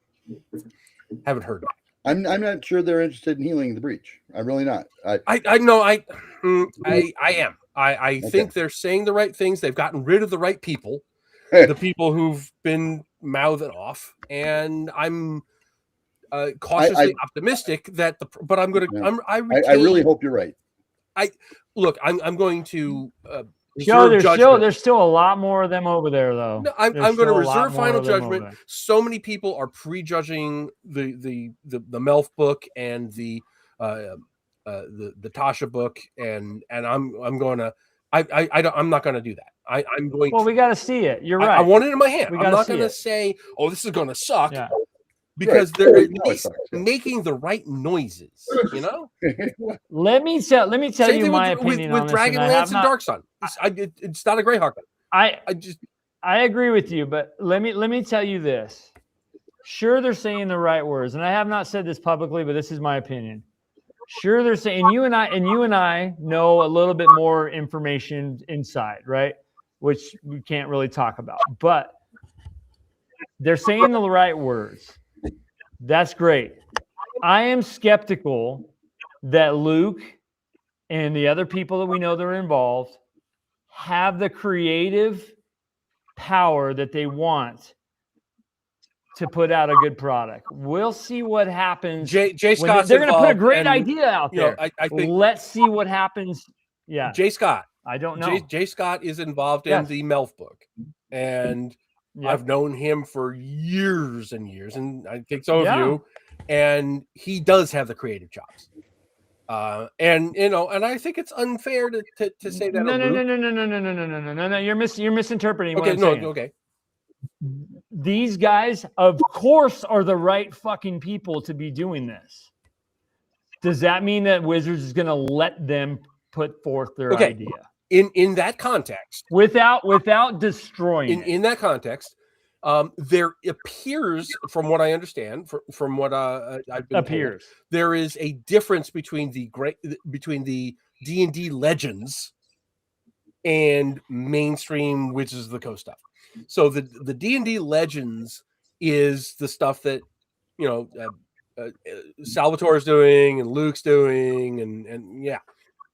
Haven't heard back. I'm not sure they're interested in healing the breach. I'm really not. I know I am. I think they're saying the right things. They've gotten rid of the right people, the people who've been mouthing off, and I'm cautiously optimistic that but I'm going to. I really hope you're right. I'm going to. There's still a lot more of them over there, though. No, I'm going to reserve final judgment. So many people are prejudging the Melf book and the Tasha book, and I'm going to. I'm not going to do that. I'm going. Well, we got to see it. You're right. I want it in my hand. I'm not going to say, "Oh, this is going to suck," because they're at least making the right noises. Let me tell you my opinion with Dragonlance and Dark Sun. It's not a Greyhawk. I agree with you, but let me tell you this. Sure, they're saying the right words, and I have not said this publicly, but this is my opinion. Sure, they're saying you and I know a little bit more information inside, right? Which we can't really talk about, but they're saying the right words. That's great. I am skeptical that Luke and the other people that we know that are involved have the creative power that they want to put out a good product. We'll see what happens. Jay Scott, they're going to put a great idea out there. I think let's see what happens. Yeah, Jay Scott. I don't know. Jay Scott is involved in the Melf book, and Yep. I've known him for years and years, and I think so have you. And he does have the creative chops. And I think it's unfair to say that. No. You're misinterpreting. Okay, what I'm saying. Okay. These guys, of course, are the right fucking people to be doing this. Does that mean that Wizards is going to let them put forth their idea? In that context, without destroying in that contest, there appears, from what I understand, from what I've been told, there is a difference between the D&D Legends and mainstream Wizards of the Coast stuff. So the D&D Legends is the stuff that Salvatore's doing and Luke's doing, and yeah,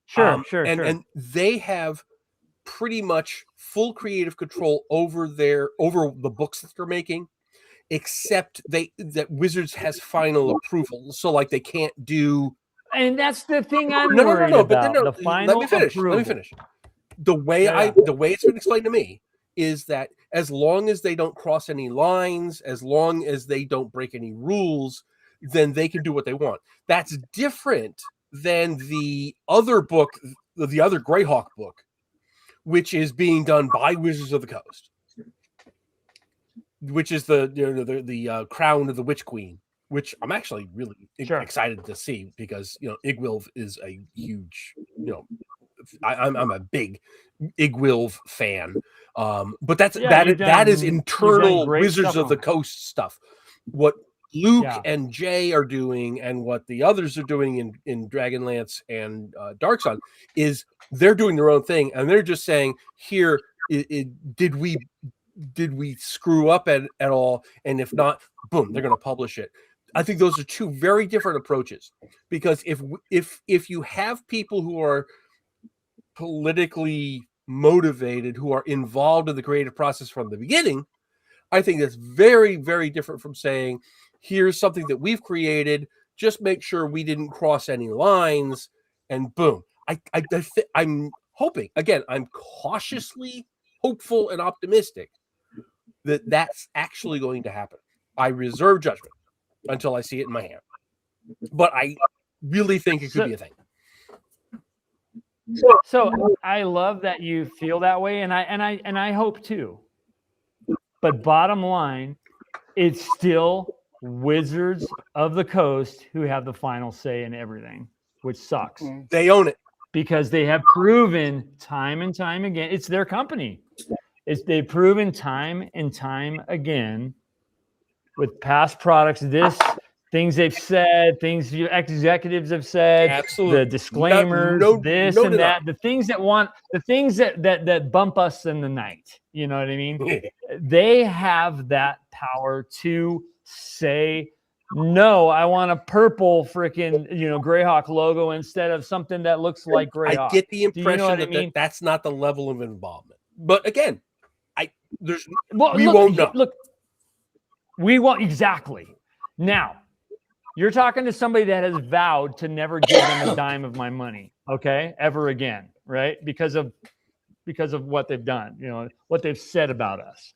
sure. And they have pretty much full creative control over the books that they're making, except that Wizards has final approval. So like they can't do. And that's the thing I'm worried about. But the final approval. Let me finish. The way it's been explained to me is that as long as they don't cross any lines, as long as they don't break any rules, then they can do what they want. That's different than the other book, the other Greyhawk book, which is being done by Wizards of the Coast, which is the Crown of the Witch Queen, which I'm actually really excited to see because Igwilv is a huge I'm a big Igwilv fan, but that is internal Wizards of the Coast stuff. What Luke and Jay are doing and what the others are doing in Dragonlance and Darksun is they're doing their own thing, and they're just saying, here, did we screw up at all? And if not, boom, they're going to publish it. I think those are two very different approaches, because if you have people who are politically motivated, who are involved in the creative process from the beginning, I think that's very, very different from saying, here's something that we've created, just make sure we didn't cross any lines, and boom. I'm hoping, again, I'm cautiously hopeful and optimistic that that's actually going to happen. I reserve judgment until I see it in my hand, but I really think it could be a thing. So I love that you feel that way, and I hope too. But bottom line, it's still Wizards of the Coast who have the final say in everything, which sucks. They own it because they have proven time and time again. It's their company. They've proven time and time again with past products. Things they've said, things executives have said, absolutely, the disclaimers, that, the things that bump us in the night. You know what I mean? They have that power to say, no, I want a purple freaking Greyhawk logo instead of something that looks like Greyhawk. I get the impression that's not the level of involvement. But again, we won't know. Look, we won't exactly. Now, you're talking to somebody that has vowed to never give them a dime of my money, okay, ever again, right? Because of what they've done, what they've said about us,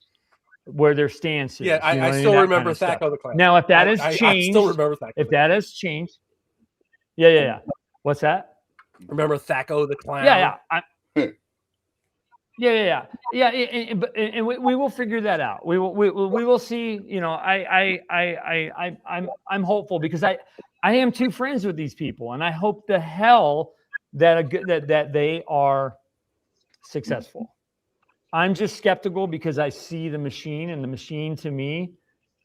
where their stance is. Yeah, I still remember Thaco the Clown. Now, if that has changed, I still remember Thaco. If that has changed, yeah. What's that? Remember Thaco the Clown? Yeah. And we will figure that out. We will see. I'm hopeful because I am too friends with these people, and I hope the hell that they are successful. I'm just skeptical because I see the machine, and the machine to me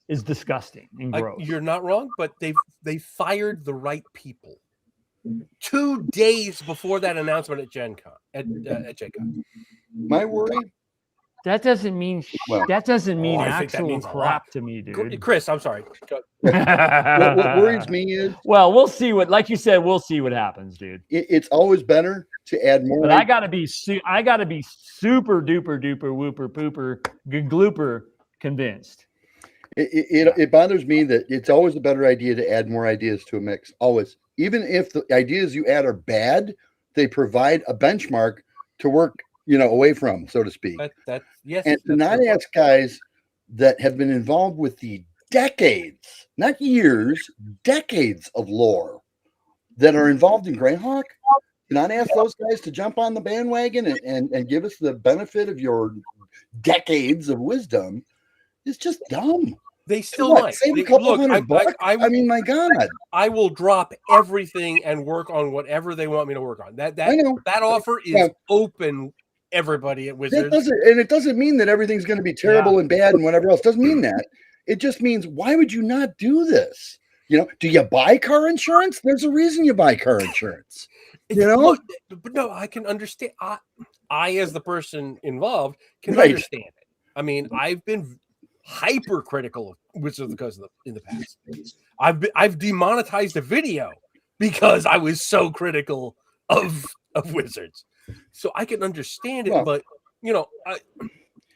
is disgusting and gross. You're not wrong, but they fired the right people 2 days before that announcement at Gen Con, at Gen Con. My worry? That doesn't mean actual crap to me, dude. Chris, I'm sorry. What worries me is, well, we'll see we'll see what happens, dude. It's always better to add more. But I gotta be super duper duper whooper pooper glooper convinced. It bothers me that it's always a better idea to add more ideas to a mix. Always, even if the ideas you add are bad, they provide a benchmark to work away from, so to speak. Yes. And to not ask guys that have been involved with the decades, not years, decades of lore that are involved in Greyhawk. Not ask those guys to jump on the bandwagon and give us the benefit of your decades of wisdom. It's just dumb. They still might save a couple $100. I mean, my God, I will drop everything and work on whatever they want me to work on. That offer is open. Everybody at Wizards. It doesn't mean that everything's going to be terrible and bad and whatever else. Doesn't mean that. It just means, why would you not do this? You know, do you buy car insurance? There's a reason you buy car insurance. You know, but no, I can understand. I as the person involved can understand it. I mean, I've been hypercritical of Wizards of the Coast in the past. I've demonetized a video because I was so critical of Wizards. So I can understand it, but you know,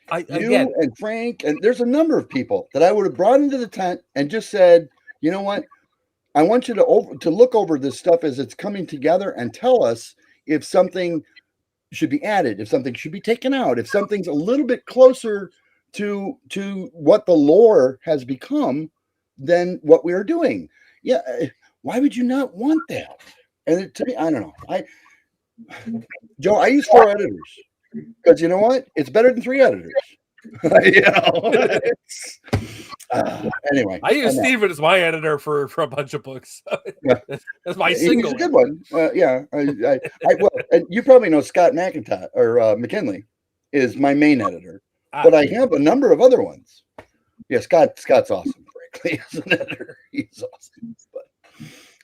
again, and Frank, and there's a number of people that I would have brought into the tent and just said, you know what, I want you to look over this stuff as it's coming together and tell us if something should be added, if something should be taken out, if something's a little bit closer to what the lore has become than what we are doing. Yeah, why would you not want that? And to me, I don't know. Joe, I use 4 editors because you know what? It's better than 3 editors. You know, anyway, I use Steven as my editor for a bunch of books. That's my single. He's a good one. Yeah, well, and you probably know Scott McIntyre or McKinley is my main editor, but I have a number of other ones. Yeah, Scott's awesome. Frankly, as an editor, he's awesome. But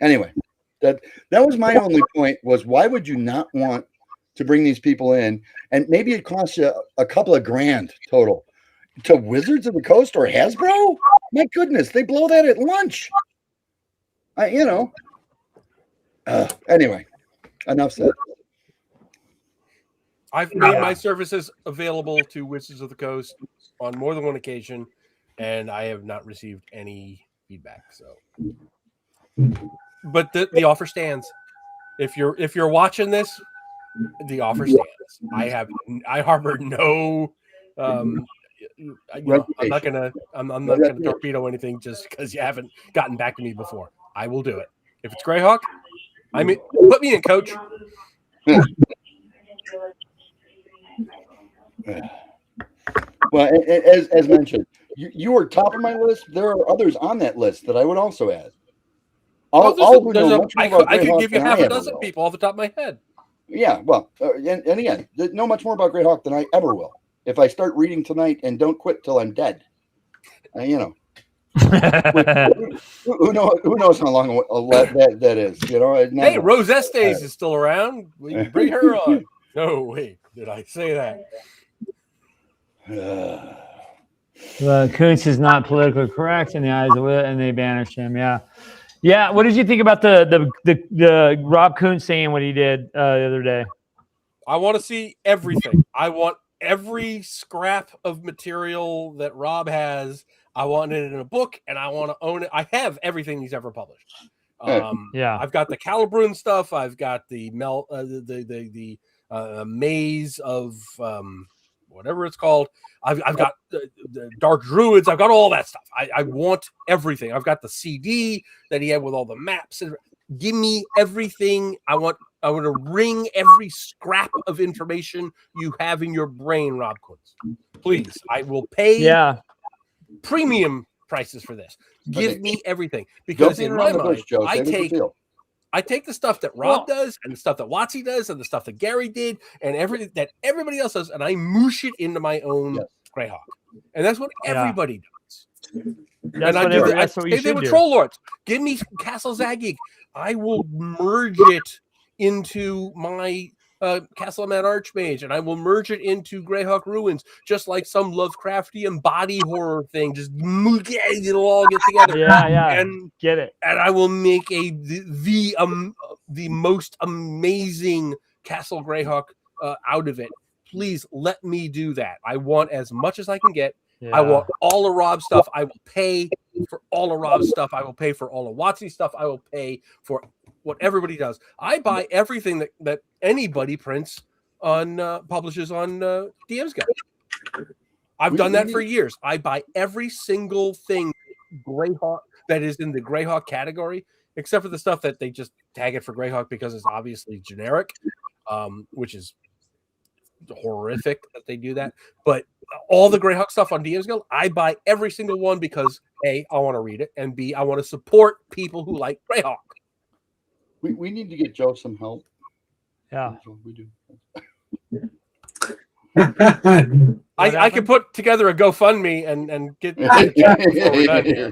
anyway. That was my only point, was why would you not want to bring these people in? And maybe it costs you a couple of $grand total to Wizards of the Coast or Hasbro. My goodness, they blow that at lunch. Anyway, enough said. I've made my services available to Wizards of the Coast on more than one occasion, and I have not received any feedback. So. But the offer stands. If you're watching this, the offer stands. I harbor no. I'm not gonna torpedo anything just because you haven't gotten back to me before. I will do it. If it's Greyhawk, put me in, coach. Well, as mentioned, you were top of my list. There are others on that list that I would also add. I could give you half a dozen people off the top of my head. Yeah, well, and again, know much more about Greyhawk than I ever will. If I start reading tonight and don't quit till I'm dead, you know, who knows how long that is? You know. Hey, Rose Estes is still around. We can bring her on. No, wait, did I say that? Kuntz is not politically correct in the eyes of it, and they banished him. Yeah. Yeah, what did you think about the Rob Kuntz saying what he did the other day? I want to see everything. I want every scrap of material that Rob has. I want it in a book, and I want to own it. I have everything he's ever published. I've got the Calibrun stuff. I've got the maze of whatever it's called. I've got the Dark Druids. I've got all that stuff. I want everything. I've got the CD that he had with all the maps. Give me everything. I want to wring every scrap of information you have in your brain, Rob Kuntz. Please, I will pay premium prices for this. Give me everything. Because in my mind, I take the stuff that Rob does and the stuff that Watsy does and the stuff that Gary did and everything that everybody else does, and I moosh it into my own Greyhawk. And that's what everybody does. That's and what you should with do. Troll Lords. Give me Castle Zagig. I will merge it into my Castle Mad Archmage, and I will merge it into Greyhawk Ruins, just like some Lovecraftian body horror thing. Just it'll all get together. And get it. And I will make the most amazing Castle Greyhawk out of it. Please let me do that. I want as much as I can get. I want all of Rob's stuff. I will pay for all of Rob's stuff. I will pay for all of Watsy's stuff. I will pay for what everybody does. I buy everything that anybody prints on publishes on DM's Guide. I've done that for years. I buy every single thing Greyhawk that is in the Greyhawk category, except for the stuff that they just tag it for Greyhawk because it's obviously generic, which is horrific that they do that. But all the Greyhawk stuff on DM's Guild, I buy every single one because A, I want to read it, and B, I want to support people who like Greyhawk. We need to get Joe some help. Yeah, we do. I could put together a GoFundMe and get before we're done here.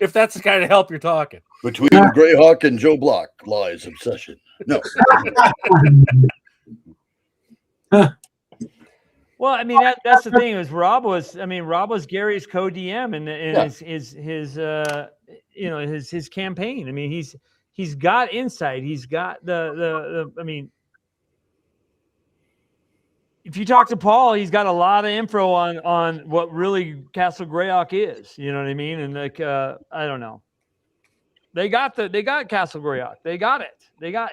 If that's the kind of help you're talking. Between Greyhawk and Joe Block lies obsession. No. Well, I mean that's the thing is Rob was Gary's co-DM and his campaign. I mean he's got insight. He's got the I mean, if you talk to Paul, he's got a lot of info on what really Castle Greyhawk is. You know what I mean? And like I don't know. They got Castle Greyhawk. They got it.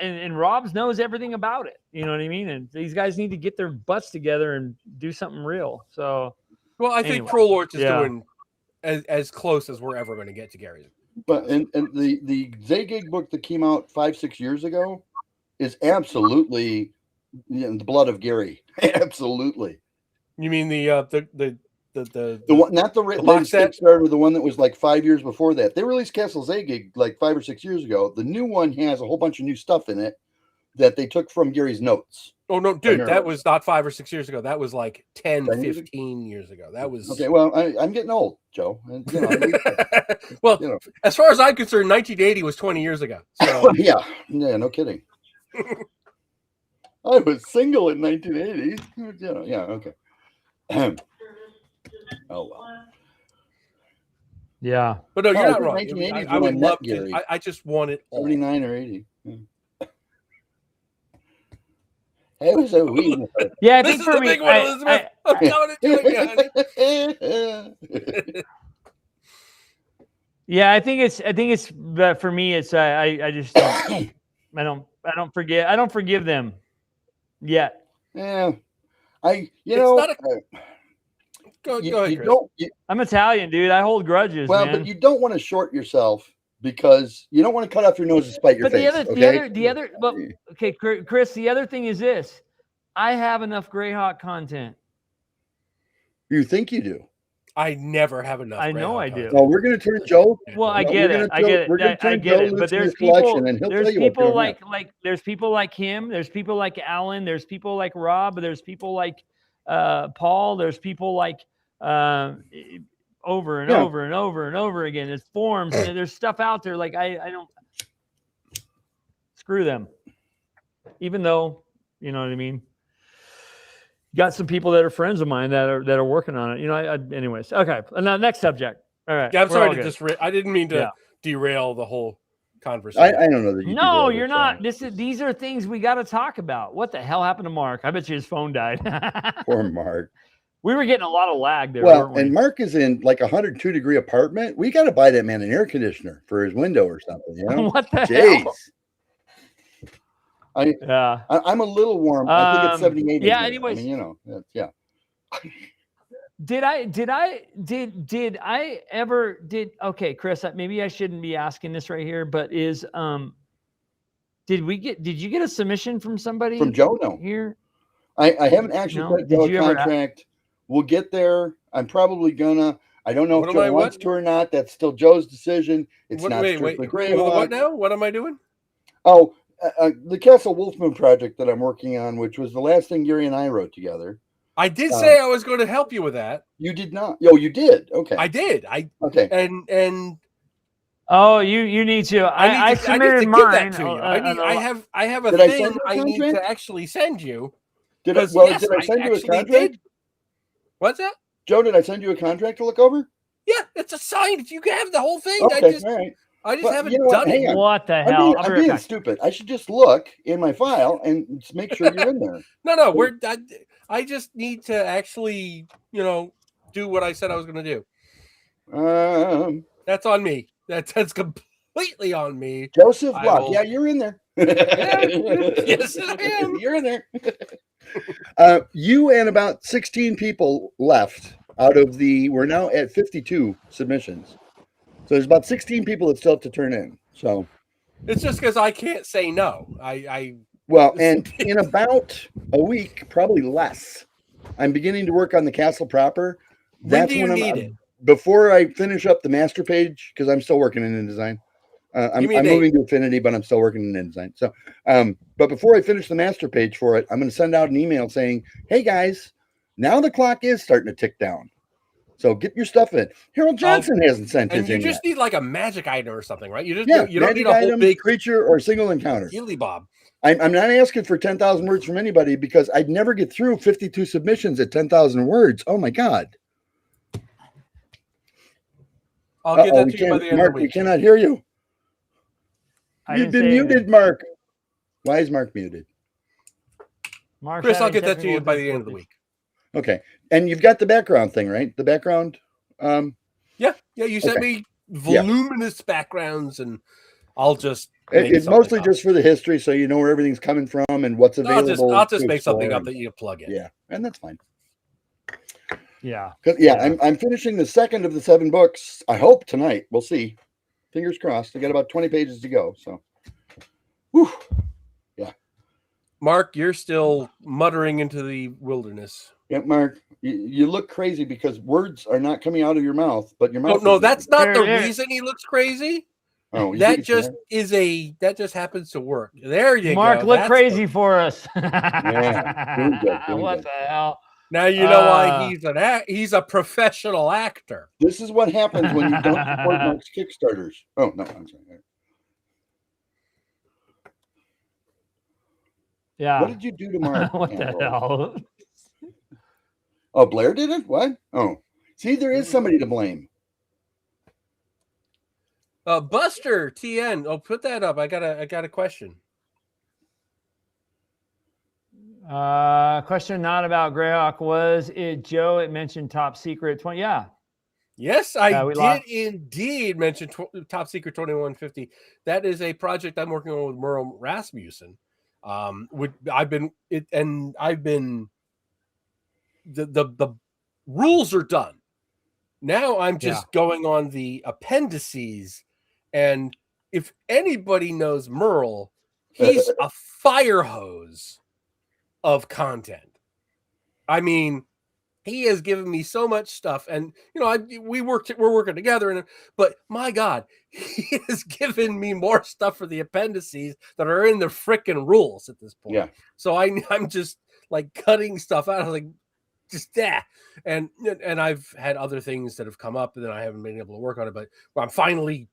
And Rob's knows everything about it. You know what I mean? And these guys need to get their butts together and do something real. So, well, I think Pro Lords is doing as close as we're ever going to get to Gary. But and the Zygax book that came out 5-6 years ago is absolutely the blood of Gary. Absolutely. You mean the one, not the latest Kickstarter, the one that was like 5 years before that. They released Castle Zygax like 5 or 6 years ago. The new one has a whole bunch of new stuff in it that they took from Gary's notes. Oh no, dude, that was not 5 or 6 years ago. That was like 10, 15 years ago. That was okay. Well, I'm getting old, Joe. And, well, as far as I'm concerned, 1980 was 20 years ago. So yeah, no kidding. I was single in 1980. Yeah, okay. Oh well. Yeah, but no, you're not wrong. 1980 I would love Gary. to. I just want it all. 79 or 80. It was a weird. Yeah, I this think is for the me, big one, Elizabeth. I'm coming to it, yeah, I think it's but for me, it's I just don't, I don't forgive them yet. Yeah, Go ahead, Chris. I'm Italian, dude. I hold grudges. Well, man. but you don't want to short yourself because you don't want to cut off your nose to spite your face. Okay, Chris. The other thing is this: I have enough Greyhawk content. You think you do? I never have enough. I know I do. Well, we're going to turn Joe. Well, I get it. I get it. But there's people. There's people like there's people like him. There's people like Alan. There's people like Rob. There's people like Paul. There's people like over and over and over and over again. There's forums. There's stuff out there. Like I don't screw them. Even though, you know what I mean. Got some people that are friends of mine that are working on it. You know, anyways. Okay. Now next subject. All right. Yeah, I'm sorry to I didn't mean to derail the whole conversation. I don't know that you. No, you're not. These are things we got to talk about. What the hell happened to Mark? I bet you his phone died. Poor Mark. We were getting a lot of lag there. Well, and Mark is in like a 102-degree apartment. We got to buy that man an air conditioner for his window or something. You know? What the hell? I'm a little warm. I think it's 78. Yeah. Anyways, I mean, you know, yeah. Did I ever okay, Chris, maybe I shouldn't be asking this right here, but did you get a submission from somebody? From Joe? No. Here? I haven't actually got a contract. We'll get there. I'm probably gonna. I don't know if Joe wants to or not. That's still Joe's decision. It's not strictly Greyhawk. What now? What am I doing? Oh, the Castle Wolfman project that I'm working on, which was the last thing Gary and I wrote together. I did say I was going to help you with that. You did not. Oh, you did. Okay. I did. Okay. And oh, you need to. I submitted mine. Give that to you. I have a thing I need to actually send you. Did I send you a contract? What's that? Joe, did I send you a contract to look over? Yeah, it's a sign. You can have the whole thing. Okay, all right. I just haven't done it. What the hell? I'm being stupid. I should just look in my file and make sure you're in there. No, I just need to actually, do what I said I was going to do. That's on me. That's completely on me. Joseph Block. Yeah, you're in there. Yes, I am. You're in there. You and about 16 people left out of we're now at 52 submissions. So there's about 16 people that still have to turn in. So it's just because I can't say no. Well, and in about a week, probably less, I'm beginning to work on the castle proper. When do you need it? Before I finish up the master page, because I'm still working in InDesign. I'm moving to Affinity, but I'm still working in InDesign. So, but before I finish the master page for it, I'm going to send out an email saying, "Hey guys, now the clock is starting to tick down. So get your stuff in." Harold Johnson hasn't sent his in. And you just need like a magic item or something, right? You just you don't need a whole big creature or single encounter. Gilly Bob. I'm not asking for 10,000 words from anybody because I'd never get through 52 submissions at 10,000 words. Oh my God. I'll get that to you by the end Mark, of the week. We cannot hear you. You've been muted, Mark. Why is Mark muted? Chris, I'll get that to you by the end of the week. Okay. And you've got the background thing, right? The background. Yeah. You sent me voluminous backgrounds, and I'll just. It's mostly just for the history, so you know where everything's coming from and what's available. I'll just make something up that you plug in. Yeah, and that's fine. Yeah. I'm finishing the second of the 7 books. I hope tonight. We'll see. Fingers crossed. I got about 20 pages to go. So, whew. Yeah. Mark, you're still muttering into the wilderness. Yeah, Mark, you look crazy because words are not coming out of your mouth, but your mouth. No, that's not the reason he looks crazy. Oh, that just happens to work. There you Mark, go. Mark, look crazy for us. Yeah. What the hell? Now you know why he's a professional actor. This is what happens when you don't support Mark's Kickstarters. Oh no, I'm sorry. Yeah. What did you do to Mark? What the hell? Oh, Blair did it? What? Oh, see, there is somebody to blame. Buster TN. Oh, put that up. I got a question. Question not about Greyhawk. Was it Joe? It mentioned Top Secret 20. Yeah. Yes, I did indeed mention Top Secret 2150. That is a project I'm working on with Merle Rasmussen. The rules are done. Now I'm just going on the appendices. And if anybody knows Merle, he's a fire hose of content. I mean, he has given me so much stuff, and we're working together. But my God, he has given me more stuff for the appendices that are in the frickin' rules at this point. Yeah. So I'm just like cutting stuff out. I'm like, just that. And I've had other things that have come up, and then I haven't been able to work on it. But I'm finally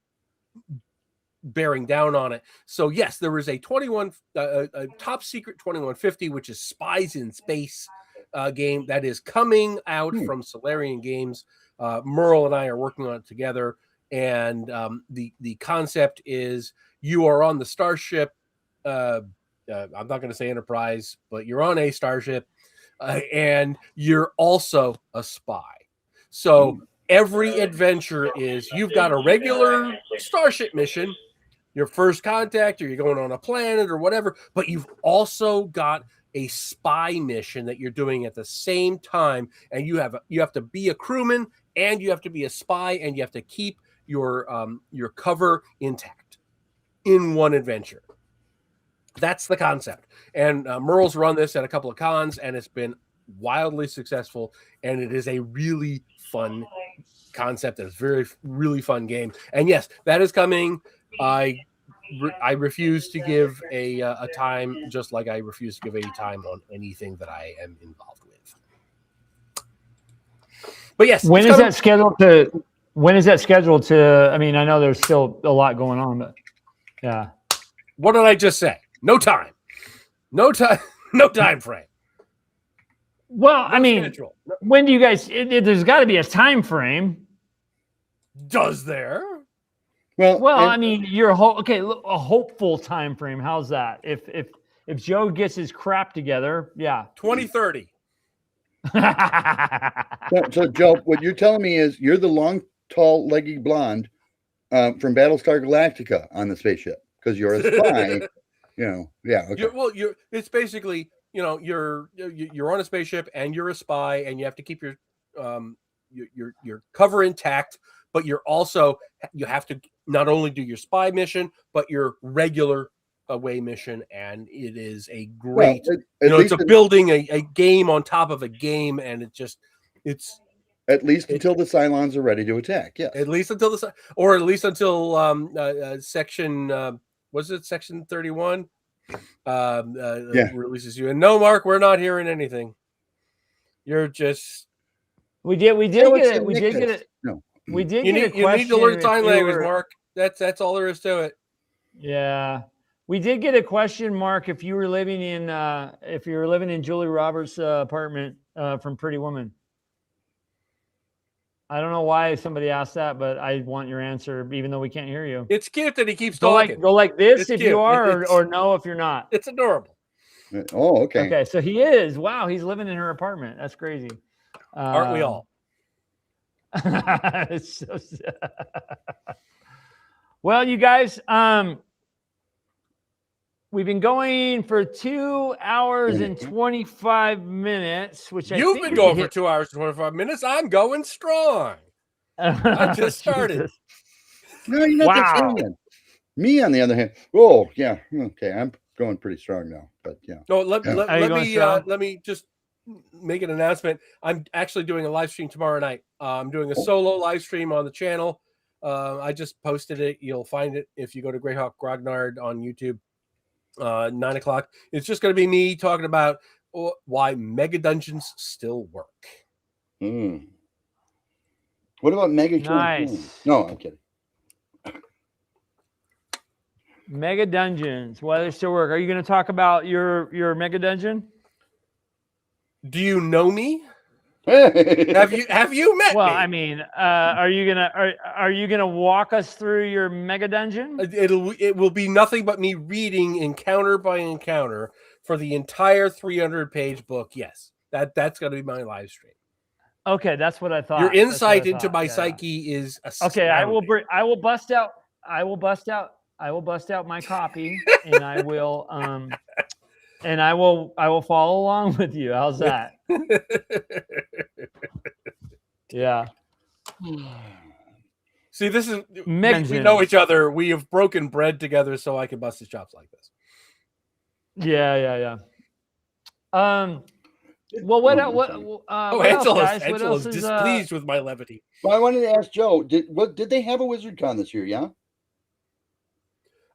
bearing down on it. So yes, there is a Top Secret 2150, which is Spies in Space game that is coming out from Solarian Games. Merle and I are working on it together, and the concept is you are on the starship. I'm not going to say Enterprise, but you're on a starship, and you're also a spy. So every adventure is you've got a regular starship mission, your first contact, or you're going on a planet or whatever, but you've also got a spy mission that you're doing at the same time, and you have to be a crewman, and you have to be a spy, and you have to keep your cover intact in one adventure. That's the concept. And Merle's run this at a couple of cons, and it's been wildly successful, and it is a really fun concept. It's really fun game. And yes, that is coming. I refuse to give a time, just like I refuse to give a time on anything that I am involved with. But yes, when is that scheduled to? I mean, I know there's still a lot going on, but yeah. What did I just say? No time frame. Well, I mean, when do you guys? There's got to be a time frame. Does there? Well, I mean, you're a hopeful time frame. How's that? If Joe gets his crap together, yeah, 2030. So Joe, what you're telling me is you're the long, tall, leggy blonde from Battlestar Galactica on the spaceship because you're a spy. Yeah. Okay. It's basically, you're on a spaceship and you're a spy and you have to keep your cover intact, but you have to not only do your spy mission, but your regular away mission. And it is a great, it's building a game on top of a game. And it's at least until the Cylons are ready to attack. Yes. At least until section, was it section 31? Releases you. And no, Mark, we're not hearing anything. You're just. We did get it. We did get it. No. We did you get need, a question. You need to learn sign language, Mark. That's all there is to it. Yeah. We did get a question, Mark, if you were living in Julie Roberts' apartment from Pretty Woman. I don't know why somebody asked that, but I want your answer, even though we can't hear you. It's cute that he keeps talking. Go like this it's if cute. You are, or no if you're not. It's adorable. Oh, okay. Okay, so he is. Wow, he's living in her apartment. That's crazy. Aren't we all? It's so sad. Well, you guys, we've been going for 2 hours and 25 minutes, which you've been going for 2 hours and 25 minutes. I'm going strong. I just started. No, you're not that strong. Me, on the other hand, yeah, okay, I'm going pretty strong now. But yeah. No, let me just make an announcement. I'm actually doing a live stream tomorrow night. I'm doing a solo live stream on the channel. I just posted it. You'll find it if you go to Greyhawk Grognard on YouTube. 9:00. It's just going to be me talking about why mega dungeons still work. What about mega? Nice. No, I'm kidding. Mega dungeons, why they still work? Are you going to talk about your mega dungeon? Do you know me? have you met me? Well, I mean, are you gonna walk us through your mega dungeon? It will be nothing but me reading encounter by encounter for the entire 300-page book. Yes, that's going to be my live stream. Okay, that's what I thought. Your insight into my psyche is astounding. Okay. I will bust out my copy, and I will I will follow along with you. How's that? Yeah. See, this is we know each other. We have broken bread together, so I can bust his chops like this. Yeah. Well, what Angelo is displeased with my levity. Well, I wanted to ask Joe, did they have a WizardCon this year? Yeah.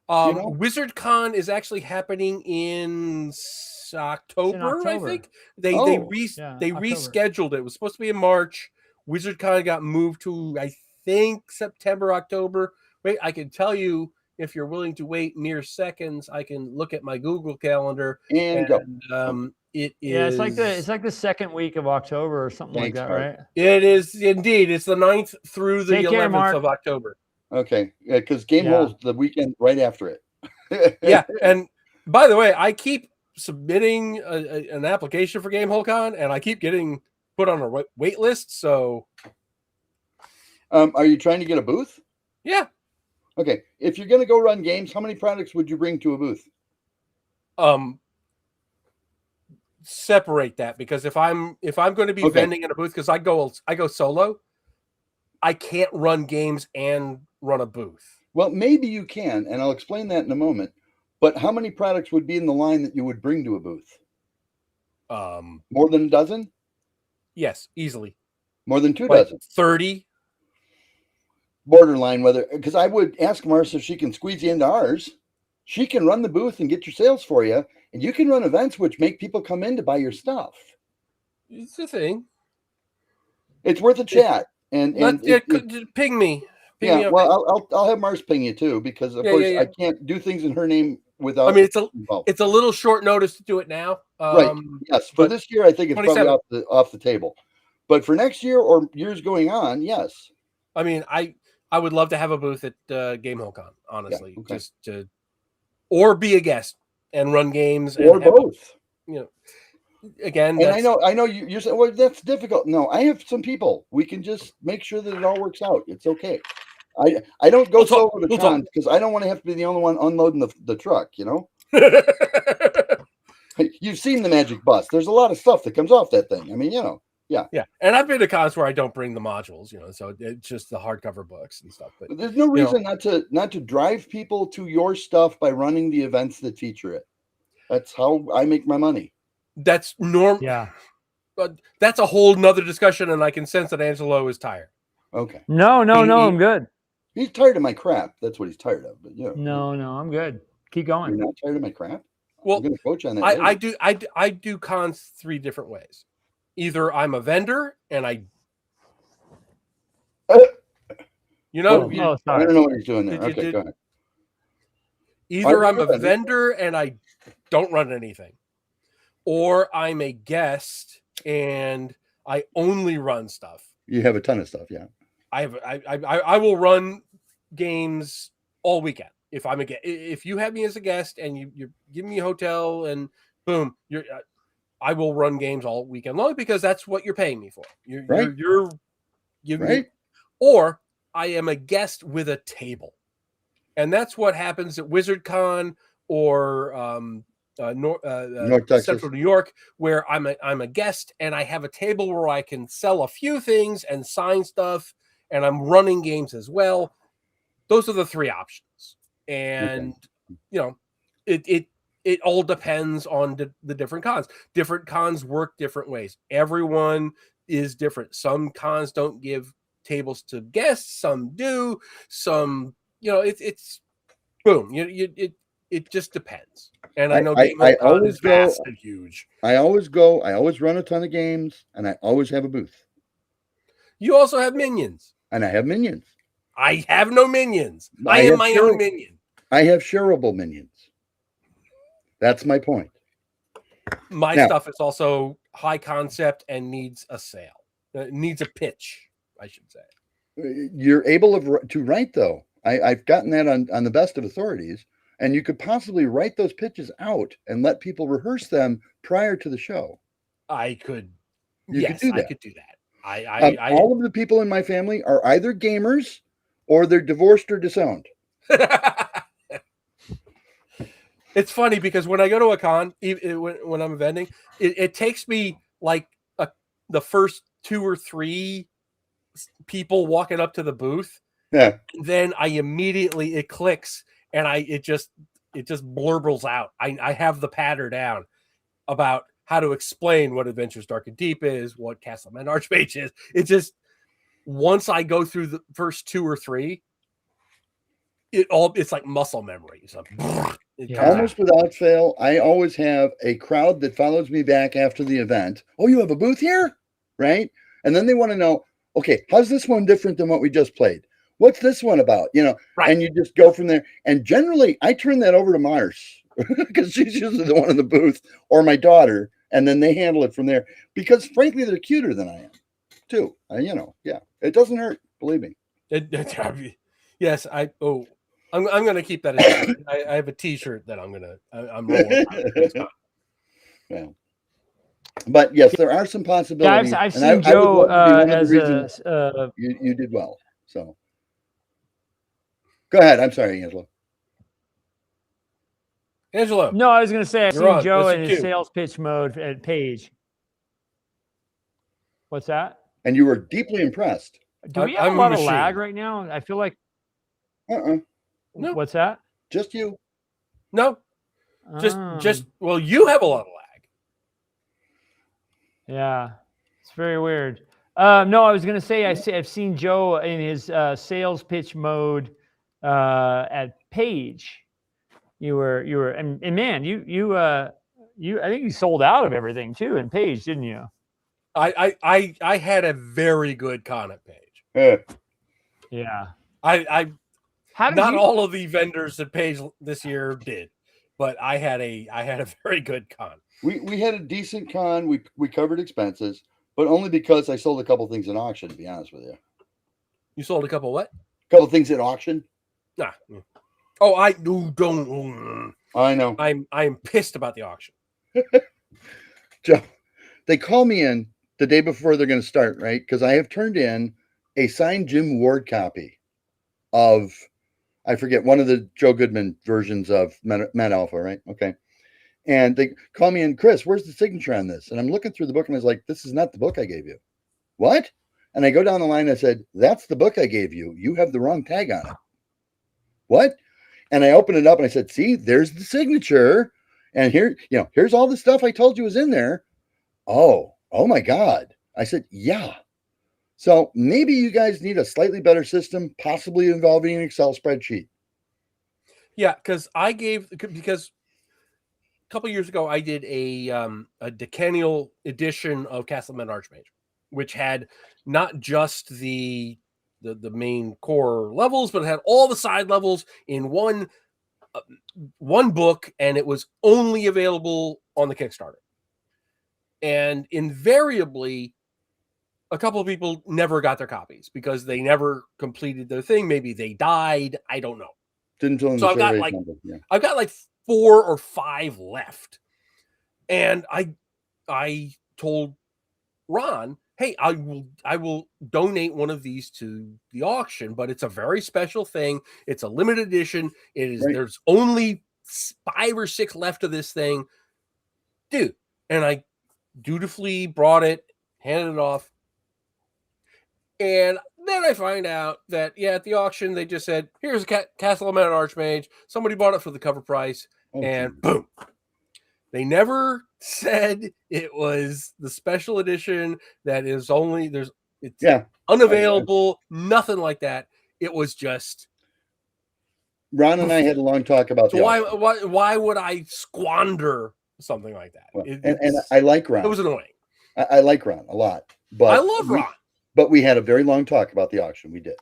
Wizard Con is actually happening in October. I think they rescheduled it. It was supposed to be in March. Wizard Con got moved to, I think, September, October. Wait, I can tell you if you're willing to wait mere seconds. I can look at my Google Calendar and go. It is. Yeah, it's like the second week of October or something like that, right? It is indeed. It's the 9th through the 11th of October. Okay, because Gamehole's the weekend right after it. Yeah, and by the way, I keep submitting an application for GameholeCon, and I keep getting put on a wait list. So, are you trying to get a booth? Yeah. Okay, if you're going to go run games, how many products would you bring to a booth? Separate that, because if I'm going to be vending in a booth, because I go solo, I can't run games and run a booth. Well, maybe you can, and I'll explain that in a moment. But how many products would be in the line that you would bring to a booth? More than a dozen? Yes, easily. More than 2 dozen? 30? Borderline, because I would ask Marcia if she can squeeze you into ours. She can run the booth and get your sales for you, and you can run events which make people come in to buy your stuff. It's a thing. It's worth a chat. Ping me. Yeah, well, I'll have Mars ping you too, because of course I can't do things in her name without. I mean, it's a little short notice to do it now. Right. Yes. For this year, I think it's probably off the table. But for next year or years going on, yes. I mean, I would love to have a booth at GameholeCon, honestly, just to, or be a guest and run games, or both. Again, and I know you're saying, well, that's difficult. No, I have some people. We can just make sure that it all works out. It's okay. I don't go solo to cons because I don't want to have to be the only one unloading the truck. You've seen the Magic Bus. There's a lot of stuff that comes off that thing. I mean, yeah. Yeah, and I've been to cons where I don't bring the modules, so it's just the hardcover books and stuff. But there's no reason not to drive people to your stuff by running the events that feature it. That's how I make my money. That's normal. Yeah. But that's a whole nother discussion, and I can sense that Angelo is tired. Okay. No, I'm good. He's tired of my crap. That's what he's tired of. But yeah. No, I'm good. Keep going. You're not tired of my crap? Well, I'm going to coach on that. I do cons 3 different ways. Either I'm a vendor and I, sorry. sorry. I don't know what he's doing there. Okay, go ahead. Either I'm a vendor and I don't run anything, or I'm a guest and I only run stuff. You have a ton of stuff, yeah. I will run games all weekend. If you have me as a guest and you give me a hotel and boom, I will run games all weekend long because that's what you're paying me for. You're giving me, or I am a guest with a table, and that's what happens at WizardCon or North Texas. Central New York, where I'm a guest and I have a table where I can sell a few things and sign stuff, and I'm running games as well. Those are the 3 options, and it all depends on the different cons. Different cons work different ways. Everyone is different. Some cons don't give tables to guests. Some do. Some, it's boom. It just depends. And I know GameCon is vast and huge. I always go. I always run a ton of games, and I always have a booth. You also have minions. And I have minions. I have no minions. I am my own minion. I have shareable minions. That's my point. My stuff is also high concept and needs a sale. Needs a pitch, I should say. You're able to write, though. I've gotten that on the best of authorities. And you could possibly write those pitches out and let people rehearse them prior to the show. I could. I could do that. I all of the people in my family are either gamers or they're divorced or disowned. It's funny because when I go to a con, when I'm vending, it takes me like the first 2 or 3 people walking up to the booth. Yeah. Then I immediately, it clicks and it just blurbles out. I have the patter down about how to explain what Adventures Dark and Deep is, what Castleman Archmage is. It just, once I go through the first 2 or 3, it's like muscle memory. So almost without fail, I always have a crowd that follows me back after the event. Oh, you have a booth here? Right? And then they want to know, okay, how's this one different than what we just played? What's this one about? Right. And you just go from there. And generally, I turn that over to Mars because she's usually the one in the booth, or my daughter, and then they handle it from there. Because frankly, they're cuter than I am, too. Yeah, it doesn't hurt. Believe me. Yes, I'm going to keep that. I have a T-shirt that I'm rolling out. Yeah. But yes, there are some possibilities. Yeah, I've seen Joe as you did well. So go ahead. I'm sorry, Angelo. No, I was going to say I've seen Joe in his sales pitch mode at Page. What's that? And you were deeply impressed. Do we have a lot of lag right now? I feel like. No. What's that? Just you. No. Just well, you have a lot of lag. Yeah, it's very weird. No, I was going to say I've seen Joe in his sales pitch mode at Page. You were, and man, you I think you sold out of everything too in Page, didn't you? I had a very good con at Page. Yeah. Not all of the vendors at Page this year did, but I had a very good con. We had a decent con. We covered expenses, but only because I sold a couple things at auction, to be honest with you. You sold a couple what? A couple things at auction. Nah. Oh, I don't. I know. I'm pissed about the auction. Joe, they call me in the day before they're going to start, right? Because I have turned in a signed Jim Ward copy of I forget, one of the Joe Goodman versions of Met Alpha, right? Okay. And they call me in, Chris, where's the signature on this? And I'm looking through the book and I was like, this is not the book I gave you. What? And I go down the line and I said, that's the book I gave you. You have the wrong tag on it. What? And I opened it up and I said, see, there's the signature. And here, here's all the stuff I told you was in there. Oh my God. I said, yeah. So maybe you guys need a slightly better system, possibly involving an Excel spreadsheet. Yeah, because a couple years ago I did a decennial edition of Castleman Archmage, which had not just the main core levels, but it had all the side levels in one book, and it was only available on the Kickstarter. And invariably, a couple of people never got their copies because they never completed their thing. Maybe they died. I don't know. Didn't tell them. So I've got like 4 or 5 left, and I told Ron, hey, I will donate one of these to the auction, but it's a very special thing. It's a limited edition. It is right. There's only 5 or 6 left of this thing, dude. And I dutifully brought it, handed it off, and then I find out that at the auction they just said, here's a Castleman Archmage. Somebody bought it for the cover price, and boom. They never said it was the special edition that is only unavailable, nothing like that. It was just Ron and I had a long talk about why would I squander something like that? Well, and I like Ron. It was annoying. I like Ron a lot, but I love Ron. But we had a very long talk about the auction. We did.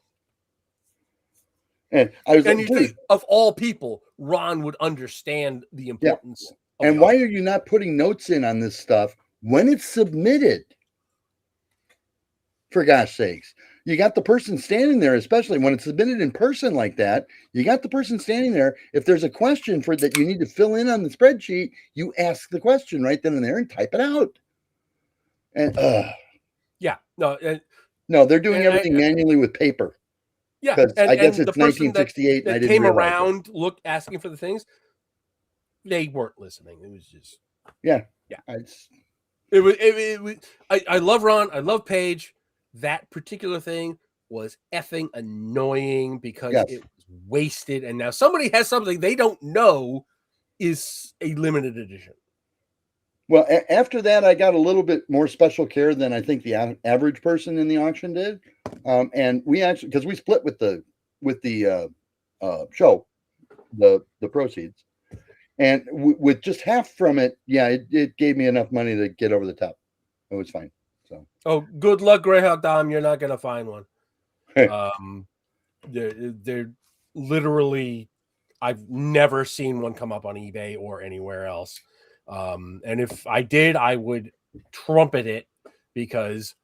And I was you think of all people, Ron would understand the importance. Yeah. And why are you not putting notes in on this stuff when it's submitted? For gosh sakes. You got the person standing there, especially when it's submitted in person like that. You got the person standing there. If there's a question that you need to fill in on the spreadsheet, you ask the question right then and there and type it out. And no, they're doing everything manually with paper. Yeah, because I guess it's 1968. That came around, asking for the things. They weren't listening. It was just I love Ron. I love Paige. That particular thing was effing annoying because it was wasted, and now somebody has something they don't know is a limited edition. Well, after that, I got a little bit more special care than I think the average person in the auction did, and we actually, because we split with the show, the proceeds, and with just half from it, it gave me enough money to get over the top. It was fine. So, good luck, Greyhawk Dom. You're not gonna find one. They're literally, I've never seen one come up on eBay or anywhere else. And if I did, I would trumpet it because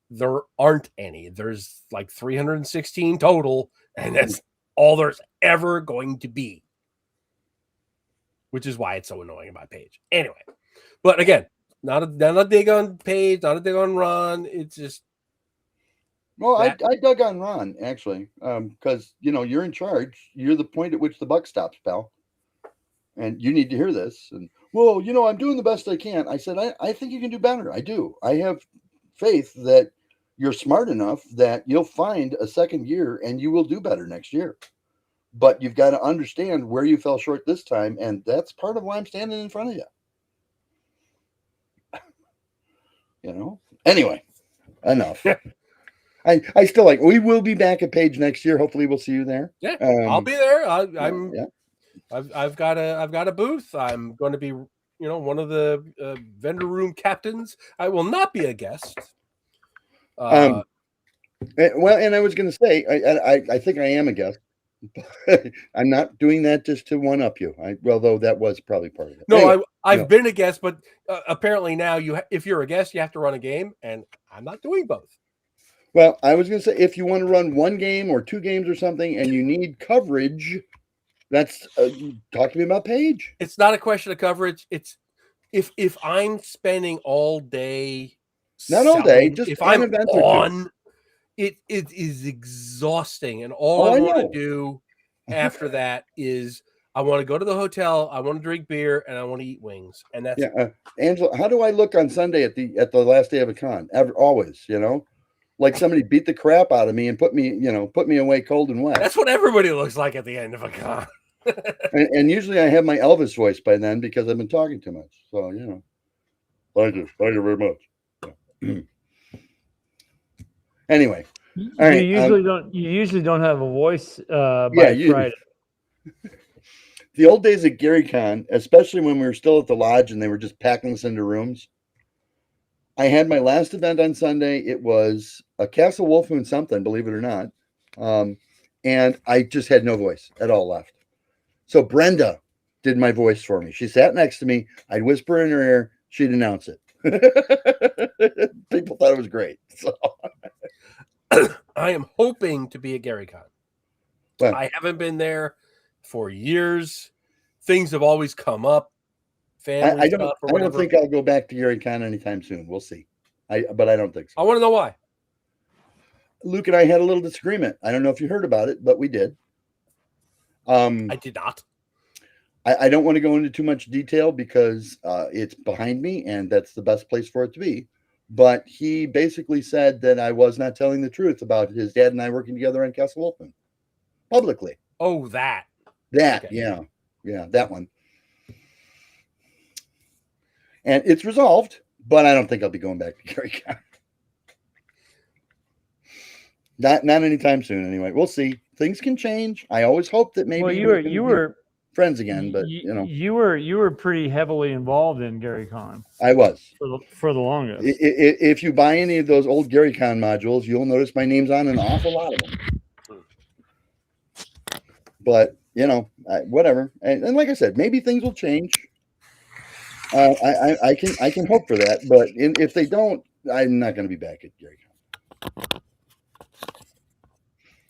there aren't any. There's like 316 total, and that's all there's ever going to be, which is why it's so annoying about Paige. Anyway, but again, not a dig on Paige, not a dig on Ron. It's just I dug on Ron actually, because you're in charge. You're the point at which the buck stops, pal, and you need to hear this. And well, I'm doing the best I can. I said, I think you can do better. I do. I have faith that you're smart enough that you'll find a second year and you will do better next year. But you've got to understand where you fell short this time. And that's part of why I'm standing in front of you. Anyway, enough. I still we will be back at Page next year. Hopefully we'll see you there. Yeah, I'll be there. I've got a booth. I'm going to be, one of the vendor room captains. I will not be a guest. Well, and I was going to say, I think I am a guest. I'm not doing that just to one up you. Though that was probably part of it. No, anyway, I've been a guest, but apparently now if you're a guest, you have to run a game, and I'm not doing both. Well, I was going to say, if you want to run one game or 2 games or something, and you need coverage. That's talk to me about Paige. It's not a question of coverage. It's if I'm spending all day, not all day, just if I'm on, it is exhausting, and all I want to do after that is I want to go to the hotel, I want to drink beer, and I want to eat wings. And that's Angelo, how do I look on Sunday at the last day of a con? Always, like somebody beat the crap out of me and put me away cold and wet. That's what everybody looks like at the end of a con. and usually I have my Elvis voice by then because I've been talking too much. So, thank you very much. Anyway, all right. You usually don't have a voice by Friday. The old days at GaryCon, especially when we were still at the lodge and they were just packing us into rooms. I had my last event on Sunday. It was a Castle Wolf Moon something, believe it or not. And I just had no voice at all left. So Brenda did my voice for me. She sat next to me. I'd whisper in her ear. She'd announce it. People thought it was great. So. I am hoping to be at GaryCon. I haven't been there for years. Things have always come up. I don't think I'll go back to GaryCon anytime soon. We'll see. But I don't think so. I want to know why. Luke and I had a little disagreement. I don't know if you heard about it, but we did. I did not. I don't want to go into too much detail because it's behind me and that's the best place for it to be. But he basically said that I was not telling the truth about his dad and I working together on Castle Wolfman publicly. Oh, that. Okay. Yeah, that one. And it's resolved, but I don't think I'll be going back to GaryCon. Not anytime soon. Anyway, we'll see. Things can change. I always hope that maybe you were friends again, but you were pretty heavily involved in GaryCon. I was for the longest. If you buy any of those old GaryCon modules, you'll notice my name's on an awful lot of them. But whatever. And like I said, maybe things will change. I can hope for that, but if they don't, I'm not going to be back at GaryCon,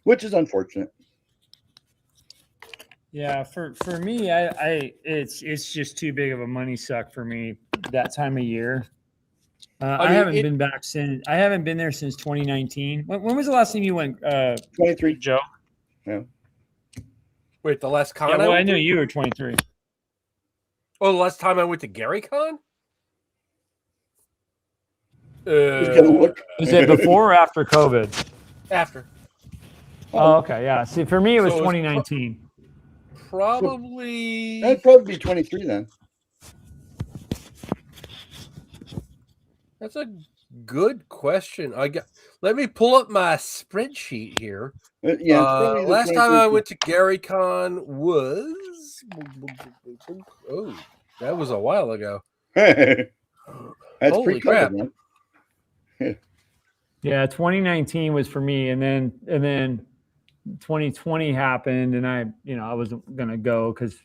which is unfortunate. Yeah, for me, it's just too big of a money suck for me that time of year. I haven't been back since. I haven't been there since 2019. When was the last time you went? 23, Joe. Yeah. Wait, the last con? Yeah, well, I knew you were 23. Oh, the last time I went to GaryCon? Is it before or after COVID? After. Oh, okay. Yeah. See, for me, it was 2019. Probably. That'd probably be 23 then. That's a good question. Let me pull up my spreadsheet here. Last time I went to GaryCon was that was a while ago. That's holy crap. Man. Yeah, 2019 was for me, and then 2020 happened, and I wasn't gonna go because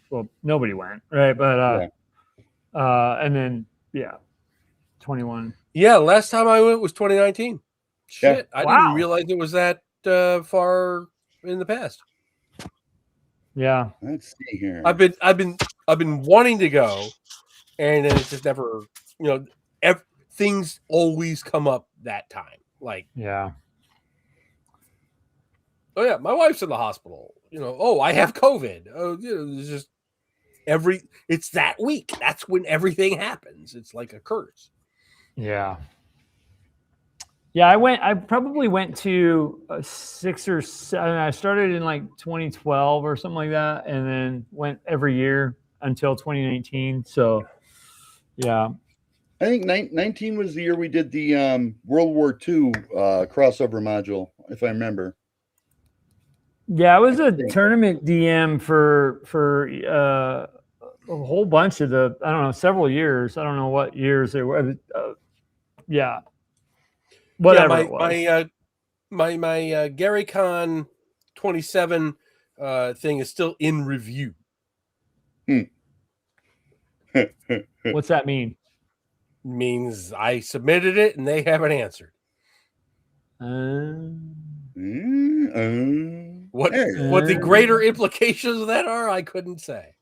nobody went, right? But and then 21. Yeah, last time I went was 2019. Shit, Yeah. I didn't realize it was that far in the past. Yeah, let's see here. I've been wanting to go, and then it's just never. Things always come up that time. Like yeah. Oh yeah, my wife's in the hospital. I have COVID. It's just it's that week. That's when everything happens. It's like a curse. Yeah. Yeah, I probably went to 6 or 7. I started in like 2012 or something like that, and then went every year until 2019. So, yeah. I think 19 was the year we did the World War II crossover module, if I remember. Yeah, it was a tournament DM for a whole bunch of several years. I don't know what years they were. Yeah. Whatever it was. My GaryCon 27 thing is still in review. What's that mean? Means I submitted it and they haven't answered. What the greater implications of that are, I couldn't say.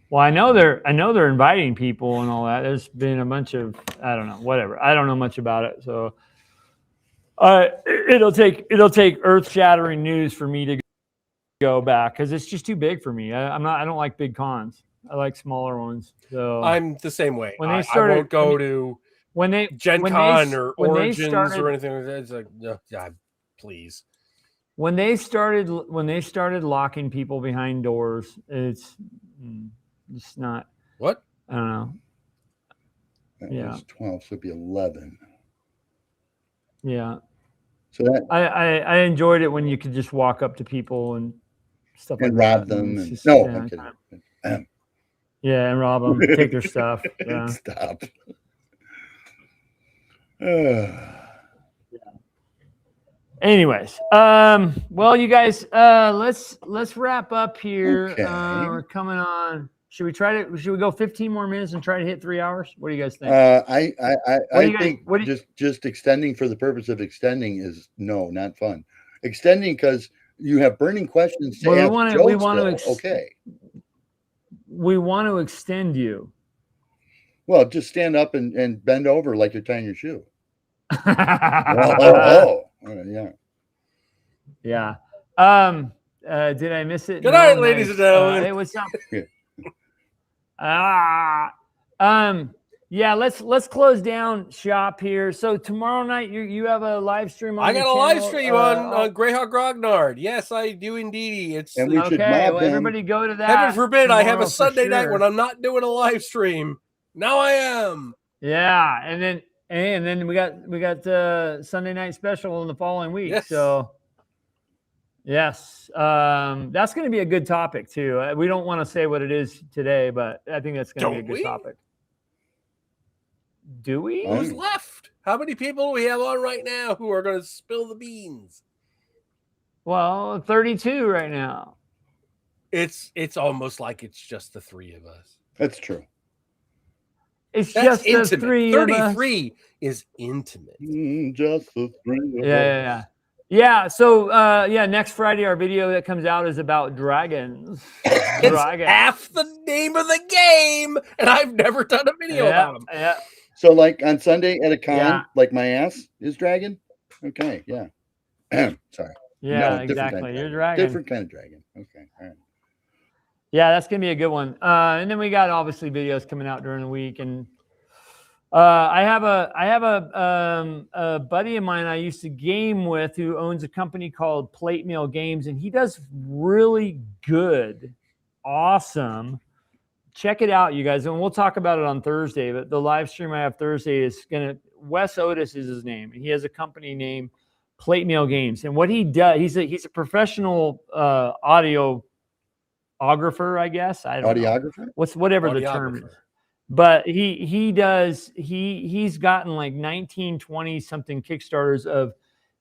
Well, I know they're inviting people and all that. There's been a bunch of, I don't know, whatever. I don't know much about it. So It'll take earth-shattering news for me to go back because it's just too big for me. I don't like big cons. I like smaller ones. So I'm the same way. When they started, I won't go to Gen Con or Origins or anything like that. It's like, God, please. When they started locking people behind doors, it's not. What? I don't know. That was 12, so it'd be 11. Yeah. So that I enjoyed it when you could just walk up to people and stuff and like rob that. them. I'm kidding. Yeah, and rob them, take their stuff. Yeah. Stop. Anyways, well, you guys, let's wrap up here. Okay. We're coming on. Should we go 15 more minutes and try to hit 3 hours? What do you guys think? I think just extending for the purpose of extending is not fun. Extending because you have burning questions to ask jokes. Okay. We want to extend you. Well, just stand up and bend over like you're tying your shoe. Yeah. Yeah. Did I miss it? Good night, ladies and gentlemen. Hey, what's up? Yeah, let's close down shop here. So tomorrow night you have a live stream on. I got a live stream on Greyhawk Grognard. Yes, I do indeed. It's everybody go to that. Heaven forbid I have a Sunday night when I'm not doing a live stream. Now I am. Yeah, and then we got Sunday night special in the following week. Yes. So yes, that's going to be a good topic too. We don't want to say what it is today, but I think that's going to be a good topic. Do we? Who's left? How many people do we have on right now who are going to spill the beans? Well, 32 right now. It's almost like it's just the three of us. That's true. That's just intimate. The three 33 is intimate. Just the three of us. Yeah. So next Friday our video that comes out is about dragons. It's half the name of the game, and I've never done a video about them. Yeah. So like on Sunday at a con, like my ass is dragon. Okay, yeah. Sorry. Yeah, exactly. You're dragon. Different kind of dragon. Okay. All right. Yeah, that's gonna be a good one. And then we got obviously videos coming out during the week, and I have a buddy of mine I used to game with who owns a company called Plate Mail Games, and he does really good, awesome. Check it out, you guys, and we'll talk about it on Thursday. But the live stream I have Thursday is Wes Otis is his name, and he has a company named Plate Mail Games. And what he does, he's a professional audiographer, I guess. I don't know. Whatever the term is. But he's gotten like 19, 20 something Kickstarters of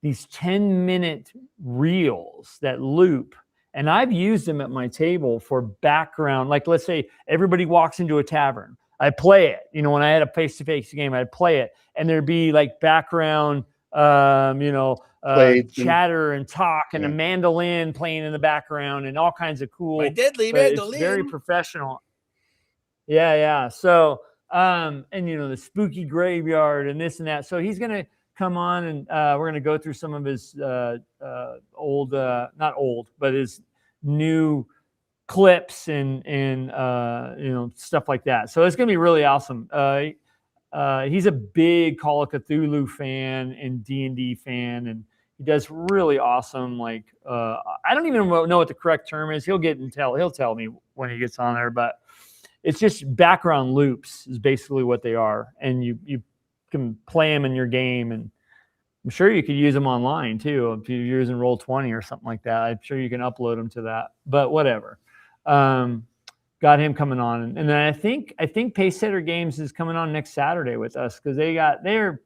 these 10-minute reels that loop. And I've used them at my table for background. Like, let's say everybody walks into a tavern. I play it. When I had a face-to-face game, I'd play it. And there'd be like background, chatter and talk and a mandolin playing in the background and all kinds of cool. My deadly mandolin. It's very professional. Yeah. So, the spooky graveyard and this and that. So he's going to come on and we're going to go through some of his not old, but his new clips and stuff like that. So it's going to be really awesome. He's a big Call of Cthulhu fan and D&D fan, and he does really awesome. Like I don't even know what the correct term is. He'll tell me when he gets on there, but it's just background loops is basically what they are, and you can play them in your game, and I'm sure you could use them online too if you're using Roll20 or something like that. I'm sure you can upload them to that, but whatever. Got him coming on, and then I think Pacesetter Games is coming on next Saturday with us because they're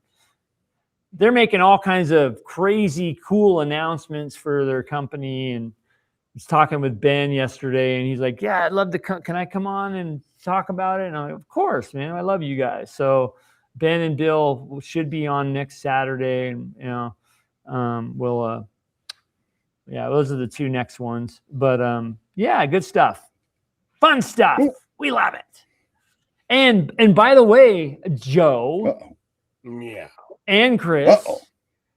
making all kinds of crazy cool announcements for their company. And I was talking with Ben yesterday, and he's like, "Yeah, I'd love to come. Can I come on and talk about it?" And I'm like, "Of course, man. I love you guys." So Ben and Bill should be on next Saturday, and those are the two next ones. But good stuff, fun stuff. We love it. And by the way, Joe, yeah, and Chris,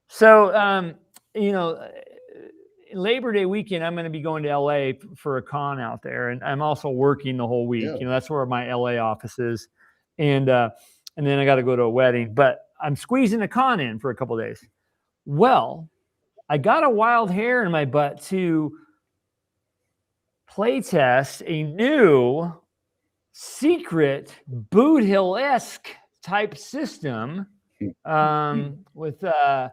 So, Labor Day weekend, I'm going to be going to LA for a con out there, and I'm also working the whole week. Yeah. That's where my LA office is, and then I got to go to a wedding. But I'm squeezing a con in for a couple of days. Well, I got a wild hair in my butt to play test a new secret Boot Hill-esque type system with so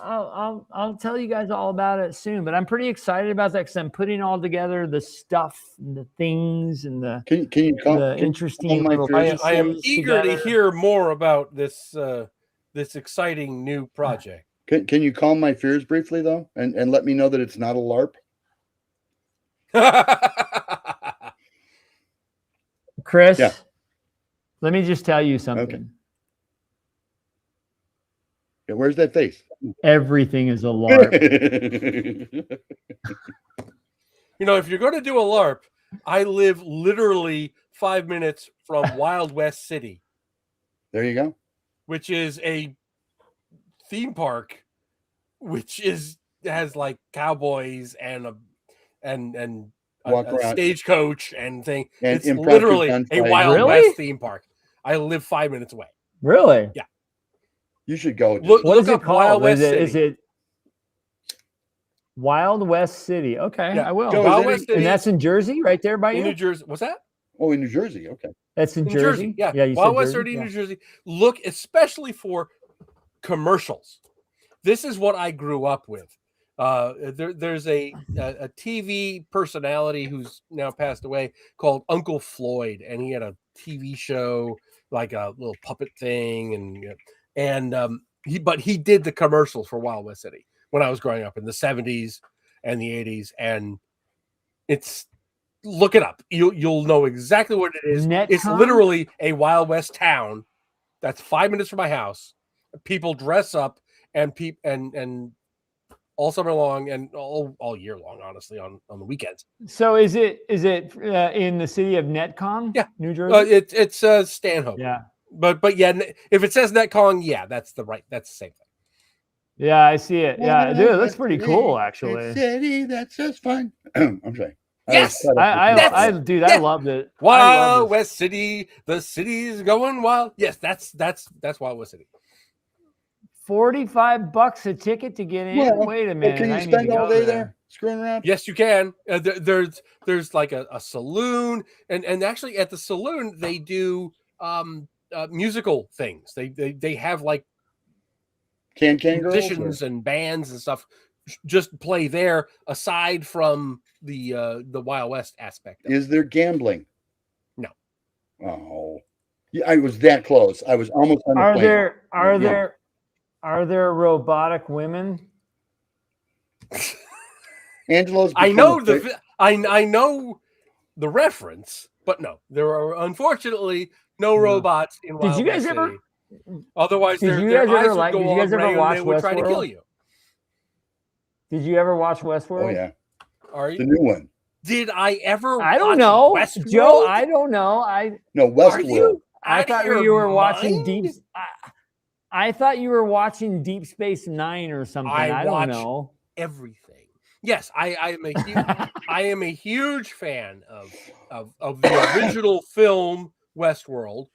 I'll tell you guys all about it soon, but I'm pretty excited about that because I'm putting all together the stuff and the things and the interesting little I am eager to hear more about this this exciting new project. Can you calm my fears briefly though, and let me know that it's not a LARP? Chris, let me just tell you something. Okay. Yeah, where's that face? Everything is a LARP. If you're going to do a LARP, I live literally 5 minutes from Wild West City. There you go. Which is a theme park, which has like cowboys and a stagecoach and thing. And it's literally a Wild West theme park. I live 5 minutes away. Really? Yeah. You should go. What is it called? Is it Wild West City? Okay, I will. Wild West City, and that's in Jersey, right there by you? New Jersey. What's that? Oh, in New Jersey. Okay. That's in Jersey. Yeah. Wild West City, New Jersey. Look, especially for commercials. This is what I grew up with. There's a TV personality who's now passed away called Uncle Floyd, and he had a TV show, like a little puppet thing, and he did the commercials for Wild West City when I was growing up in the 70s and the 80s, and look it up. You'll know exactly what it is. It's literally a Wild West town that's 5 minutes from my house. People dress up and all summer long and all year long, honestly, on the weekends. So is it in the city of Netcon? Yeah, New Jersey. It's Stanhope. Yeah. But yeah, if it says Netcon, that's the same thing. Yeah, I see it. Yeah, dude, it looks pretty cool, actually. City, that's just fun. I'm sorry. Yes, I loved it. Wild West City, the city's going wild. Yes, that's Wild West City. $45 a ticket to get in. Yeah. Wait a minute. Can you spend all day there screwing around? Yes, you can. There's like a saloon, and actually at the saloon they do musical things. They have like Can musicians and bands and stuff just play there aside from the Wild West aspect. Is there gambling? No. Oh, yeah, I was that close. I was almost on the plane. Are there robotic women? Angelo's. I know the reference, but no, there are unfortunately no robots in Wild West City. Did you guys ever? Otherwise, their eyes would go off and they would try to kill you. Did you ever watch Westworld? Oh yeah. Are you the new one? Did I ever? I don't know, Westworld? Joe. I don't know. No Westworld. I thought you were watching Deep. I thought you were watching Deep Space Nine or something. I don't know everything. Yes, I am a huge fan of the original film Westworld,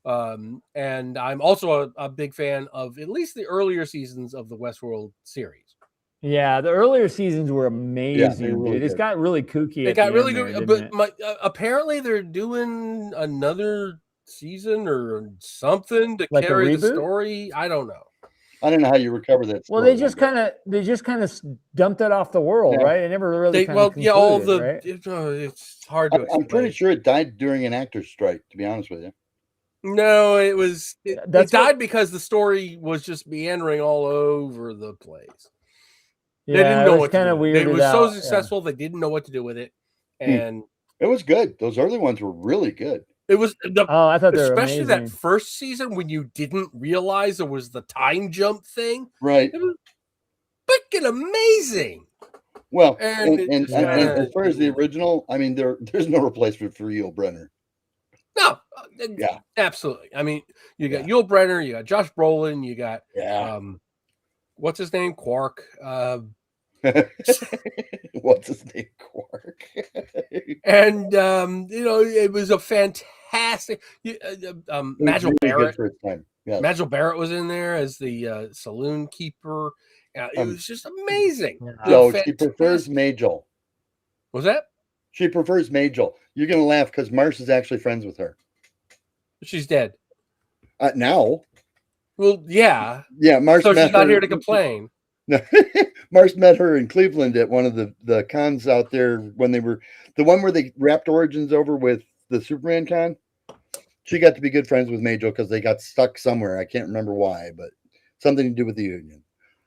and I'm also a big fan of at least the earlier seasons of the Westworld series. Yeah, the earlier seasons were amazing. Yeah, really dude. It's got really kooky. It got really good, but apparently they're doing another season or something to like carry the story. I don't know. I don't know how you recover that story. Well, they just kind of dumped it off the world, right? It never really all the right? It's hard to explain. I'm pretty sure it died during an actor's strike, to be honest with you. No, it died because the story was just meandering all over the place. Yeah, they didn't know what to do. Weird. It was so successful they didn't know what to do with it. And it was good. Those early ones were really good. It was I thought they were especially amazing. That first season when you didn't realize there was the time jump thing. Right. It was freaking amazing. Well, and as far as the original, I mean, there's no replacement for Yul Brynner. No, Yeah. absolutely. I mean, you got Yul Brynner, you got Josh Brolin, you got what's his name, Quark. What's his name, Quark? And it was a fantastic. Majel Barrett. Yes. Majel Barrett was in there as the saloon keeper. It was just amazing. No, she prefers Majel. Was that? She prefers Majel. You're gonna laugh because Marsh is actually friends with her. She's dead. Now. Well, yeah. Yeah, Marsh. So she's not here to complain. Marsh met her in Cleveland at one of the cons out there when they were the one where they wrapped Origins over with the Superman con. She got to be good friends with Majel because they got stuck somewhere. I can't remember why, but something to do with the Union.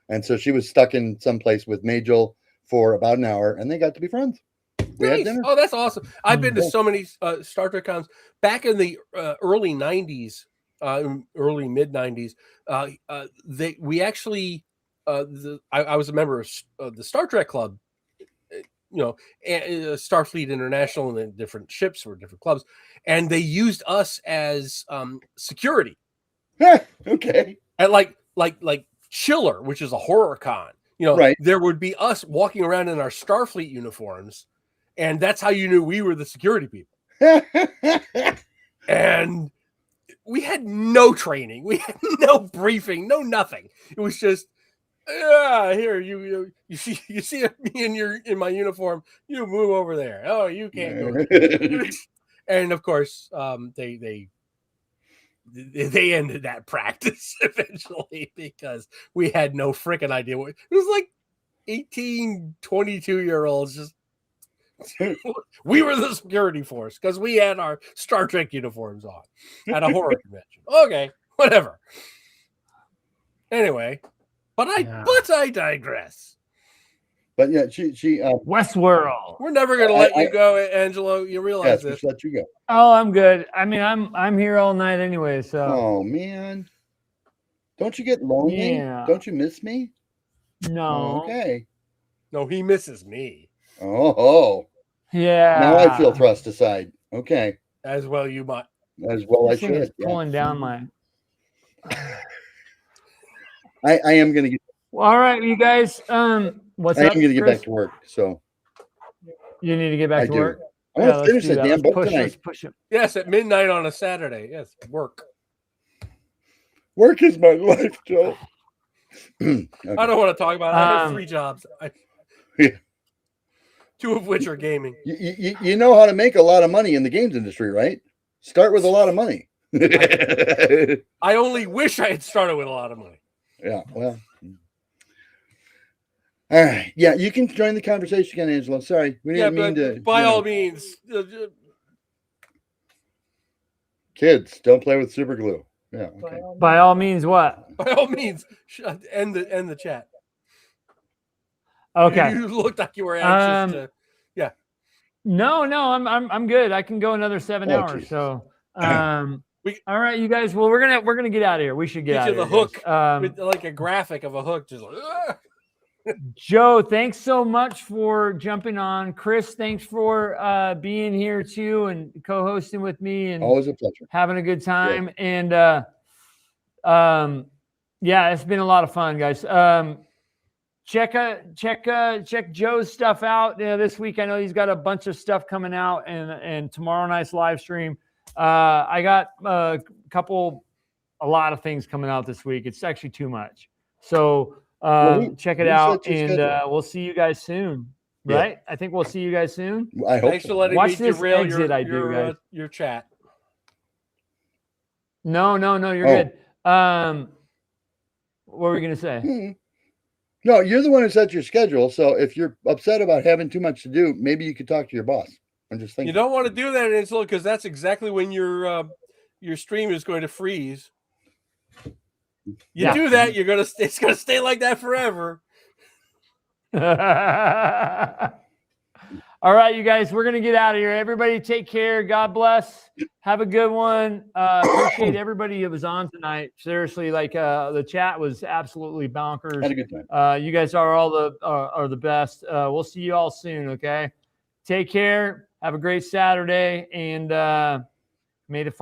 And so she was stuck in some place with Majel for about an hour, and they got to be friends. We had dinner. Oh, that's awesome. I've been to so many Star Trek cons back in the early 90s, early mid 90s. We actually, I was a member of the Star Trek Club, Starfleet International, and then different ships or different clubs. And they used us as security. Okay. And like Chiller, which is a horror con. Right. There would be us walking around in our Starfleet uniforms. And that's how you knew we were the security people. And we had no training. We had no briefing, no nothing. It was just, here, you see me in my uniform, you move over there. Oh, you can't go there. And of course, they ended that practice eventually because we had no freaking idea what it was like. 18, 22-year-olds just we were the security force because we had our Star Trek uniforms on at a horror convention. Okay, whatever. Anyway, but I digress. But yeah, she Westworld. We're never gonna let you go, Angelo. You realize this? Just let you go. Oh, I'm good. I mean, I'm here all night anyway. So. Oh man, don't you get lonely? Yeah. Don't you miss me? No. Okay. No, he misses me. Oh. Yeah. Now I feel thrust aside. Okay. As well, you might. As well, I This thing should. is pulling down my. I am going to get. Well, all right, you guys. What's up? I am going to get Chris? back to work. So. You need to get back to work. I want to finish that damn book tonight. Push it. Yes, at midnight on a Saturday. Yes, work. Work is my life, Joe. Okay. I don't want to talk about it. I have 3 jobs. Yeah. 2 of which are gaming. You know how to make a lot of money in the games industry, right? Start with a lot of money. I only wish I had started with a lot of money. Yeah, well. All right. Yeah, you can join the conversation again, Angelo. Sorry. We didn't mean to. By all means. Kids, don't play with super glue. Yeah. Okay. By all means, what? By all means, end the chat. Okay. You looked like you were anxious to. Yeah. No, I'm good. I can go another 7 hours. Geez. So, all right, you guys. Well, we're gonna get out of here. We should get out of here. The hook, with like a graphic of a hook, just like. Joe, thanks so much for jumping on. Chris, thanks for being here too and co-hosting with me and always a pleasure. Having a good time. Yeah. And yeah, it's been a lot of fun, guys. Check Joe's stuff out this week. I know he's got a bunch of stuff coming out and tomorrow night's live stream. I got a lot of things coming out this week. It's actually too much. So check it out, and we'll see you guys soon. Right? I think we'll see you guys soon. I hope. Thanks for letting Watch me this derail exit I do, guys. Your chat. No, you're good. What were we gonna say? No, you're the one who sets your schedule. So if you're upset about having too much to do, maybe you could talk to your boss. I'm just thinking. You don't want to do that, Angelo, because that's exactly when your stream is going to freeze. You do that, it's gonna stay like that forever. All right, you guys, we're gonna get out of here. Everybody take care. God bless. Have a good one. Appreciate everybody that was on tonight. Seriously, the chat was absolutely bonkers. Had a good time. You guys are all the best. We'll see you all soon, okay? Take care. Have a great Saturday, and Made it far.